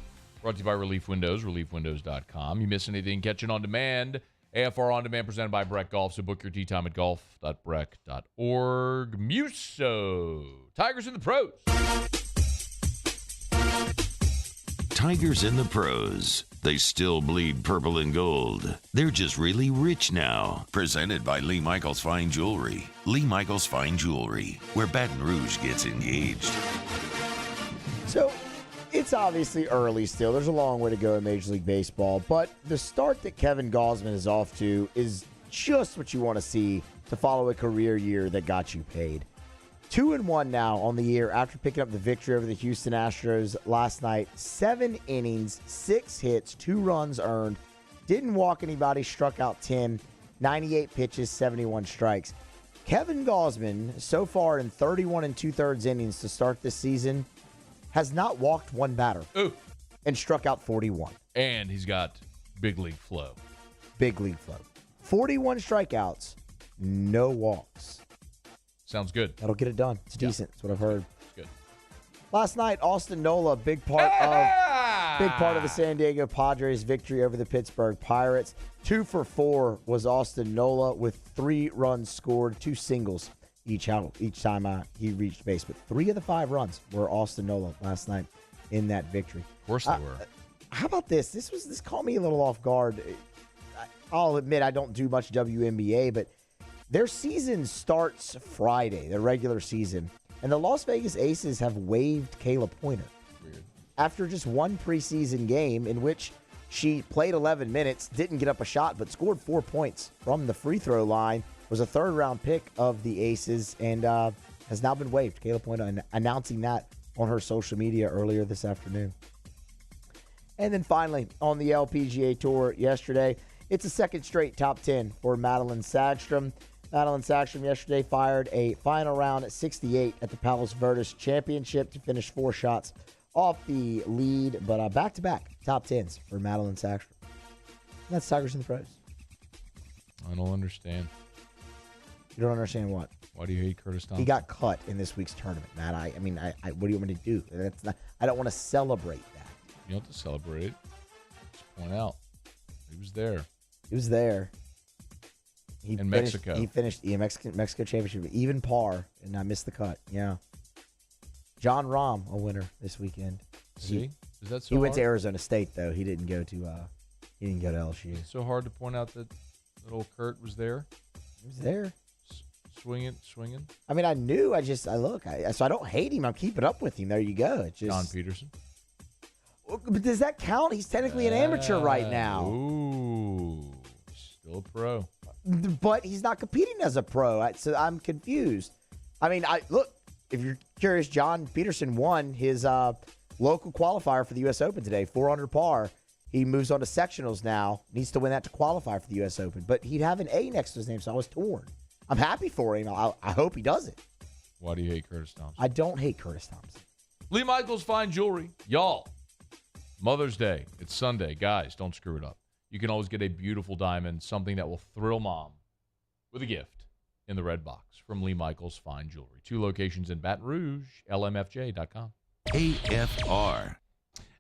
brought to you by Relief Windows, reliefwindows.com. You miss anything, catch it on demand. AFR On Demand presented by Breck Golf. So book your tee time at golf.breck.org. Muso. Tigers in the pros. Tigers in the pros. They still bleed purple and gold. They're just really rich now. Presented by Lee Michaels Fine Jewelry. Lee Michaels Fine Jewelry, where Baton Rouge gets engaged. So, it's obviously early still. There's a long way to go in Major League Baseball, but the start that Kevin Gausman is off to is just what you want to see to follow a career year that got you paid. 2-1 now on the year after picking up the victory over the Houston Astros last night. 7 innings, 6 hits, 2 runs earned. Didn't walk anybody, struck out 10, 98 pitches, 71 strikes. Kevin Gausman, so far in 31 2/3 innings to start this season, has not walked one batter. Ooh. And struck out 41. And he's got big league flow. Big league flow. 41 strikeouts, no walks. Sounds good. That'll get it done. It's decent. That's what I've heard. Good. Last night, Austin Nola, big part of the San Diego Padres' victory over the Pittsburgh Pirates. 2 for 4 was Austin Nola with 3 runs scored, 2 singles each time he reached base. But 3 of the 5 runs were Austin Nola last night in that victory. Of course they were. How about this? This caught me a little off guard. I'll admit I don't do much WNBA, but their season starts Friday, their regular season, and the Las Vegas Aces have waived Kayla Pointer. Weird. After just one preseason game in which she played 11 minutes, didn't get up a shot, but scored 4 points from the free throw line, was a third-round pick of the Aces, and has now been waived. Kayla Pointer announcing that on her social media earlier this afternoon. And then finally, on the LPGA Tour yesterday, it's a second straight top 10 for Madeline Sagstrom. Madeline Sagstrom yesterday fired a final round at 68 at the Palos Verdes Championship to finish 4 shots off the lead, but back-to-back top 10s for Madeline Sagstrom. That's Tigers in the pros. I don't understand. You don't understand what? Why do you hate Curtis Thompson? He got cut in this week's tournament, Matt. I mean, what do you want me to do? I don't want to celebrate that. You don't have to celebrate it. Just point out. He was there. He was there. Mexico. He finished Mexico Championship, even par, and I missed the cut. Yeah. John Rahm, a winner this weekend. See? Is that so He went to hard? Arizona State, though. He didn't go to LSU. It's so hard to point out that little Kurt was there. He was there. Swinging. I mean, I knew. So I don't hate him. I'm keeping up with him. There you go. It's just John Peterson. But does that count? He's technically an amateur right now. Ooh, still a pro. But he's not competing as a pro. So I'm confused. I mean, look, if you're curious, John Peterson won his local qualifier for the U.S. Open today, 4 under par. He moves on to sectionals now. Needs to win that to qualify for the U.S. Open. But he'd have an A next to his name, so I was torn. I'm happy for him. I hope he does it. Why do you hate Curtis Thompson? I don't hate Curtis Thompson. Lee Michaels Fine Jewelry. Y'all, Mother's Day. It's Sunday. Guys, don't screw it up. You can always get a beautiful diamond, something that will thrill mom with a gift in the red box from Lee Michaels Fine Jewelry. 2 locations in Baton Rouge, lmfj.com. AFR.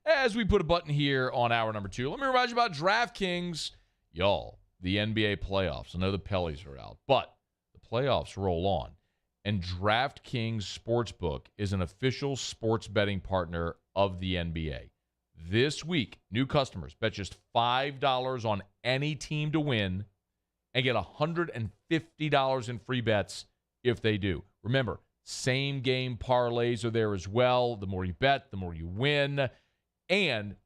As we put a button here on hour number 2, let me remind you about DraftKings. Y'all, the NBA playoffs. I know the Pellies are out, but the playoffs roll on. And DraftKings Sportsbook is an official sports betting partner of the NBA. This week, new customers bet just $5 on any team to win and get $150 in free bets if they do. Remember, same game parlays are there as well. The more you bet, the more you win. And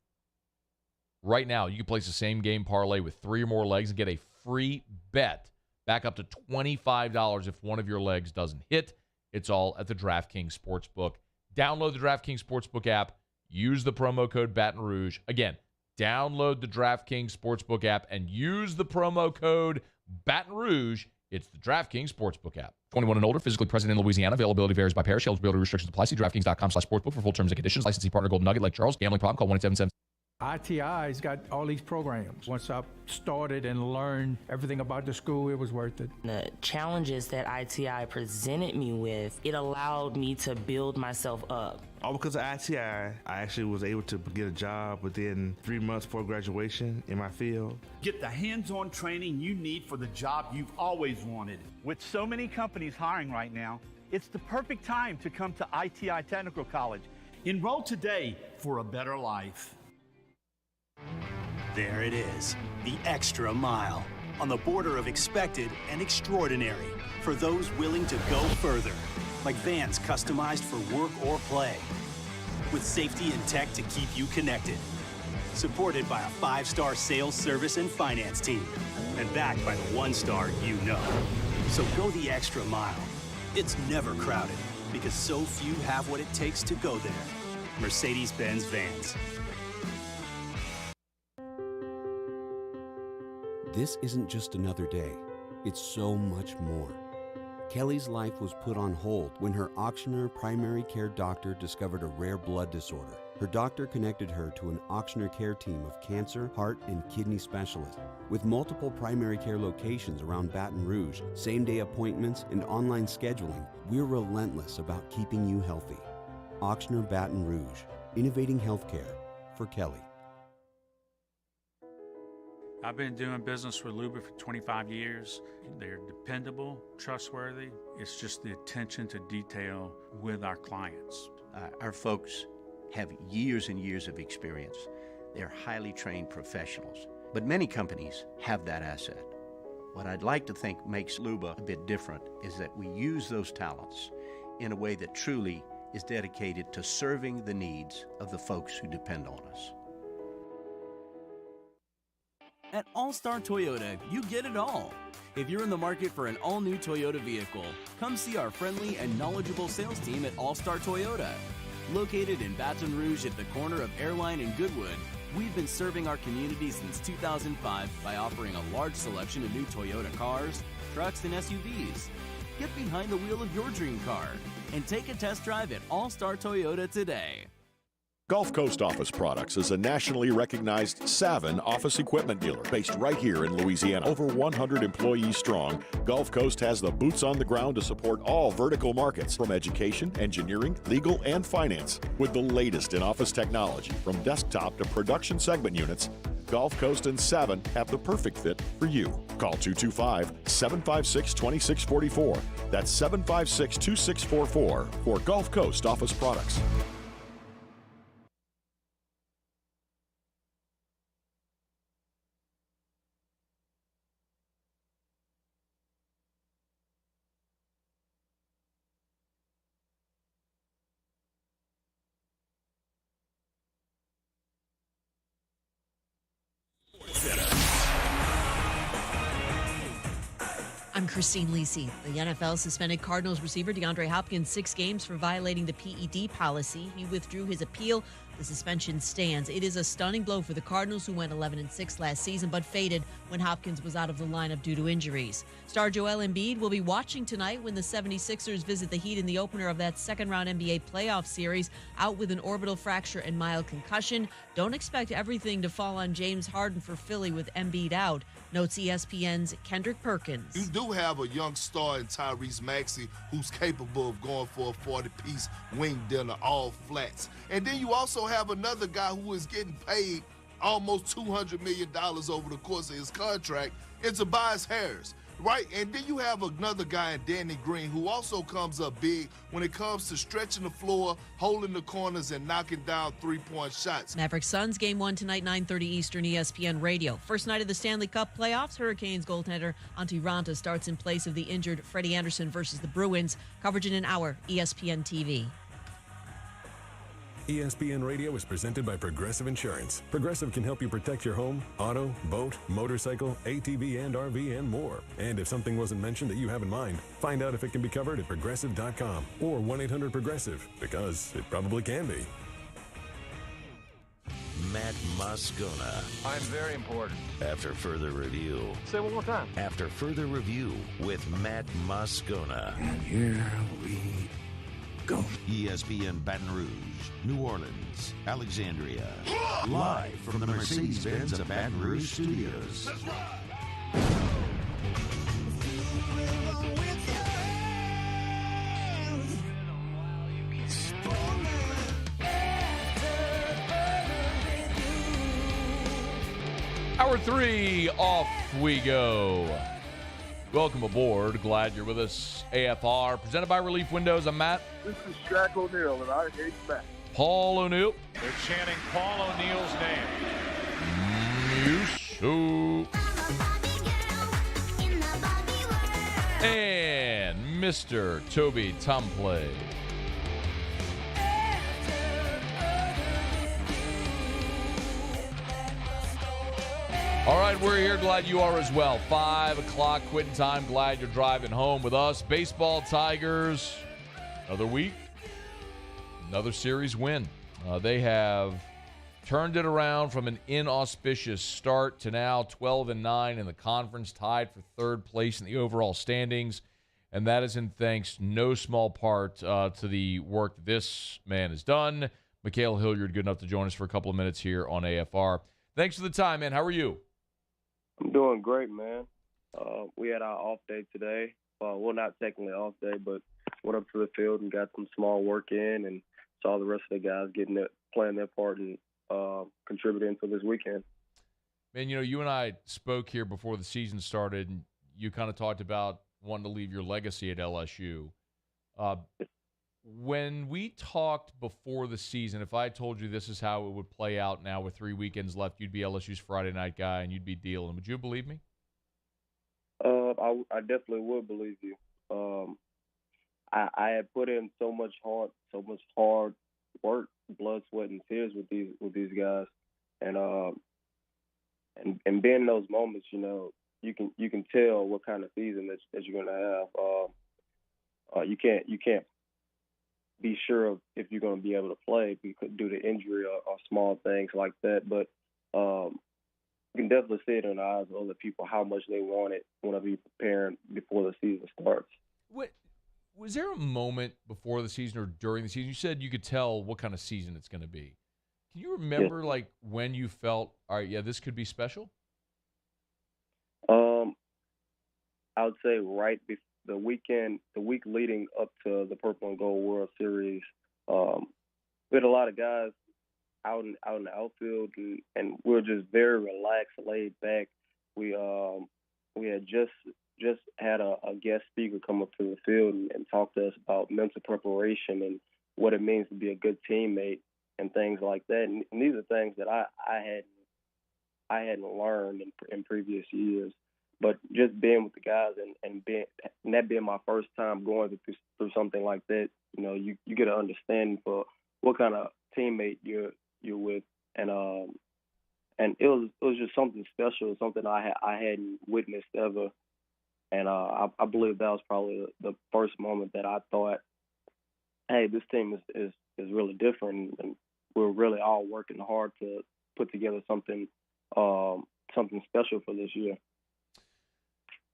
right now, you can place the same game parlay with 3 or more legs and get a free bet back up to $25 if one of your legs doesn't hit. It's all at the DraftKings Sportsbook. Download the DraftKings Sportsbook app. Use the promo code Baton Rouge. Again, download the DraftKings Sportsbook app and use the promo code Baton Rouge. It's the DraftKings Sportsbook app. 21 and older, physically present in Louisiana. Availability varies by parish. Eligibility restrictions apply. See DraftKings.com/sportsbook for full terms and conditions. Licensing partner Golden Nugget, Lake Charles. Gambling problem? Call 1-877. ITI's got all these programs. Once I started and learned everything about the school, it was worth it. The challenges that ITI presented me with, it allowed me to build myself up. All because of ITI, I actually was able to get a job within 3 months before graduation in my field. Get the hands-on training you need for the job you've always wanted. With so many companies hiring right now, it's the perfect time to come to ITI Technical College. Enroll today for a better life. There it is, the extra mile, on the border of expected and extraordinary, for those willing to go further, like vans customized for work or play, with safety and tech to keep you connected, supported by a 5-star sales, service, and finance team, and backed by the 1-star you know. So go the extra mile. It's never crowded, because so few have what it takes to go there. Mercedes-Benz Vans. This isn't just another day. It's so much more. Kelly's life was put on hold when her auctioneer primary care doctor discovered a rare blood disorder. Her doctor connected her to an auctioneer care team of cancer, heart, and kidney specialists. With multiple primary care locations around Baton Rouge, same-day appointments, and online scheduling, we're relentless about keeping you healthy. Auctioneer Baton Rouge, innovating healthcare for Kelly. I've been doing business with Luba for 25 years. They're dependable, trustworthy. It's just the attention to detail with our clients. Our folks have years and years of experience. They're highly trained professionals, but many companies have that asset. What I'd like to think makes Luba a bit different is that we use those talents in a way that truly is dedicated to serving the needs of the folks who depend on us. At All-Star Toyota, you get it all. If you're in the market for an all-new Toyota vehicle, come see our friendly and knowledgeable sales team at All-Star Toyota. Located in Baton Rouge at the corner of Airline and Goodwood, we've been serving our community since 2005 by offering a large selection of new Toyota cars, trucks, and SUVs. Get behind the wheel of your dream car and take a test drive at All-Star Toyota today. Gulf Coast Office Products is a nationally recognized Savin office equipment dealer based right here in Louisiana. Over 100 employees strong, Gulf Coast has the boots on the ground to support all vertical markets, from education, engineering, legal, and finance. With the latest in office technology, from desktop to production segment units, Gulf Coast and Savin have the perfect fit for you. Call 225-756-2644. That's 756-2644 for Gulf Coast Office Products. I'm Christine Lisi. The NFL suspended Cardinals receiver DeAndre Hopkins 6 games for violating the PED policy. He withdrew his appeal. The suspension stands. It is a stunning blow for the Cardinals, who went 11-6 last season, but faded when Hopkins was out of the lineup due to injuries. Star Joel Embiid will be watching tonight when the 76ers visit the Heat in the opener of that second-round NBA playoff series, out with an orbital fracture and mild concussion. Don't expect everything to fall on James Harden for Philly with Embiid out, notes ESPN's Kendrick Perkins. You do have a young star in Tyrese Maxey who's capable of going for a 40-piece wing dinner, all flats. And then you also have another guy who is getting paid almost $200 million over the course of his contract, and Tobias Harris, right? And then you have another guy in Danny Green who also comes up big when it comes to stretching the floor, holding the corners, and knocking down three-point shots. Mavericks Suns game 1 tonight, 9:30 Eastern, ESPN Radio. First night of the Stanley Cup playoffs, Hurricanes goaltender Antti Ranta starts in place of the injured Freddie Anderson versus the Bruins. Coverage in an hour, ESPN TV. ESPN Radio is presented by Progressive Insurance. Progressive can help you protect your home, auto, boat, motorcycle, ATV, and RV, and more. And if something wasn't mentioned that you have in mind, find out if it can be covered at Progressive.com or 1-800-PROGRESSIVE, because it probably can be. Matt Moscona. I'm very important. After further review. Say it one more time. After further review with Matt Moscona. And here we go. ESPN Baton Rouge, New Orleans, Alexandria. Live from the Mercedes-Benz of Baton Rouge studios. That's right. Hour 3, off we go. Welcome aboard. Glad you're with us. AFR, presented by Relief Windows. I'm Matt. This is Shaq O'Neal, and I hate Matt. Paul O'Neal. They're chanting Paul O'Neal's name. And Mr. Toby Tomplay. All right, we're here. Glad you are as well. 5 o'clock quitting time. Glad you're driving home with us. Baseball Tigers, another week, another series win. They have turned it around from an inauspicious start to now 12-9 in the conference, tied for third place in the overall standings. And that is in thanks, no small part, to the work that this man has done. Mikhail Hilliard, good enough to join us for a couple of minutes here on AFR. Thanks for the time, man. How are you? I'm doing great, man. We had our off day today. Well, not technically off day, but went up to the field and got some small work in and saw the rest of the guys playing their part and contributing to this weekend. Man, you know, you and I spoke here before the season started, and you kind of talked about wanting to leave your legacy at LSU. When we talked before the season, if I told you this is how it would play out now with 3 weekends left, you'd be LSU's Friday night guy and you'd be dealing. Would you believe me? I definitely would believe you. I had put in so much hard work, blood, sweat, and tears with these guys, and being in those moments, you know, you can tell what kind of season that you're gonna have. You can't be sure of if you're going to be able to play due to injury or small things like that. But you can definitely see it in the eyes of other people how much they want it whenever you're preparing before the season starts. Was there a moment before the season or during the season? You said you could tell what kind of season it's going to be. Can you remember like when you felt, all right, yeah, this could be special? I would say right before the week leading up to the Purple and Gold World Series, we had a lot of guys out in the outfield, and we were just very relaxed, laid back. We had just had a guest speaker come up to the field and talk to us about mental preparation and what it means to be a good teammate and things like that. And these are things that I hadn't learned in previous years. But just being with the guys and that being my first time going through something like that, you get an understanding for what kind of teammate you're with, and it was just something special, something I hadn't witnessed ever, and I believe that was probably the first moment that I thought, hey, this team is really different, and we're really all working hard to put together something special for this year.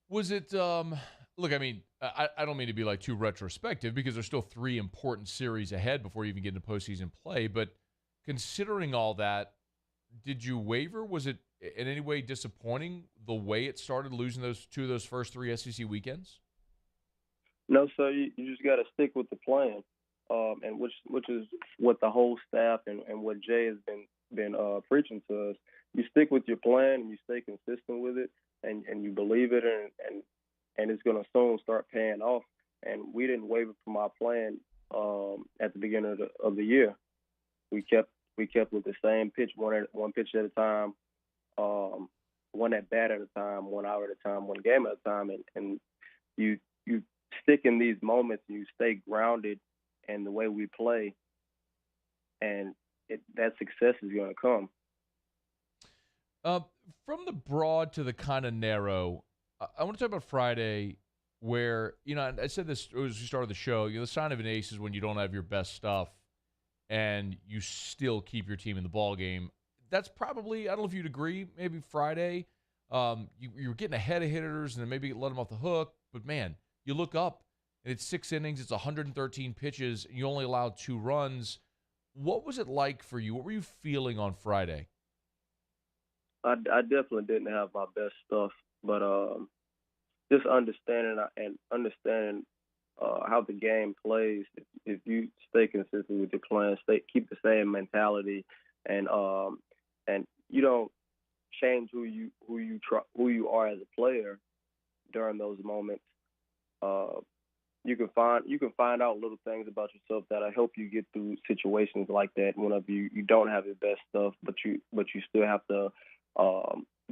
Was it, look, I mean, I don't mean to be like too retrospective because there's still 3 important series ahead before you even get into postseason play, but considering all that, did you waver? Was it in any way disappointing the way it started, losing those 2 of those first 3 SEC weekends? No, so you just got to stick with the plan, and which is what the whole staff and what Jay has been preaching to us. You stick with your plan and you stay consistent with it, and you believe it, and it's going to soon start paying off. And we didn't waver from our plan at the beginning of the year. We kept with the same pitch, one pitch at a time, one at bat at a time, 1 hour at a time, one game at a time, and you stick in these moments and you stay grounded in the way we play, and that success is going to come. From the broad to the kind of narrow, I want to talk about Friday where, I said this as we started the show, the sign of an ace is when you don't have your best stuff and you still keep your team in the ball game. That's probably, I don't know if you'd agree, maybe Friday, you were getting ahead of hitters and then maybe let them off the hook. But, man, you look up and it's 6 innings, it's 113 pitches, and you only allowed 2 runs. What was it like for you? What were you feeling on Friday? I definitely didn't have my best stuff, but just understanding how the game plays. If you stay consistent with your plan, keep the same mentality, and you don't change who you are as a player during those moments. You can find out little things about yourself that'll help you get through situations like that. Whenever you don't have your best stuff, but you still have to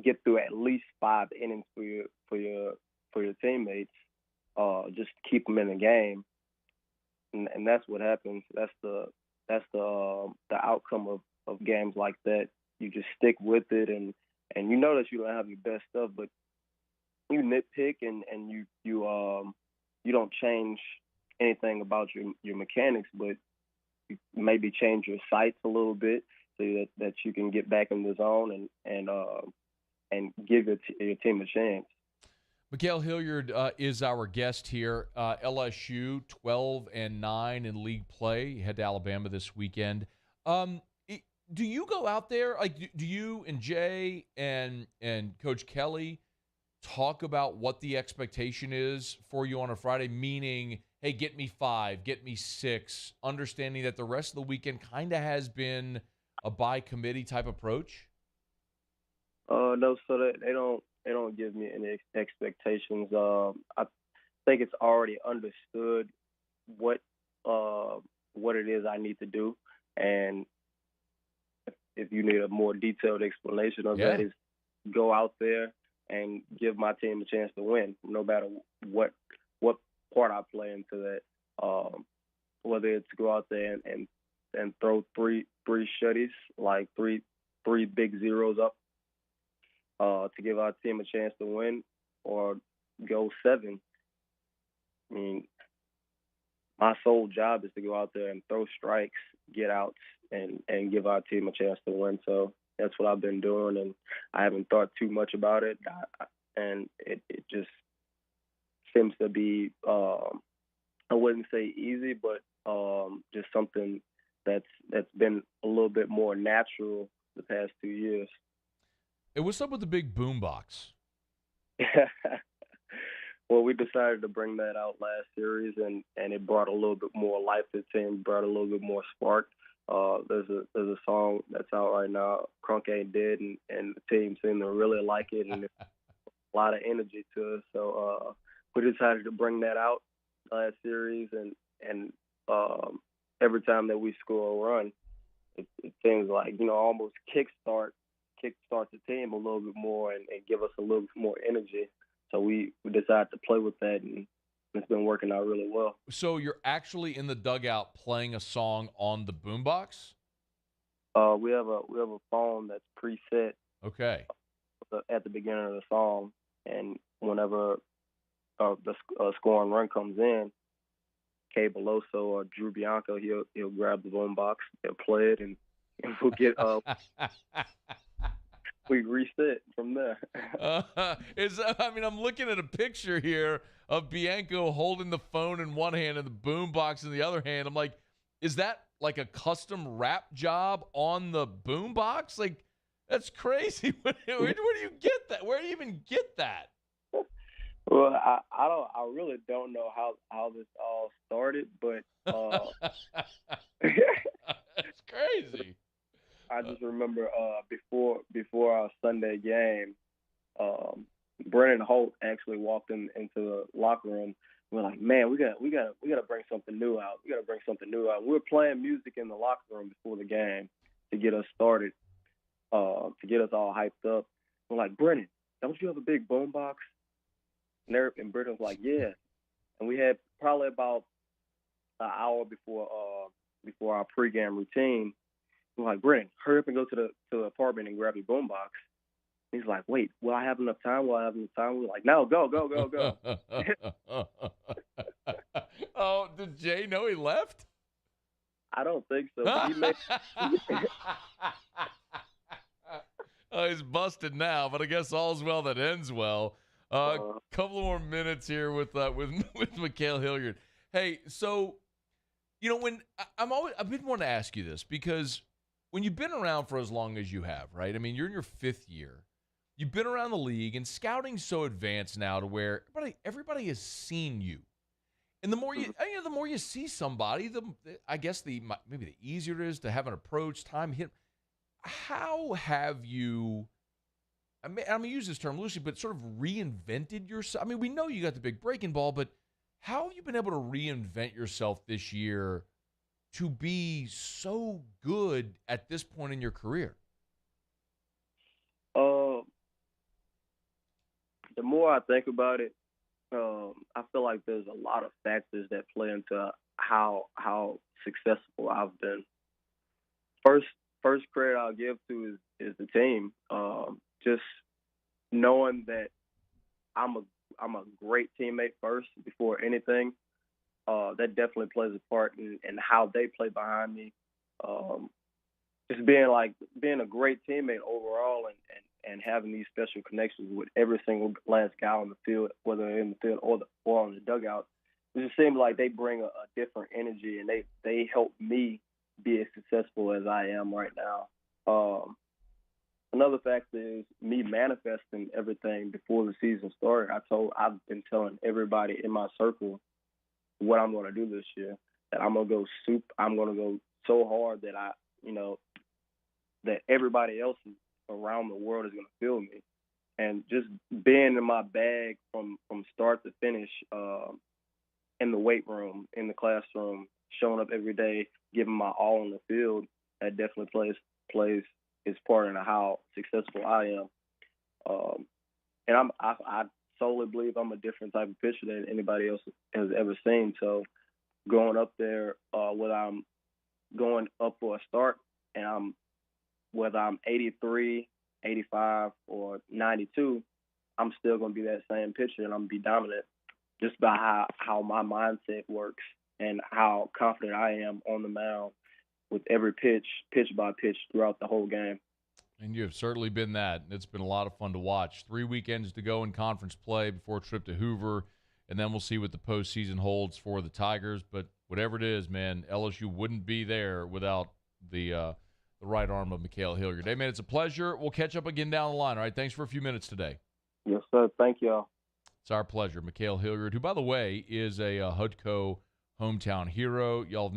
get through at least 5 innings for your teammates. Just keep them in the game, and that's what happens. That's the outcome of games like that. You just stick with it, and you know that you don't have your best stuff, but you nitpick and you don't change anything about your mechanics, but you maybe change your sights a little bit so that you can get back in the zone and give your team a chance. Mikhail Hilliard is our guest here. LSU 12-9 in league play. Head to Alabama this weekend. Do you go out there? Like, do you and Jay and Coach Kelly talk about what the expectation is for you on a Friday? Meaning, hey, get me 5, get me 6. Understanding that the rest of the weekend kind of has been a by committee type approach. No, so that they don't give me any expectations. I think it's already understood what it is I need to do, and if you need a more detailed explanation of that, is go out there and give my team a chance to win, no matter what part I play into that. Whether it's go out there and throw three shutties, like three big zeros up, to give our team a chance to win, or go 7. I mean, my sole job is to go out there and throw strikes, get outs, and give our team a chance to win. So that's what I've been doing, and I haven't thought too much about it. And it just seems to be, I wouldn't say easy, but just something that's been a little bit more natural the past 2 years. Hey, what's up with the big boombox? Well, we decided to bring that out last series, and it brought a little bit more life to the team, brought a little bit more spark. There's a song that's out right now, Crunk Ain't Dead, and the team seem to really like it, and it's a lot of energy to it. So we decided to bring that out last series, and every time that we score a run, it seems like, almost kickstart the team a little bit more and give us a little bit more energy. So we decided to play with that, and it's been working out really well. So you're actually in the dugout playing a song on the boombox? We have a phone that's preset. Okay. At the beginning of the song, and whenever the scoring run comes in, Cade or Drew Bianco, he'll grab the boombox, they'll play it, and we'll get we reset from there. I'm looking at a picture here of Bianco holding the phone in one hand and the boombox in the other hand. I'm like, is that like a custom rap job on the boombox? Like, that's crazy. Where do you get that? Where do you even get that? Well, I really don't know how this all started, but it's crazy. I just remember before our Sunday game, Brennan Holt actually walked into the locker room. We're like, man, we gotta bring something new out. We gotta bring something new out. We were playing music in the locker room before the game to get us started, to get us all hyped up. We're like, Brennan, don't you have a big boombox? And Brennan was like, yeah. And we had probably about an hour before our pregame routine. We're like, Brennan, hurry up and go to the apartment and grab your boombox. He's like, wait, will I have enough time? We're like, no, go. Oh, did Jay know he left? I don't think so. But he Oh, he's busted now, but I guess all's well that ends well. Couple more minutes here with Mikhail Hilliard. Hey, so when I've been wanting to ask you this, because when you've been around for as long as you have, right? I mean, you're in your 5th year. You've been around the league, and scouting's so advanced now to where everybody has seen you. And the more you see somebody, I guess maybe the easier it is to have an approach, time hit. How have you? I'm gonna use this term loosely, but sort of reinvented yourself. I mean, we know you got the big breaking ball, but how have you been able to reinvent yourself this year to be so good at this point in your career? The more I think about it, I feel like there's a lot of factors that play into how successful I've been. First credit I'll give to is the team. Just knowing that I'm a great teammate first before anything. That definitely plays a part in how they play behind me. Just being a great teammate overall and having these special connections with every single last guy on the field, whether in the field or on the dugout. It just seems like they bring a different energy, and they help me be as successful as I am right now. Another factor is me manifesting everything before the season started. I've been telling everybody in my circle what I'm going to do this year. That I'm going to go so hard that that everybody else around the world is going to feel me. And just being in my bag from start to finish, in the weight room, in the classroom, showing up every day, giving my all on the field, that definitely plays its part in how successful I am. And I solely believe I'm a different type of pitcher than anybody else has ever seen. So going up there, whether I'm going up for a start and whether I'm 83, 85, or 92, I'm still going to be that same pitcher, and I'm going to be dominant just by how my mindset works and how confident I am on the mound with every pitch by pitch throughout the whole game. And you have certainly been that. It's been a lot of fun to watch. 3 weekends to go in conference play before a trip to Hoover, and then we'll see what the postseason holds for the Tigers. But whatever it is, man, LSU wouldn't be there without the right arm of Mikhail Hilliard. Hey, man, it's a pleasure. We'll catch up again down the line, all right? Thanks for a few minutes today. Yes, sir. Thank y'all. It's our pleasure. Mikhail Hilliard, who, by the way, is a HUDCO hometown hero. Y'all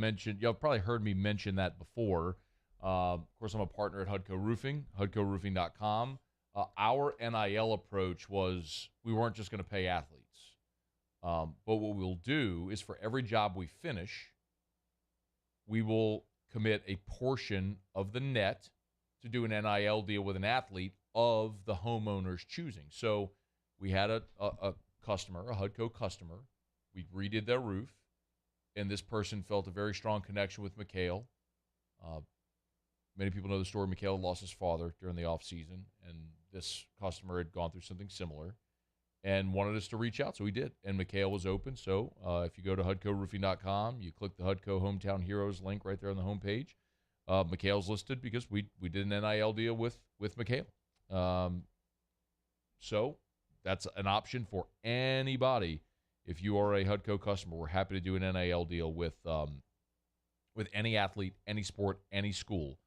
probably heard me mention that before. Of course, I'm a partner at Hudco Roofing, HudcoRoofing.com. Our NIL approach was we weren't just going to pay athletes. But what we'll do is for every job we finish, we will commit a portion of the net to do an NIL deal with an athlete of the homeowner's choosing. So we had a customer, a Hudco customer. We redid their roof, and this person felt a very strong connection with Mikhail. Many people know the story. Mikhail lost his father during the offseason, and this customer had gone through something similar and wanted us to reach out, so we did. And Mikhail was open, so if you go to HudcoRoofing.com, you click the Hudco Hometown Heroes link right there on the homepage. Mikhail's listed because we did an NIL deal with Mikhail. So that's an option for anybody. If you are a Hudco customer, we're happy to do an NIL deal with any athlete, any sport, any school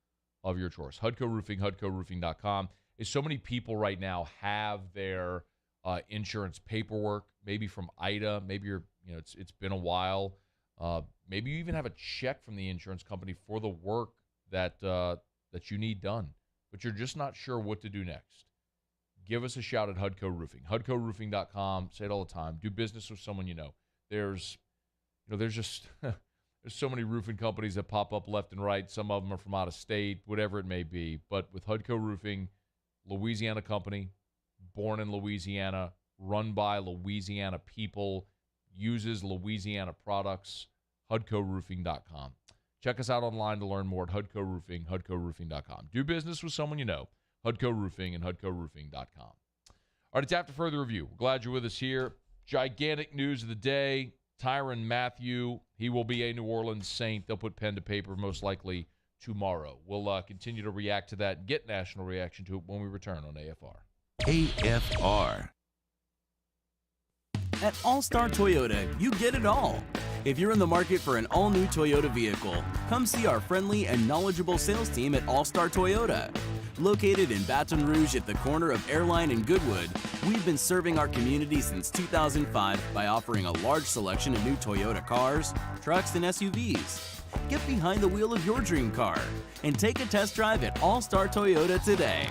of your choice. Hudco Roofing, HudcoRoofing.com. So many people right now have their insurance paperwork, maybe from IDA, maybe it's been a while. Maybe you even have a check from the insurance company for the work that you need done, but you're just not sure what to do next. Give us a shout at Hudco Roofing, HudcoRoofing.com. Say it all the time. Do business with someone you know. There's just there's so many roofing companies that pop up left and right. Some of them are from out of state, whatever it may be. But with Hudco Roofing, Louisiana company, born in Louisiana, run by Louisiana people, uses Louisiana products, HudcoRoofing.com. Check us out online to learn more at Hudco Roofing, HudcoRoofing.com. Do business with someone you know, Hudco Roofing and HudcoRoofing.com. All right, it's After Further Review. We're glad you're with us here. Gigantic news of the day. Tyrann Mathieu, he will be a New Orleans Saint. They'll put pen to paper most likely tomorrow. We'll continue to react to that and get national reaction to it when we return on AFR. AFR. At All-Star Toyota, you get it all. If you're in the market for an all-new Toyota vehicle, come see our friendly and knowledgeable sales team at All-Star Toyota. Located in Baton Rouge at the corner of Airline and Goodwood, we've been serving our community since 2005 by offering a large selection of new Toyota cars, trucks, and SUVs. Get behind the wheel of your dream car and take a test drive at All-Star Toyota today.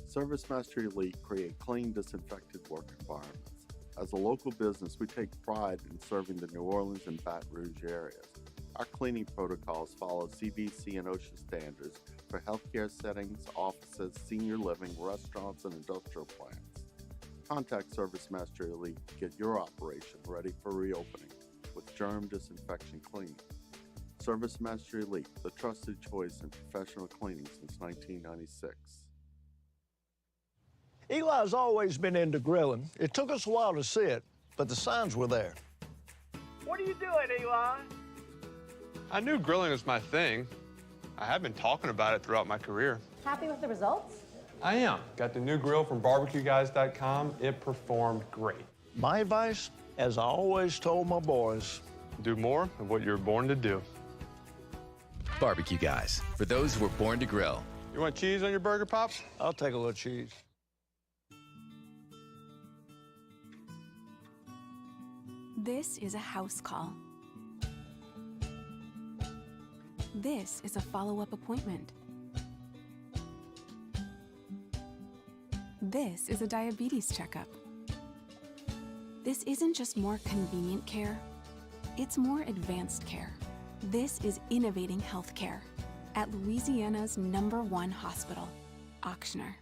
Service Mastery Elite create clean, disinfected work environments. As a local business, we take pride in serving the New Orleans and Baton Rouge areas. Our cleaning protocols follow CDC and OSHA standards for healthcare settings, offices, senior living, restaurants, and industrial plants. Contact Service Mastery Elite to get your operation ready for reopening with germ disinfection cleaning. Service Mastery Elite, the trusted choice in professional cleaning since 1996. Eli's always been into grilling. It took us a while to see it, but the signs were there. What are you doing, Eli? I knew grilling was my thing. I have been talking about it throughout my career. Happy with the results? I am. Got the new grill from barbecueguys.com. It performed great. My advice, as I always told my boys, do more of what you're born to do. Barbecue Guys, for those who were born to grill. You want cheese on your burger, Pops? I'll take a little cheese. This is a house call. This is a follow-up appointment. This is a diabetes checkup. This isn't just more convenient care, it's more advanced care. This is innovating healthcare at Louisiana's #1 hospital, Ochsner.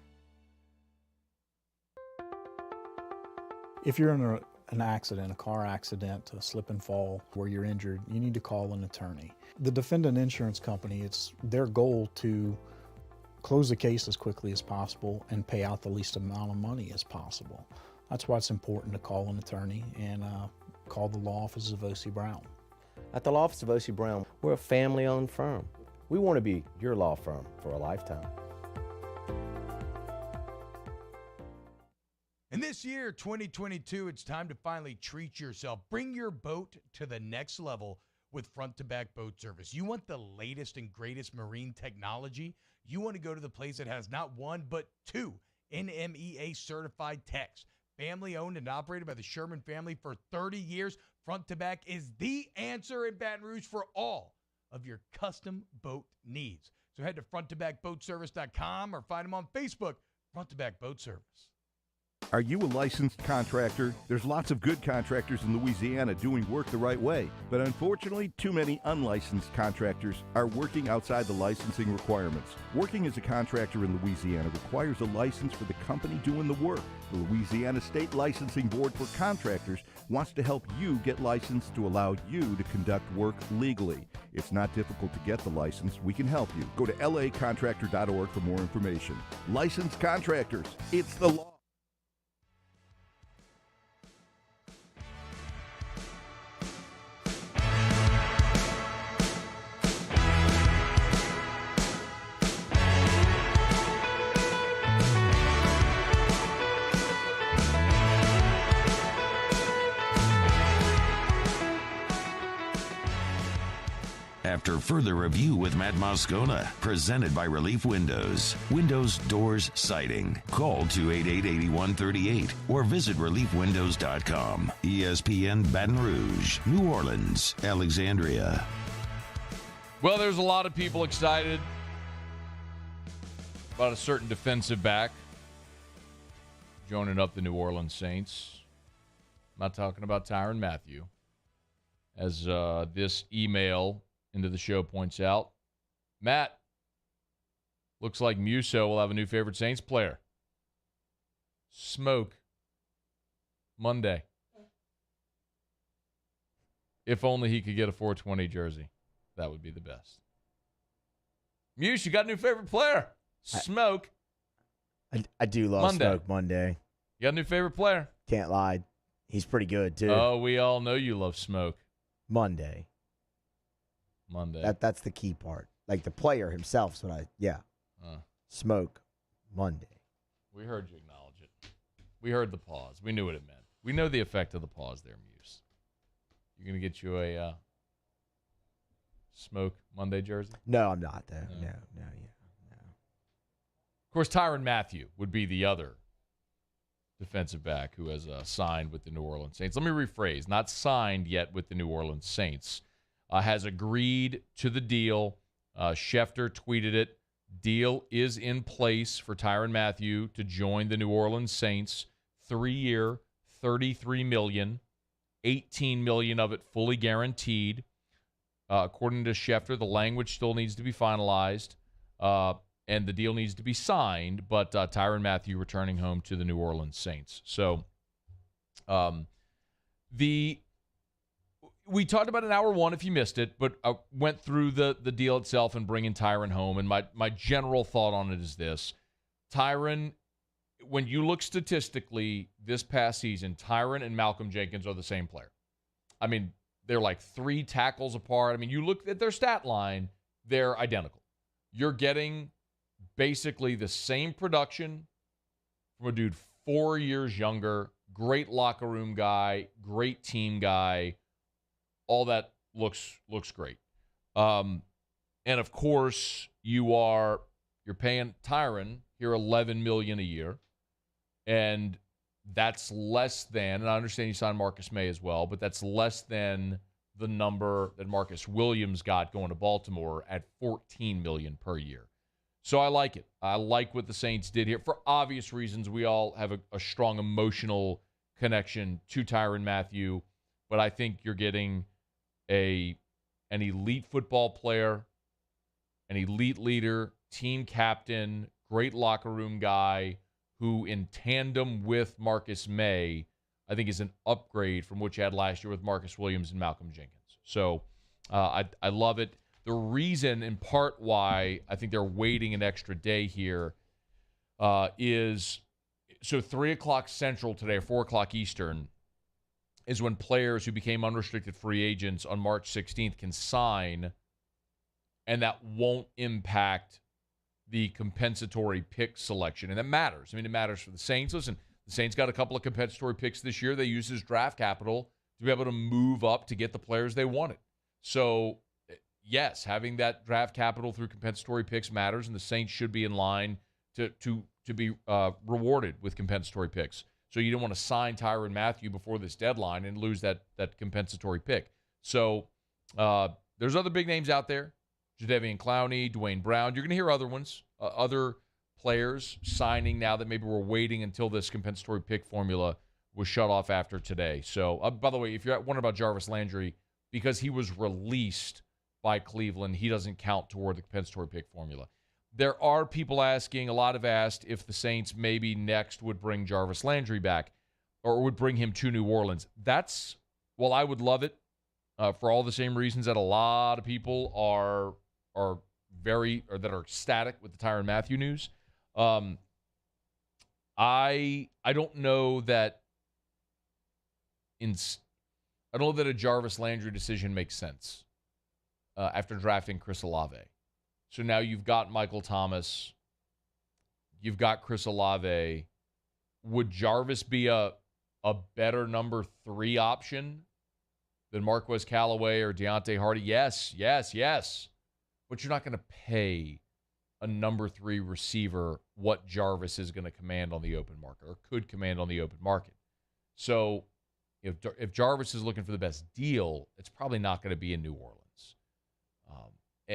If you're in an accident, a car accident, a slip and fall where you're injured, you need to call an attorney. The defendant insurance company, it's their goal to close the case as quickly as possible and pay out the least amount of money as possible. That's why it's important to call an attorney and call the law offices of O.C. Brown. At the law office of O.C. Brown, we're a family-owned firm. We want to be your law firm for a lifetime. And this year, 2022, it's time to finally treat yourself. Bring your boat to the next level with front-to-back boat service. You want the latest and greatest marine technology? You want to go to the place that has not one, but two NMEA-certified techs. Family-owned and operated by the Sherman family for 30 years, front-to-back is the answer in Baton Rouge for all of your custom boat needs. So head to fronttobackboatservice.com or find them on Facebook, Front to Back Boat Service. Are you a licensed contractor? There's lots of good contractors in Louisiana doing work the right way, but unfortunately, too many unlicensed contractors are working outside the licensing requirements. Working as a contractor in Louisiana requires a license for the company doing the work. The Louisiana State Licensing Board for Contractors wants to help you get licensed to allow you to conduct work legally. It's not difficult to get the license. We can help you. Go to lacontractor.org for more information. Licensed contractors, it's the law. After further review with Matt Moscona, presented by Relief Windows. Windows, doors, siding. Call 288-8138 or visit reliefwindows.com. ESPN Baton Rouge, New Orleans, Alexandria. Well, there's a lot of people excited about a certain defensive back joining up the New Orleans Saints. I'm not talking about Tyrann Mathieu. As this email into the show points out, Matt, looks like Musso will have a new favorite Saints player. Smoke Monday. If only he could get a 420 jersey. That would be the best. Muse, you got a new favorite player. Smoke. I do love Monday. Smoke Monday. You got a new favorite player? Can't lie. He's pretty good, too. Oh, we all know you love Smoke. Monday. That's the key part. Like the player himself. Smoke Monday. We heard you acknowledge it. We heard the pause. We knew what it meant. We know the effect of the pause there, Muse. You're going to get you a Smoke Monday jersey? No, I'm not, though. No. Of course, Tyrann Mathieu would be the other defensive back who has signed with the New Orleans Saints. Let me rephrase. Not signed yet with the New Orleans Saints. Has agreed to the deal. Schefter tweeted it. Deal is in place for Tyrann Mathieu to join the New Orleans Saints. 3-year, $33 million, $18 million of it fully guaranteed. According to Schefter, the language still needs to be finalized, and the deal needs to be signed, but Tyrann Mathieu returning home to the New Orleans Saints. So we talked about in hour one, if you missed it, but I went through the deal itself and bringing Tyrann home, and my general thought on it is this. Tyrann, when you look statistically this past season, Tyrann and Malcolm Jenkins are the same player. I mean, they're like 3 tackles apart. I mean, you look at their stat line, they're identical. You're getting basically the same production from a dude 4 years younger, great locker room guy, great team guy. All that looks great. And of course, you're paying Tyrann here $11 million a year. And that's less than, and I understand you signed Marcus May as well, but that's less than the number that Marcus Williams got going to Baltimore at $14 million per year. So I like it. I like what the Saints did here. For obvious reasons, we all have a strong emotional connection to Tyrann Mathieu, but I think you're getting an elite football player, an elite leader, team captain, great locker room guy who, in tandem with Marcus May, I think is an upgrade from what you had last year with Marcus Williams and Malcolm Jenkins. So I love it. The reason, in part, why I think they're waiting an extra day here is So 3 o'clock Central today, or 4 o'clock Eastern, is when players who became unrestricted free agents on March 16th can sign, and that won't impact the compensatory pick selection. And that matters. I mean, it matters for the Saints. Listen, the Saints got a couple of compensatory picks this year. They used as draft capital to be able to move up to get the players they wanted. So, yes, having that draft capital through compensatory picks matters, and the Saints should be in line to be rewarded with compensatory picks. So you don't want to sign Tyrann Mathieu before this deadline and lose that compensatory pick. So there's other big names out there. Jadeveon Clowney, Dwayne Brown. You're going to hear other ones, other players signing now that maybe we're waiting until this compensatory pick formula was shut off after today. So, by the way, if you're wondering about Jarvis Landry, because he was released by Cleveland, he doesn't count toward the compensatory pick formula. There are people asking, a lot have asked, if the Saints maybe next would bring Jarvis Landry back or would bring him to New Orleans. Well, I would love it for all the same reasons that a lot of people are that are ecstatic with the Tyrann Mathieu news. I don't know that a Jarvis Landry decision makes sense after drafting Chris Olave. So now you've got Michael Thomas, you've got Chris Olave. Would Jarvis be a better number 3 option than Marquez Callaway or Deontay Hardy? Yes. But you're not going to pay a number 3 receiver what Jarvis is going to command on the open market or could command on the open market. So if Jarvis is looking for the best deal, it's probably not going to be in New Orleans.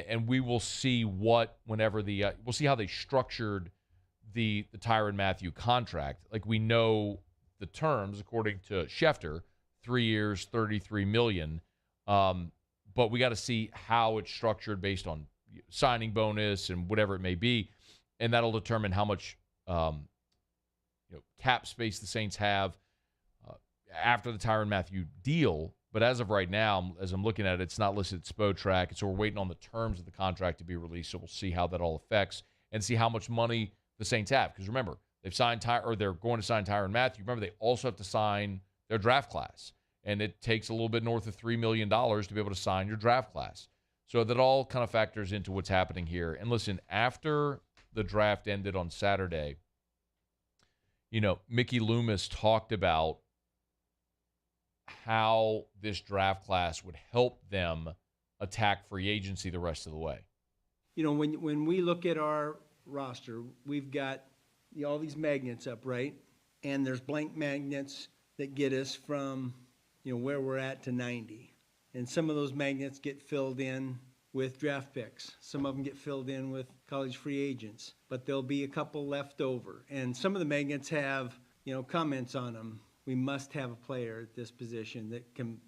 And we will see we'll see how they structured the Tyrann Mathieu contract. Like, we know the terms according to Schefter, 3 years, $33 million. But we got to see how it's structured based on signing bonus and whatever it may be, and that'll determine how much cap space the Saints have after the Tyrann Mathieu deal. But as of right now, as I'm looking at it, it's not listed at SPO-Track, so we're waiting on the terms of the contract to be released. So we'll see how that all affects and see how much money the Saints have. Because remember, they're going to sign Tyrann Mathieu. Remember, they also have to sign their draft class, and it takes a little bit north of $3 million to be able to sign your draft class. So that all kind of factors into what's happening here. And listen, after the draft ended on Saturday, Mickey Loomis talked about how this draft class would help them attack free agency the rest of the way. When we look at our roster, we've got all these magnets up, right? And there's blank magnets that get us from where we're at to 90. And some of those magnets get filled in with draft picks. Some of them get filled in with college free agents, but there'll be a couple left over. And some of the magnets have, comments on them. We must have a player at this position that can,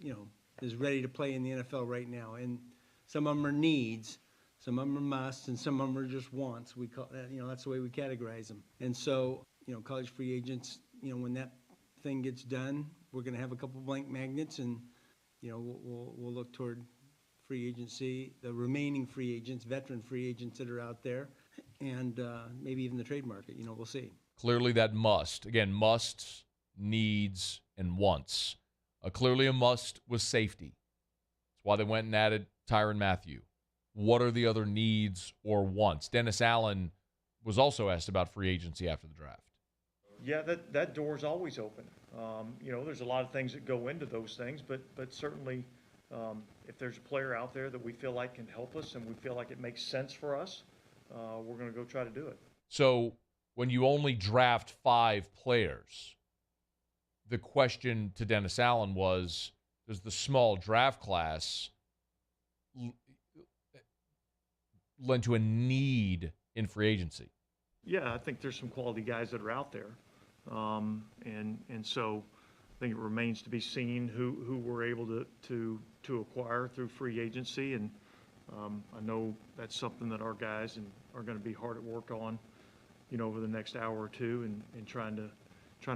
is ready to play in the NFL right now. And some of them are needs, some of them are musts, and some of them are just wants. We call that, that's the way we categorize them. And so, college free agents, when that thing gets done, we're going to have a couple blank magnets, and we'll look toward free agency, the remaining free agents, veteran free agents that are out there, and maybe even the trade market. We'll see. Clearly that musts, needs, and wants. Clearly a must was safety. That's why they went and added Tyrann Mathieu. What are the other needs or wants? Dennis Allen was also asked about free agency after the draft. Yeah, that door's always open. There's a lot of things that go into those things, but certainly if there's a player out there that we feel like can help us and we feel like it makes sense for us, we're going to go try to do it. So when you only draft 5 players, the question to Dennis Allen was, does the small draft class lend to a need in free agency? Yeah, I think there's some quality guys that are out there. And so I think it remains to be seen who we're able to acquire through free agency. And I know that's something that our guys are going to be hard at work on, over the next hour or two and trying to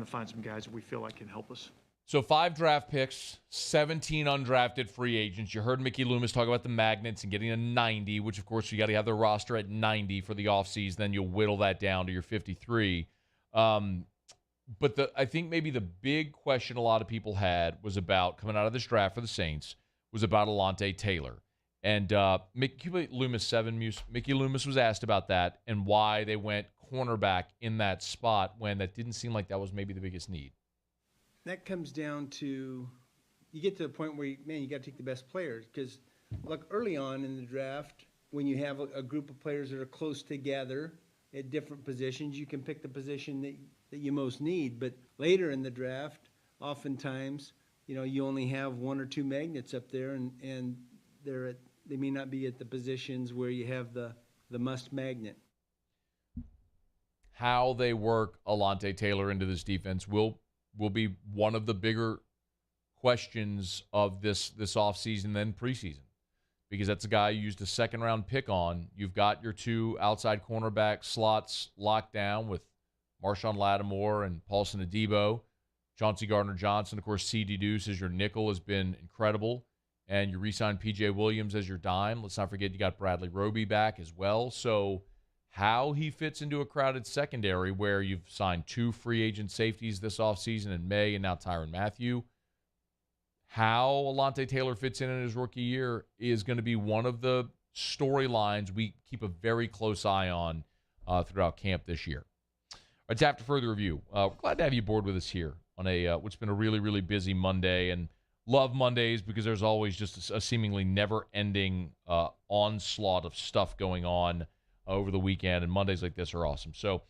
find some guys that we feel like can help us. So 5 draft picks, 17 undrafted free agents. You heard Mickey Loomis talk about the magnets and getting a 90, which, of course, you got to have the roster at 90 for the offseason. Then you'll whittle that down to your 53. But I think maybe the big question a lot of people had was about coming out of this draft for the Saints was about Alante Taylor. And Mickey Loomis was asked about that and why they went cornerback in that spot when that didn't seem like that was maybe the biggest need. That comes down to, you get to the point where, you got to take the best players. Because, look, early on in the draft, when you have a group of players that are close together at different positions, you can pick the position that you most need. But later in the draft, oftentimes, you only have one or two magnets up there, and they may not be at the positions where you have the must magnet. How they work Alante Taylor into this defense will be one of the bigger questions of this offseason than preseason, because that's a guy you used a second-round pick on. You've got your two outside cornerback slots locked down with Marshawn Lattimore and Paulson Adebo. Chauncey Gardner-Johnson, of course, C.D. Deuce as your nickel has been incredible. And you re-signed P.J. Williams as your dime. Let's not forget you got Bradley Roby back as well. So how he fits into a crowded secondary where you've signed two free agent safeties this offseason in May and now Tyrann Mathieu, how Alante Taylor fits in his rookie year is going to be one of the storylines we keep a very close eye on throughout camp this year. It's after further review. We're glad to have you aboard with us here on what's been a really, really busy Monday. And love Mondays because there's always just a seemingly never-ending onslaught of stuff going on over the weekend. And Mondays like this are awesome. So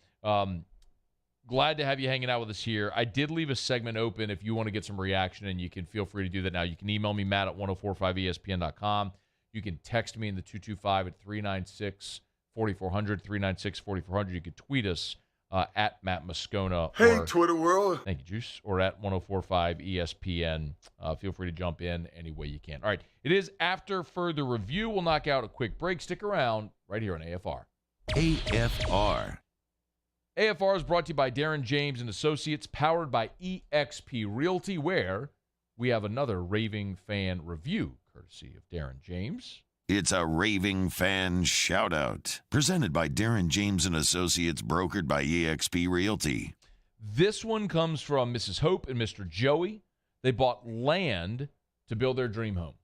glad to have you hanging out with us here. I did leave a segment open if you want to get some reaction, and you can feel free to do that now. You can email me, Matt, at 1045ESPN.com. You can text me in the 225 at 396-4400, 396-4400. You can tweet us at Matt Moscona. Hey, Twitter world. Thank you, Juice. Or at 1045 ESPN. Feel free to jump in any way you can. All right. It is after further review. We'll knock out a quick break. Stick around right here on AFR. AFR. AFR is brought to you by Darren James and Associates, powered by eXp Realty, where we have another raving fan review, courtesy of Darren James. It's a raving fan shout-out, presented by Darren James and Associates, brokered by eXp Realty. This one comes from Mrs. Hope and Mr. Joey. They bought land to build their dream home,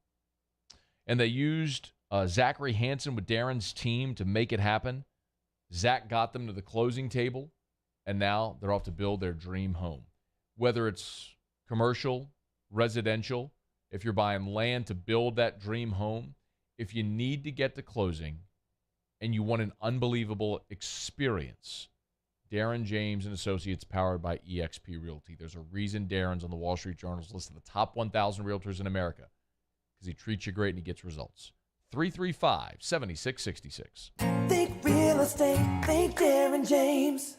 and they used Zachary Hansen with Darren's team to make it happen. Zach got them to the closing table, and now they're off to build their dream home. Whether it's commercial, residential, if you're buying land to build that dream home, if you need to get to closing and you want an unbelievable experience, Darren James and Associates, powered by eXp Realty. There's a reason Darren's on the Wall Street Journal's list of the top 1,000 realtors in America, because he treats you great and he gets results. 335-7666. Think real estate, think Darren James.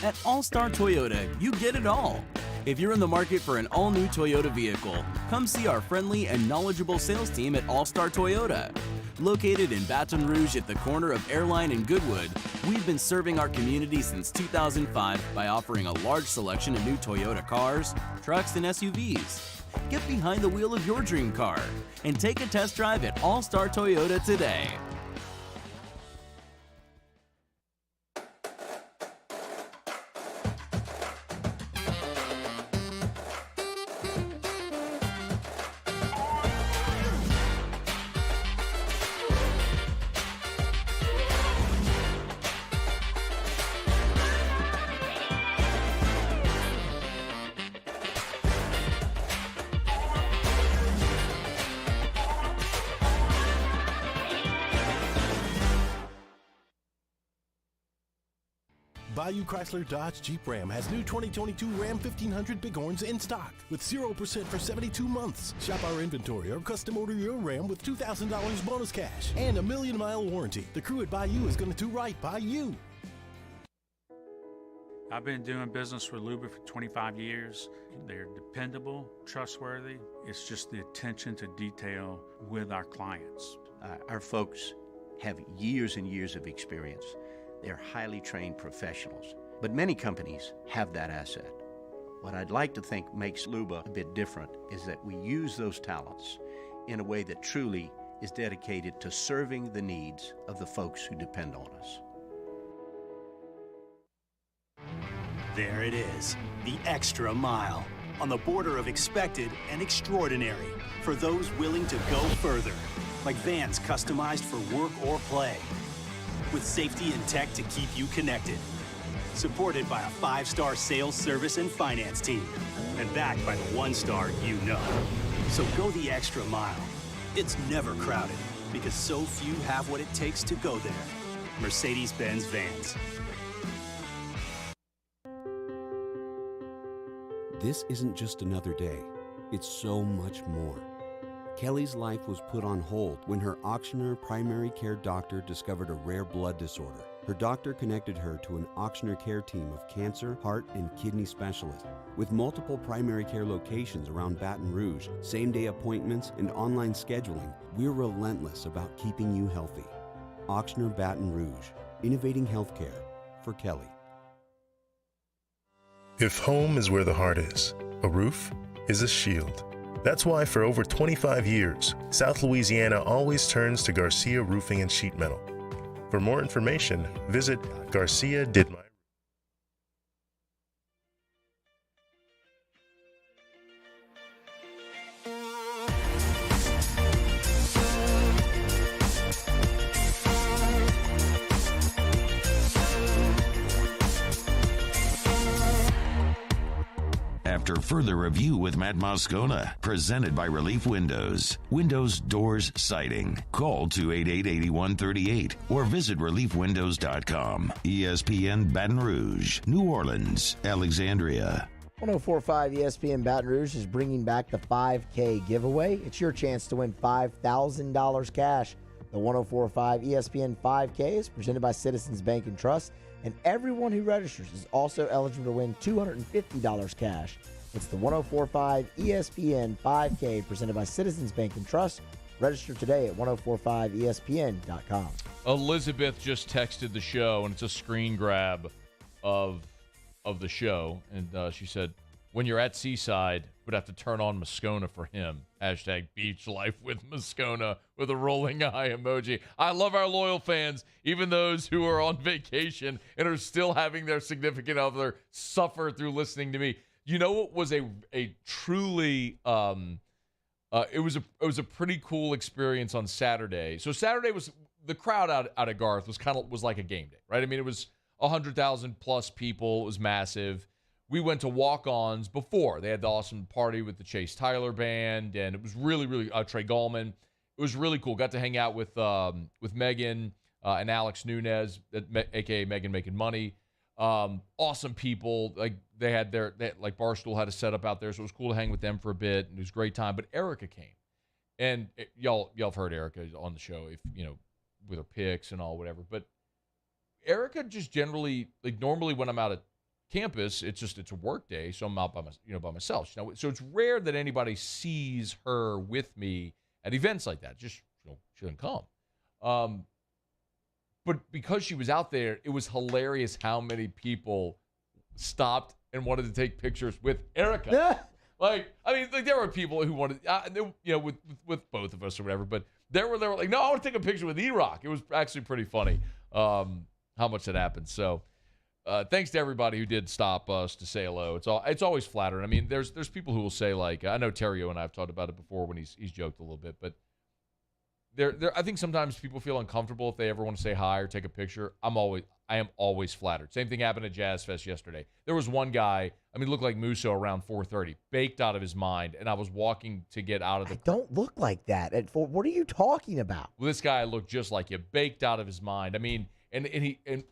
At All-Star Toyota, you get it all. If you're in the market for an all-new Toyota vehicle, come see our friendly and knowledgeable sales team at All-Star Toyota. Located in Baton Rouge at the corner of Airline and Goodwood, we've been serving our community since 2005 by offering a large selection of new Toyota cars, trucks, and SUVs. Get behind the wheel of your dream car and take a test drive at All-Star Toyota today. Bayou Chrysler Dodge Jeep Ram has new 2022 Ram 1500 Bighorns in stock with 0% for 72 months. Shop our inventory or custom order your Ram with $2,000 bonus cash and a 1,000,000-mile warranty. The crew at Bayou is going to do right by you. I've been doing business with Luba for 25 years. They're dependable, trustworthy. It's just the attention to detail with our clients. Our folks have years and years of experience. They're highly trained professionals, but many companies have that asset. What I'd like to think makes Luba a bit different is that we use those talents in a way that truly is dedicated to serving the needs of the folks who depend on us. There it is, the extra mile, on the border of expected and extraordinary for those willing to go further, like vans customized for work or play, with safety and tech to keep you connected. Supported by a 5-star sales, service, and finance team, and backed by the 1-star you know. So go the extra mile. It's never crowded, because so few have what it takes to go there. Mercedes-Benz Vans. This isn't just another day. It's so much more. Kelly's life was put on hold when her auctioneer primary care doctor discovered a rare blood disorder. Her doctor connected her to an auctioneer care team of cancer, heart, and kidney specialists. With multiple primary care locations around Baton Rouge, same-day appointments, and online scheduling, we're relentless about keeping you healthy. Auctioneer Baton Rouge, innovating healthcare for Kelly. If home is where the heart is, a roof is a shield. That's why for over 25 years, South Louisiana always turns to Garcia Roofing and Sheet Metal. For more information, visit Garcia Did My. After further review with Matt Moscona, presented by Relief Windows. Windows, doors, siding. Call 288-8138 or visit reliefwindows.com. ESPN Baton Rouge, New Orleans, Alexandria. 104.5 ESPN Baton Rouge is bringing back the 5K giveaway. It's your chance to win $5,000 cash. The 104.5 ESPN 5K is presented by Citizens Bank and Trust, and everyone who registers is also eligible to win $250 cash. It's the 104.5 ESPN 5K presented by Citizens Bank and Trust. Register today at 1045ESPN.com. Elizabeth just texted the show, and it's a screen grab of the show. And she said, when you're at Seaside, would have to turn on Moscona for him. Hashtag beach life with Moscona with a rolling eye emoji. I love our loyal fans, even those who are on vacation and are still having their significant other suffer through listening to me. You know what was a truly it was a pretty cool experience on Saturday. So Saturday was the crowd out at Garth was like a game day, right? I mean, it was 100,000 plus people. It was massive. We went to walk-ons before. They had the awesome party with the Chase Tyler band, and it was really, really Trey Gallman. It was really cool. Got to hang out with Megan and Alex Nunez, a.k.a. Megan Making Money. Awesome people. Like like Barstool had a setup out there, so it was cool to hang with them for a bit, and it was a great time. But Erica came, and y'all have heard Erica on the show, if with her picks and all whatever. But Erica just generally, like normally when I'm out at campus, it's a work day, so I'm out by myself. So it's rare that anybody sees her with me at events like that. Just she doesn't come. But because she was out there, it was hilarious how many people stopped and wanted to take pictures with Erica. There were people who wanted, with both of us or whatever. But they were like, no, I want to take a picture with E-Rock. It was actually pretty funny how much that happened. So. Thanks to everybody who did stop us to say hello. It's always flattering. I mean, there's people who will say, like, I know Terrio and I have talked about it before when he's joked a little bit, but I think sometimes people feel uncomfortable if they ever want to say hi or take a picture. I am always flattered. Same thing happened at Jazz Fest yesterday. There was one guy, looked like Musso around 4:30, baked out of his mind, and I was walking to get out of the. Don't look like that. What are you talking about? Well, this guy looked just like you, baked out of his mind. And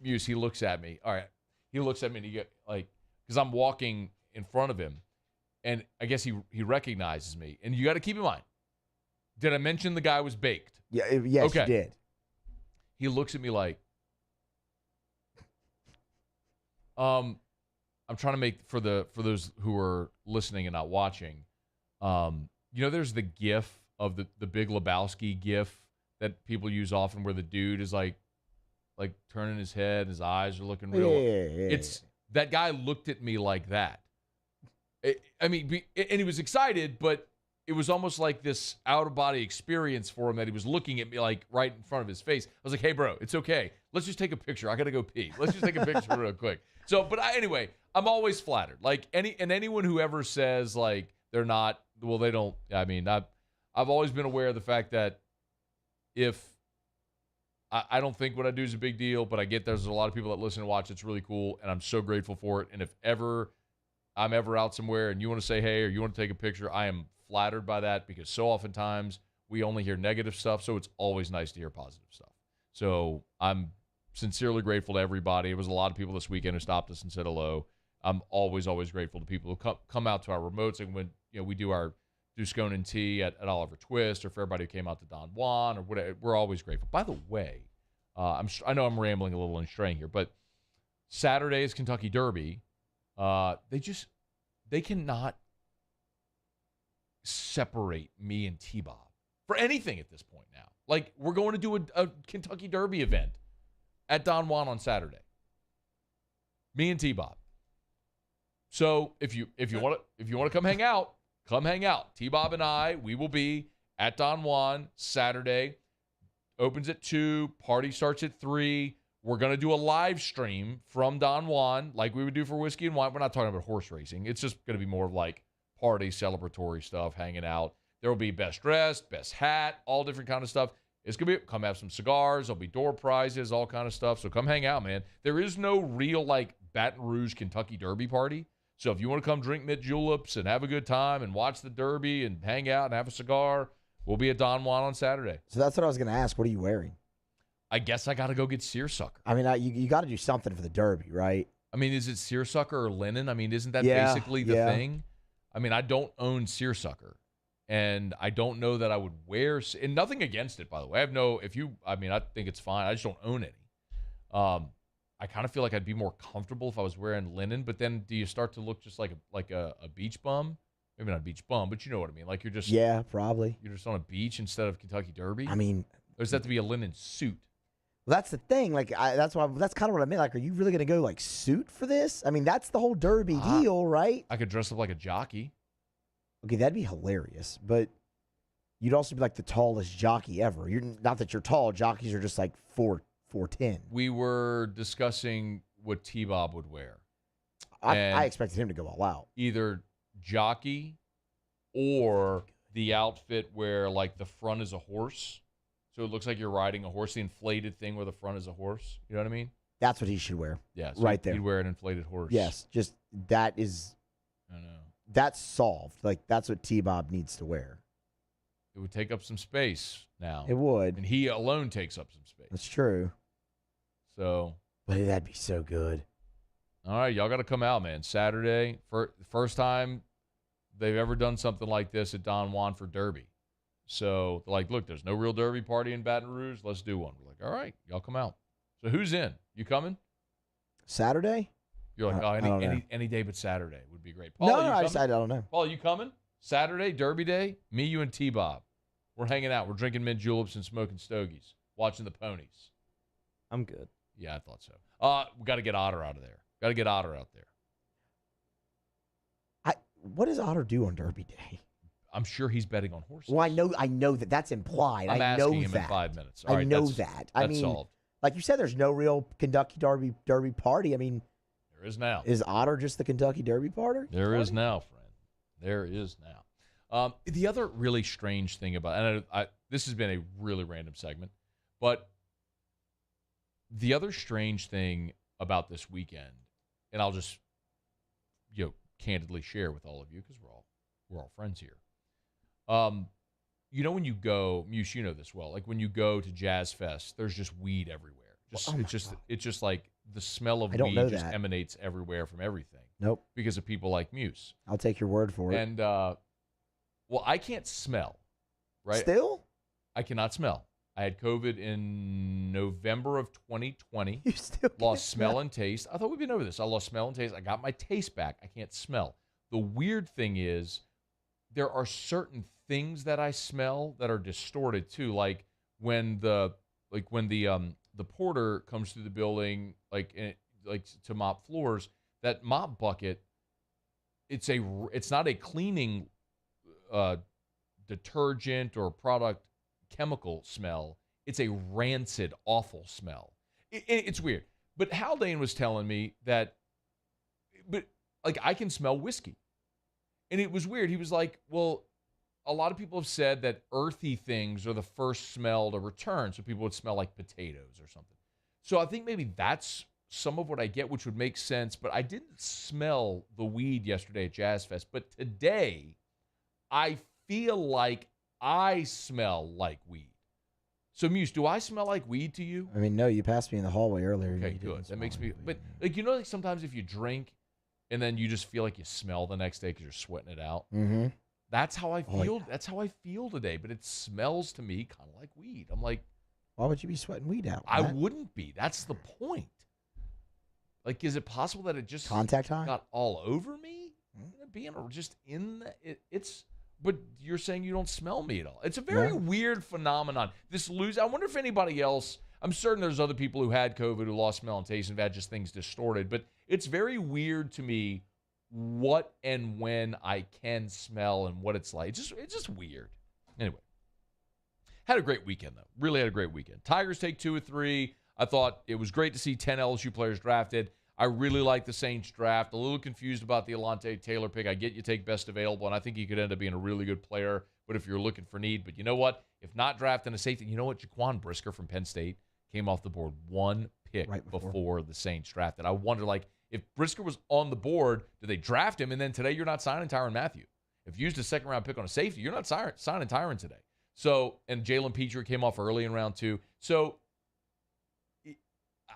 Muse, he looks at me. All right. He looks at me and he get because I'm walking in front of him, and I guess he recognizes me. And you got to keep in mind, did I mention the guy was baked? Yeah, yes, okay. You did. He looks at me like, I'm trying to make for those who are listening and not watching. There's the GIF of the Big Lebowski GIF that people use often, where the dude is like turning his head, his eyes are looking real. Yeah. That guy looked at me like that. And he was excited, but it was almost like this out-of-body experience for him that he was looking at me like right in front of his face. I was like, hey, bro, it's okay. Let's just take a picture. I got to go pee. Let's just take a picture real quick. So, but anyway, I'm always flattered. Like anyone who ever says like they're not, well, they don't. I mean, I've always been aware of the fact that if I don't think what I do is a big deal, but I get there's a lot of people that listen and watch. It's really cool, and I'm so grateful for it. And if I'm ever out somewhere and you want to say hey or you want to take a picture, I am flattered by that because so oftentimes we only hear negative stuff, so it's always nice to hear positive stuff. So I'm sincerely grateful to everybody. It was a lot of people this weekend who stopped us and said hello. I'm always grateful to people who come out to our remotes, and when we do our scone and tea at Oliver Twist, or for everybody who came out to Don Juan or whatever, we're always grateful. By the way, I know I'm rambling a little and straying here, but Saturday's Kentucky Derby, they cannot separate me and T-Bob for anything at this point now. Like, we're going to do a Kentucky Derby event at Don Juan on Saturday. Me and T-Bob. So if you want to come hang out, come hang out. T-Bob and I, we will be at Don Juan Saturday. Opens at 2. Party starts at 3. We're going to do a live stream from Don Juan like we would do for Whiskey and Wine. We're not talking about horse racing. It's just going to be more of like party, celebratory stuff, hanging out. There will be best dressed, best hat, all different kind of stuff. It's going to be, come have some cigars. There'll be door prizes, all kind of stuff. So come hang out, man. There is no real like Baton Rouge Kentucky Derby party. So if you want to come drink mint juleps and have a good time and watch the Derby and hang out and have a cigar, we'll be at Don Juan on Saturday. So that's what I was going to ask. What are you wearing? I guess I got to go get seersucker. I mean, you got to do something for the Derby, right? I mean, is it seersucker or linen? I mean, isn't that basically the thing? I mean, I don't own seersucker, and I don't know that I would wear. And nothing against it, by the way. I have no. I think it's fine. I just don't own any. I kind of feel like I'd be more comfortable if I was wearing linen. But then, do you start to look just like a beach bum? Maybe not a beach bum, but you know what I mean. Like you're just probably you're just on a beach instead of Kentucky Derby. I mean, or does that have to be a linen suit? Well, that's the thing. Like that's kind of what I meant. Like, are you really going to go like suit for this? I mean, that's the whole Derby deal, right? I could dress up like a jockey. Okay, that'd be hilarious. But you'd also be like the tallest jockey ever. You're not that you're tall. Jockeys are just like 4'10". We were discussing what T-Bob would wear. I expected him to go all out. Either jockey or the outfit where like the front is a horse. So it looks like you're riding a horse, the inflated thing where the front is a horse. You know what I mean? That's what he should wear. Yeah, so right there. He'd wear an inflated horse. Yes, just that is. I know. That's solved. Like that's what T-Bob needs to wear. It would take up some space now. It would, and he alone takes up some space. That's true. So, but that'd be so good. All right, y'all got to come out, man. Saturday, first time they've ever done something like this at Don Juan for Derby. So, like, look, there's no real Derby party in Baton Rouge. Let's do one. We're like, all right, y'all come out. So, who's in? You coming? Saturday? You're like, any day but Saturday would be great. Paul, no, I don't know. Paul, you coming? Saturday, Derby Day? Me, you, and T-Bob. We're hanging out. We're drinking mint juleps and smoking stogies, watching the ponies. I'm good. Yeah, I thought so. We got to get Otter out of there. Got to get Otter out there. What does Otter do on Derby Day? I'm sure he's betting on horses. Well, I know that. That's implied. I'm asking him in 5 minutes. All right, I know that. I mean, solved. Like you said, there's no real Kentucky Derby party. I mean, there is now. Is Otter just the Kentucky Derby party? There is now, friend. There is now. The other really strange thing about, and this has been a really random segment, but the other strange thing about this weekend, and I'll just candidly share with all of you because we're all friends here. When you go, Muse, you know this well. Like when you go to Jazz Fest, there's just weed everywhere. It's just like the smell of weed just emanates everywhere from everything. Nope. Because of people like Muse. I'll take your word for it. And I can't smell. Right? Still? I cannot smell. I had COVID in November of 2020. You still lost smell and taste. I thought we'd been over this. I lost smell and taste. I got my taste back. I can't smell. The weird thing is there are certain things that I smell that are distorted too. Like when the porter comes through the building, like to mop floors, that mop bucket, it's not a cleaning detergent or product chemical smell. It's a rancid, awful smell. It's weird. But Haldane was telling me that but like I can smell whiskey. And it was weird. He was like, well, a lot of people have said that earthy things are the first smell to return. So people would smell like potatoes or something. So I think maybe that's some of what I get, which would make sense. But I didn't smell the weed yesterday at Jazz Fest. But today, I feel like I smell like weed. So, Muse, do I smell like weed to you? I mean, no, you passed me in the hallway earlier. Okay, good. That makes me, but like, you know, like sometimes if you drink and then you just feel like you smell the next day because you're sweating it out. Mm-hmm. That's how I feel. That's how I feel today, but it smells to me kind of like weed. I'm like, why would you be sweating weed out? I wouldn't be. That's the point. Like, is it possible that it just contact high got all over me? Being just in the, it's. But you're saying you don't smell me at all. It's a very weird phenomenon. This I wonder if anybody else, I'm certain there's other people who had COVID who lost smell and taste and have had just things distorted. But it's very weird to me what and when I can smell and what it's like. It's just weird. Anyway, had a great weekend, though. Really had a great weekend. Tigers take 2 of 3. I thought it was great to see 10 LSU players drafted. I really like the Saints draft. A little confused about the Alante Taylor pick. I get you take best available, and I think he could end up being a really good player, but if you're looking for need. But you know what? If not drafting a safety, you know what? Jaquan Brisker from Penn State came off the board 1 pick before the Saints drafted. I wonder, like, if Brisker was on the board, do they draft him? And then today you're not signing Tyrann Mathieu. If you used a second-round pick on a safety, you're not signing Tyrann today. So, and Jalen Petrie came off early in round 2. So,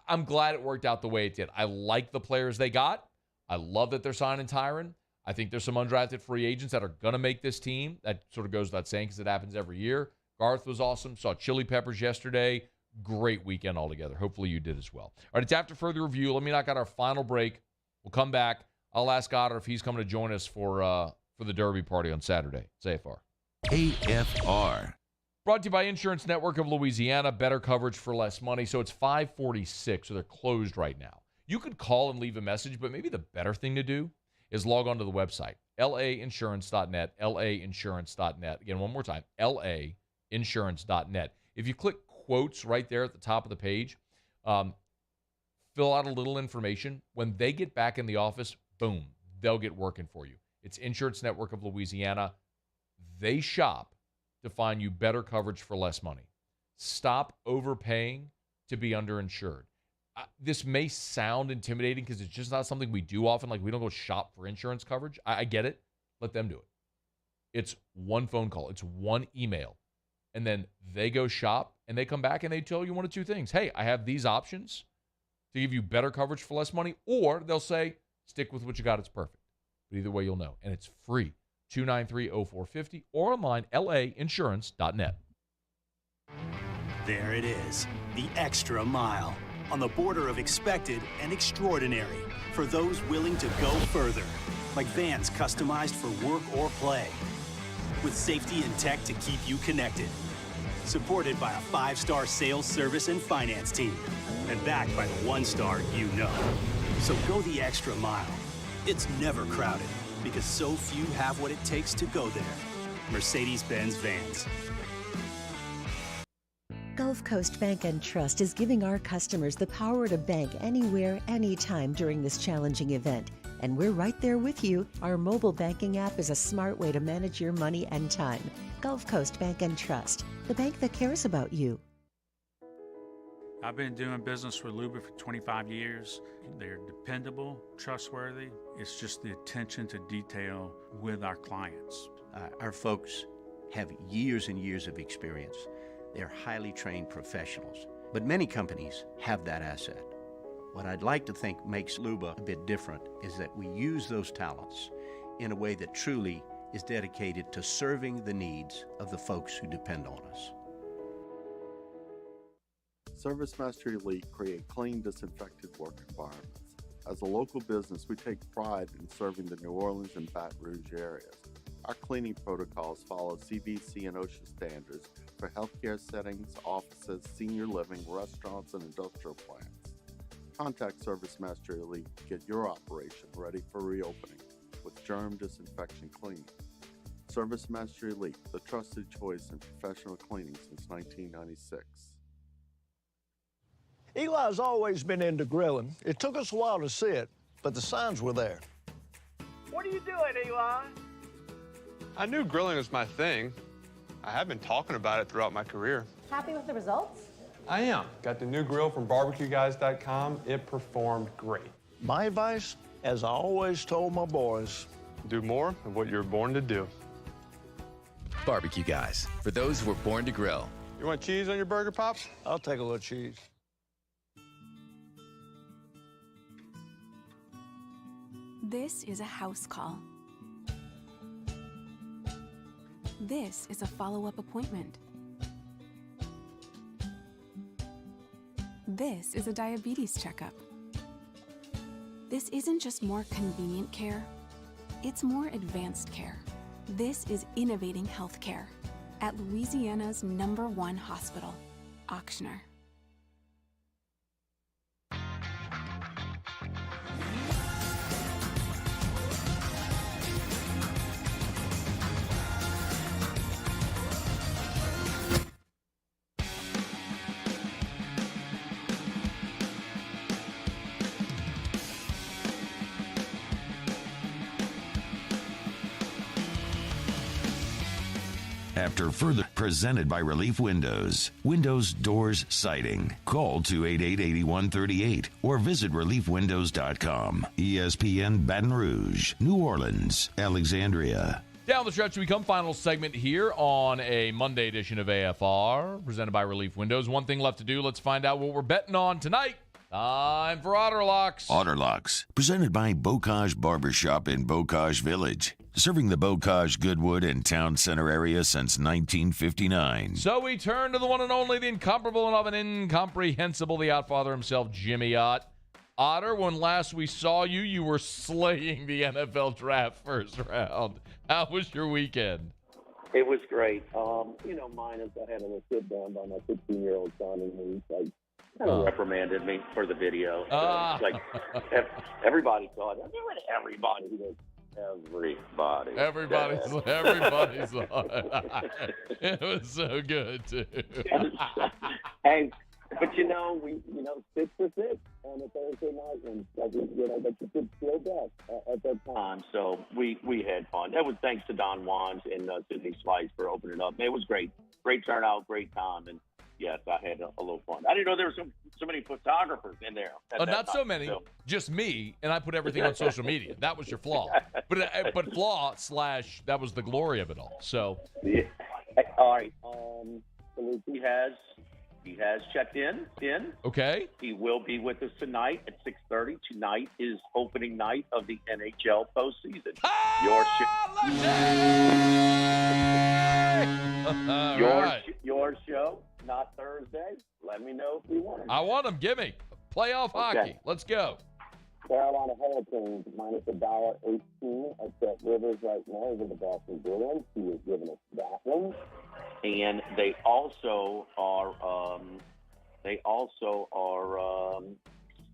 I'm glad it worked out the way it did. I like the players they got. I love that they're signing Tyrann. I think there's some undrafted free agents that are going to make this team. That sort of goes without saying because it happens every year. Garth was awesome. Saw Chili Peppers yesterday. Great weekend altogether. Hopefully you did as well. All right, it's after further review. Let me knock out our final break. We'll come back. I'll ask Otter if he's coming to join us for the Derby party on Saturday. It's AFR. AFR. Brought to you by Insurance Network of Louisiana. Better coverage for less money. So it's 5:46, so they're closed right now. You could call and leave a message, but maybe the better thing to do is log on to the website, lainsurance.net, lainsurance.net. Again, one more time, lainsurance.net. If you click quotes right there at the top of the page, fill out a little information. When they get back in the office, boom, they'll get working for you. It's Insurance Network of Louisiana. They shop to find you better coverage for less money. Stop overpaying to be underinsured. This may sound intimidating because it's just not something we do often. Like, we don't go shop for insurance coverage. I get it. Let them do it. It's one phone call. It's one email. And then they go shop, and they come back, and they tell you one of two things. Hey, I have these options to give you better coverage for less money. Or they'll say, stick with what you got. It's perfect. But either way, you'll know. And it's free. 293-0450 or online, lainsurance.net. There it is, the extra mile, on the border of expected and extraordinary, for those willing to go further, like vans customized for work or play, with safety and tech to keep you connected, supported by a 5-star sales, service, and finance team, and backed by the 1-star you know. So go the extra mile. It's never crowded, because so few have what it takes to go there. Mercedes-Benz Vans. Gulf Coast Bank and Trust is giving our customers the power to bank anywhere, anytime during this challenging event. And we're right there with you. Our mobile banking app is a smart way to manage your money and time. Gulf Coast Bank and Trust, the bank that cares about you. I've been doing business with Luba for 25 years. They're dependable, trustworthy. It's just the attention to detail with our clients. Our folks have years and years of experience. They're highly trained professionals, but many companies have that asset. What I'd like to think makes Luba a bit different is that we use those talents in a way that truly is dedicated to serving the needs of the folks who depend on us. ServiceMaster Elite create clean, disinfected work environments. As a local business, we take pride in serving the New Orleans and Baton Rouge areas. Our cleaning protocols follow CDC and OSHA standards for healthcare settings, offices, senior living, restaurants, and industrial plants. Contact ServiceMaster Elite to get your operation ready for reopening with germ disinfection cleaning. ServiceMaster Elite, the trusted choice in professional cleaning since 1996. Eli's always been into grilling. It took us a while to see it, but the signs were there. What are you doing, Eli? I knew grilling was my thing. I have been talking about it throughout my career. Happy with the results? I am. Got the new grill from barbecueguys.com. It performed great. My advice, as I always told my boys, do more of what you're born to do. Barbecue Guys, for those who were born to grill. You want cheese on your burger, Pops? I'll take a little cheese. This is a house call. This is a follow-up appointment. This is a diabetes checkup. This isn't just more convenient care, it's more advanced care. This is innovating healthcare at Louisiana's #1 hospital, Ochsner. After further presented by Relief Windows. Windows, doors, siding. Call 288-8138 or visit reliefwindows.com. ESPN Baton Rouge, New Orleans, Alexandria. Down the stretch we come. Final segment here on a Monday edition of AFR, presented by Relief Windows. One thing left to do. Let's find out what we're betting on tonight. Time for Otter Locks. Otter Locks, presented by Bocage Barbershop in Bocage Village. Serving the Bocage, Goodwood, and Town Center area since 1959. So we turn to the one and only, the incomparable and of an incomprehensible, the Outfather himself, Jimmy Ott. Otter, when last we saw you, you were slaying the NFL draft first round. How was your weekend? It was great. Minus I had a little sit down by my 15-year-old son, and he's like, kind of reprimanded me for the video. It's like everybody saw it. I mean, everybody. He goes, Everybody saw it. It was so good too. Hey, but we 6 for 6 on a Thursday night, and that you could feel best at that time. So we had fun. That was thanks to Don Wands and Sydney Slice for opening up. It was great turnout, great time, and yes, I had a little fun. I didn't know there were so many photographers in there. Not so many, just me, and I put everything on social media. That was your flaw. But flaw / that was the glory of it all. So, yeah. All right. So he has checked in. Okay. He will be with us tonight at 6:30. Tonight is opening night of the NHL postseason. Your show. Not Thursday. Let me know if you want. I want them. Give me playoff hockey. Let's go. Carolina Hurricanes minus $1.18 at Bet Rivers right now over the Boston Bruins. He is giving us that one. And they also are.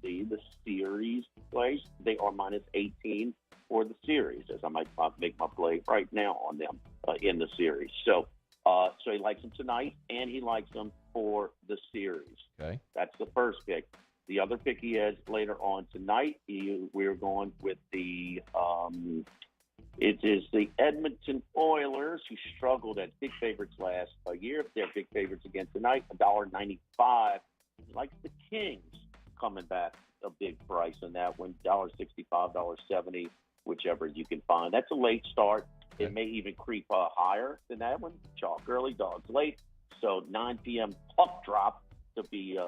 The series place. They are minus 18 for the series, as I might make my play right now on them in the series. So he likes them tonight, and he likes them for the series. Okay. That's the first pick. The other pick he has later on tonight, we're going with it is the Edmonton Oilers, who struggled at big favorites last year. They're big favorites again tonight, $1.95. He likes the Kings coming back a big price on that one, $1.65, $1.70, whichever you can find. That's a late start. It may even creep higher than that one. Chalk early, dogs late. So 9 p.m. puck drop to be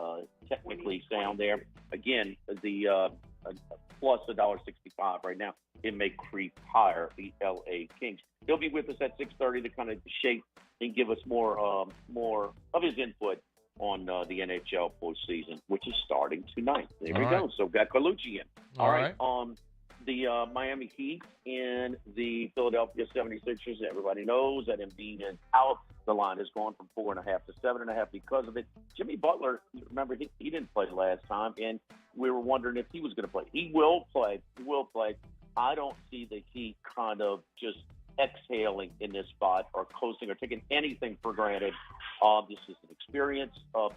technically sound there. Again, the plus $1.65 right now. It may creep higher, the L.A. Kings. He'll be with us at 6:30 to kind of shape and give us more of his input on the NHL postseason, which is starting tonight. There we go. So got Colucci in. All right. The Miami Heat and the Philadelphia 76ers, everybody knows that Embiid is out. The line has gone from 4.5 to 7.5 because of it. Jimmy Butler, remember, he didn't play last time, and we were wondering if he was going to play. He will play. I don't see the Heat kind of just exhaling in this spot or coasting or taking anything for granted. This is an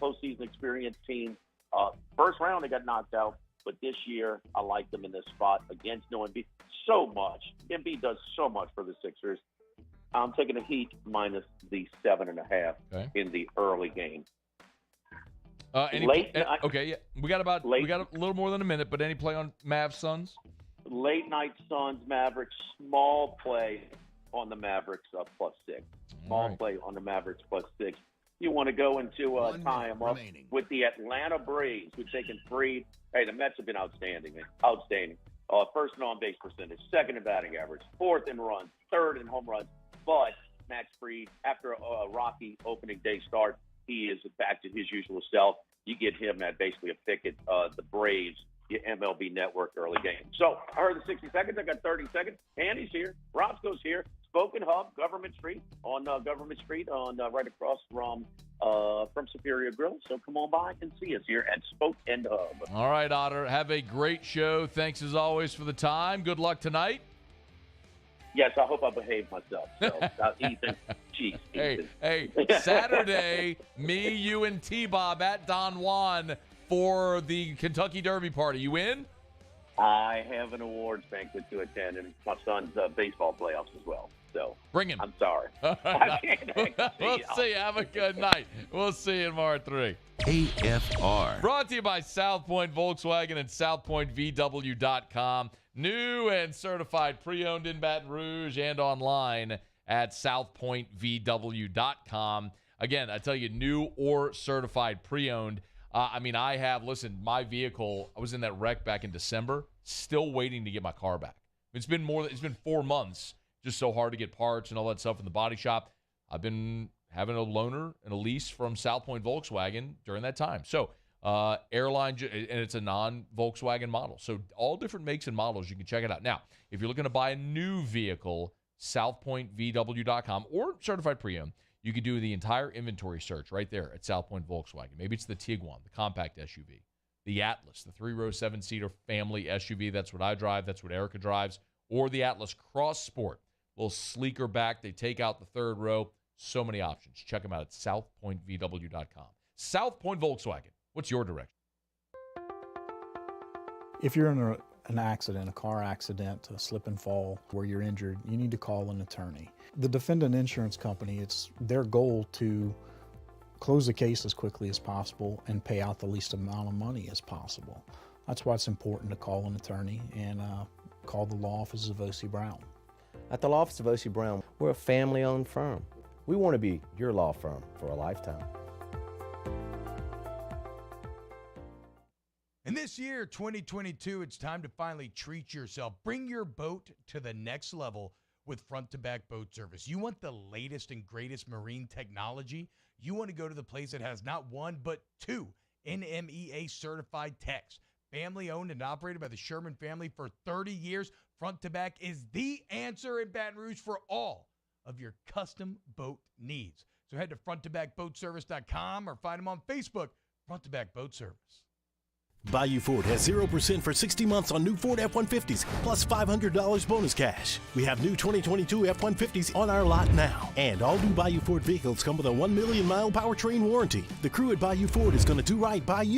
postseason experienced team. First round, they got knocked out But this year, I like them in this spot against no Embiid so much. Embiid does so much for the Sixers. I'm taking the Heat minus the 7.5 in the early game. Okay, yeah, we got a little more than a minute, but any play on Mavs Suns? Late night Suns Mavericks, small play on the Mavericks +6. Small play on the Mavericks +6. You want to go into tie them up with the Atlanta Braves. We've taken Freed. Hey, the Mets have been outstanding, man. Outstanding. First in on-base percentage, second in batting average, fourth in runs, third in home runs. But Max Fried, after a rocky opening day start, he is back to his usual self. You get him at basically a pick at the Braves, your MLB Network early game. So I heard the 60 seconds. I got 30 seconds. Andy's here. Roscoe's here. Spoken Hub, Government Street, on Government Street, on right across from Superior Grill. So come on by and see us here at Spoken Hub. All right, Otter. Have a great show. Thanks as always for the time. Good luck tonight. Yes, I hope I behave myself. So, Ethan, geez. Hey, Saturday, me, you, and T-Bob at Don Juan for the Kentucky Derby party. You in? I have an awards banquet to attend, and my son's baseball playoffs as well. So bring him. I'm sorry. We'll see you. Have a good night. We'll see you tomorrow at 3. AFR. Brought to you by South Point Volkswagen and SouthPointVW.com. New and certified pre-owned in Baton Rouge and online at SouthPointVW.com. Again, I tell you, new or certified pre-owned. I have, my vehicle, I was in that wreck back in December, still waiting to get my car back. It's been 4 months, just so hard to get parts and all that stuff in the body shop. I've been having a loaner and a lease from South Point Volkswagen during that time. So, airline, and it's a non-Volkswagen model. So, all different makes and models, you can check it out. Now, if you're looking to buy a new vehicle, SouthPointVW.com or certified pre-owned, you could do the entire inventory search right there at South Point Volkswagen. Maybe it's the Tiguan, the compact SUV, the Atlas, the 3-row 7-seater family SUV. That's what I drive. That's what Erica drives. Or the Atlas Cross Sport, a little sleeker back. They take out the third row. So many options. Check them out at SouthPointVW.com. South Point Volkswagen. What's your direction? If you're in an accident, a car accident, a slip and fall where you're injured, you need to call an attorney. The defendant insurance company, it's their goal to close the case as quickly as possible and pay out the least amount of money as possible. That's why it's important to call an attorney and call the law office of O.C. Brown. At the law office of O.C. Brown, we're a family-owned firm. We want to be your law firm for a lifetime. And this year, 2022, it's time to finally treat yourself. Bring your boat to the next level with front-to-back boat service. You want the latest and greatest marine technology? You want to go to the place that has not one, but 2 NMEA certified techs. Family-owned and operated by the Sherman family for 30 years. Front-to-back is the answer in Baton Rouge for all of your custom boat needs. So head to fronttobackboatservice.com or find them on Facebook, Front to Back Boat Service. Bayou Ford has 0% for 60 months on new Ford F-150s, plus $500 bonus cash. We have new 2022 F-150s on our lot now. And all new Bayou Ford vehicles come with a 1 million-mile powertrain warranty. The crew at Bayou Ford is going to do right by you.